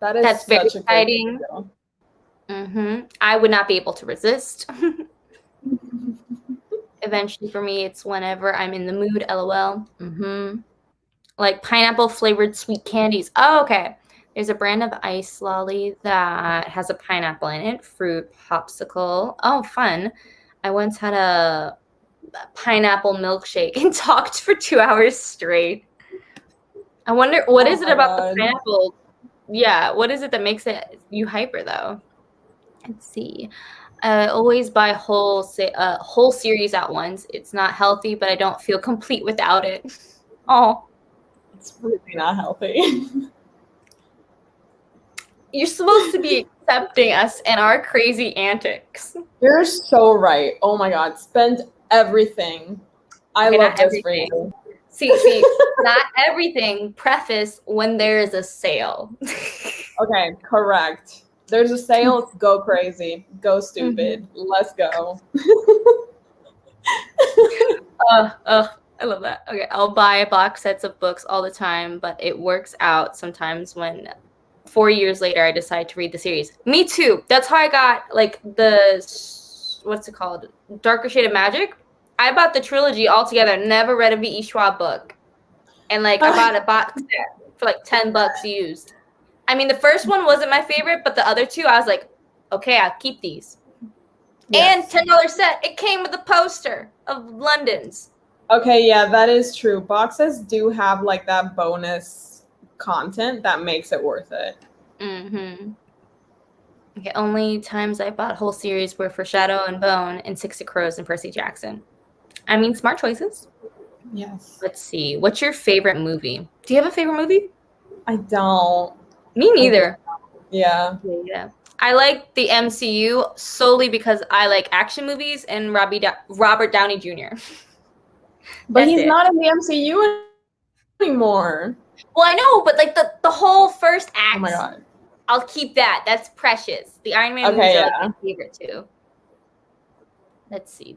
That's very such exciting. I would not be able to resist. Eventually, for me, it's whenever I'm in the mood. LOL. Like pineapple flavored sweet candies. Oh, okay. There's a brand of ice lolly that has a pineapple in it. Fruit popsicle. Oh, fun. I once had a pineapple milkshake and talked for 2 hours straight. I wonder what is it about the pineapple? Yeah, what is it that makes you hyper though? Let's see. Always buy whole series at once. It's not healthy, but I don't feel complete without it. Oh, it's really not healthy. You're supposed to be accepting us and our crazy antics. You're so right. Oh my God, spend everything. I love this for you. See, not everything. Preface when there is a sale. Okay, correct. There's a sale. Go crazy. Go stupid. Let's go. I love that. Okay, I'll buy box sets of books all the time, but it works out sometimes when 4 years later I decide to read the series. Me too. That's how I got like what's it called? Darker Shade of Magic. I bought the trilogy all together. Never read a V.E. Schwab book. And like I bought a box set for like $10 used. I mean, the first one wasn't my favorite, but the other 2, I was like, okay, I'll keep these. Yes. And $10 set. It came with a poster of London's. Okay, yeah, that is true. Boxes do have like that bonus content that makes it worth it. Okay, only times I bought whole series were for Shadow and Bone and Six of Crows and Percy Jackson. I mean, smart choices. Yes. Let's see. What's your favorite movie? Do you have a favorite movie? I don't. Me neither. Yeah. I like the MCU solely because I like action movies and Robert Downey Jr. But he's not in the MCU anymore. Well, I know, but like the whole first act. Oh my God. I'll keep that. That's precious. The Iron Man movies are like my favorite too. Let's see.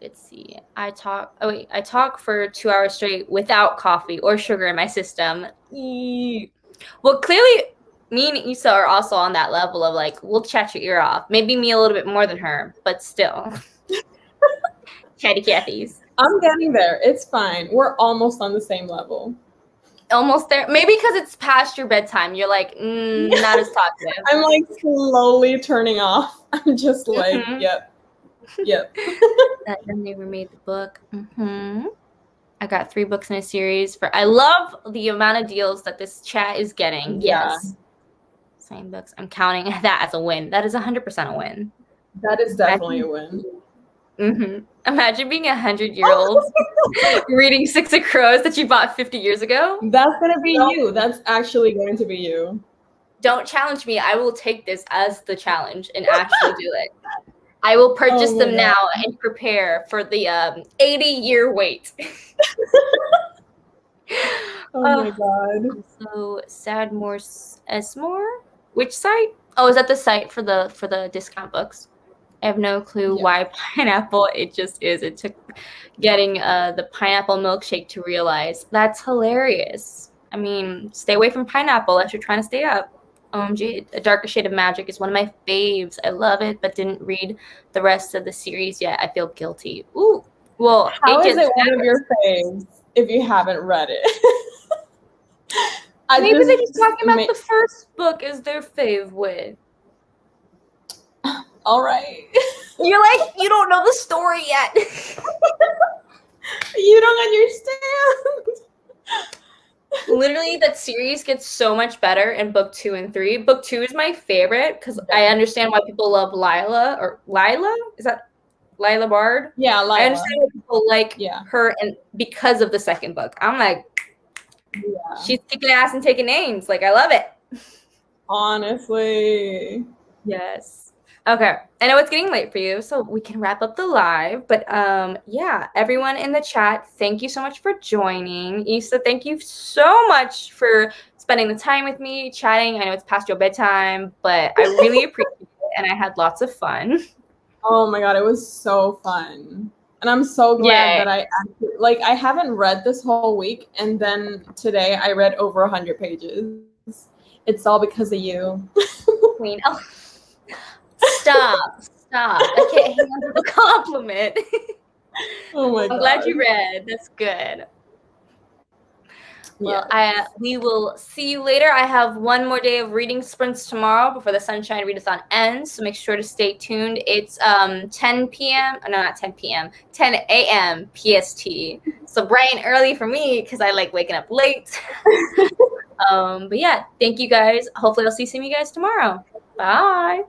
I talk for 2 hours straight without coffee or sugar in my system. Well, clearly me and Issa are also on that level of like, we'll chat your ear off. Maybe me a little bit more than her, but still. Chatty Cathy's. I'm getting there. It's fine. We're almost on the same level. Almost there. Maybe because it's past your bedtime. You're like, not as talkative. I'm like slowly turning off. I'm just like, yep. Then they remade the book. I got 3 books in a series. I love the amount of deals that this chat is getting. Yeah. Yes. Same books. I'm counting that as a win. That is 100% a win. That is definitely a win. Imagine being 100-year-old reading Six of Crows that you bought 50 years ago. That's going to be you. That's actually going to be you. Don't challenge me. I will take this as the challenge and actually do it. I will purchase them now and prepare for the 80-year wait. Oh my God. So Sadmore Esmore? Which site? Oh, is that the site for the discount books? I have no clue why pineapple. It just is. It took getting the pineapple milkshake to realize that's hilarious. I mean, stay away from pineapple unless you're trying to stay up. OMG, A Darker Shade of Magic is one of my faves. I love it, but didn't read the rest of the series yet. I feel guilty. Ooh, well, how is it one of your faves if you haven't read it? Maybe they're just talking about the first book as their fave wit. All right. You're like, you don't know the story yet. You don't understand. Literally, that series gets so much better in book 2 and 3. Book 2 is my favorite because I understand why people love Lila. Is that Lila Bard? Yeah, Lila. I understand why people like her and because of the second book. I'm like, she's kicking ass and taking names. Like, I love it. Honestly. Yes. Okay, I know it's getting late for you, so we can wrap up the live. But yeah, everyone in the chat, thank you so much for joining. Issa, thank you so much for spending the time with me, chatting. I know it's past your bedtime, but I really appreciate it, and I had lots of fun. Oh my God, it was so fun. And I'm so glad that I haven't read this whole week, and then today I read over 100 pages. It's all because of you. Queen. Oh. Stop. I can't handle the compliment. Oh my God. I'm glad you read. That's good. Well, we will see you later. I have one more day of reading sprints tomorrow before the Sunshine Readathon ends, so make sure to stay tuned. It's 10 p.m. No, not 10 p.m. 10 a.m. PST. So bright and early for me because I like waking up late. But yeah, thank you guys. Hopefully I'll see some of you guys tomorrow. Bye.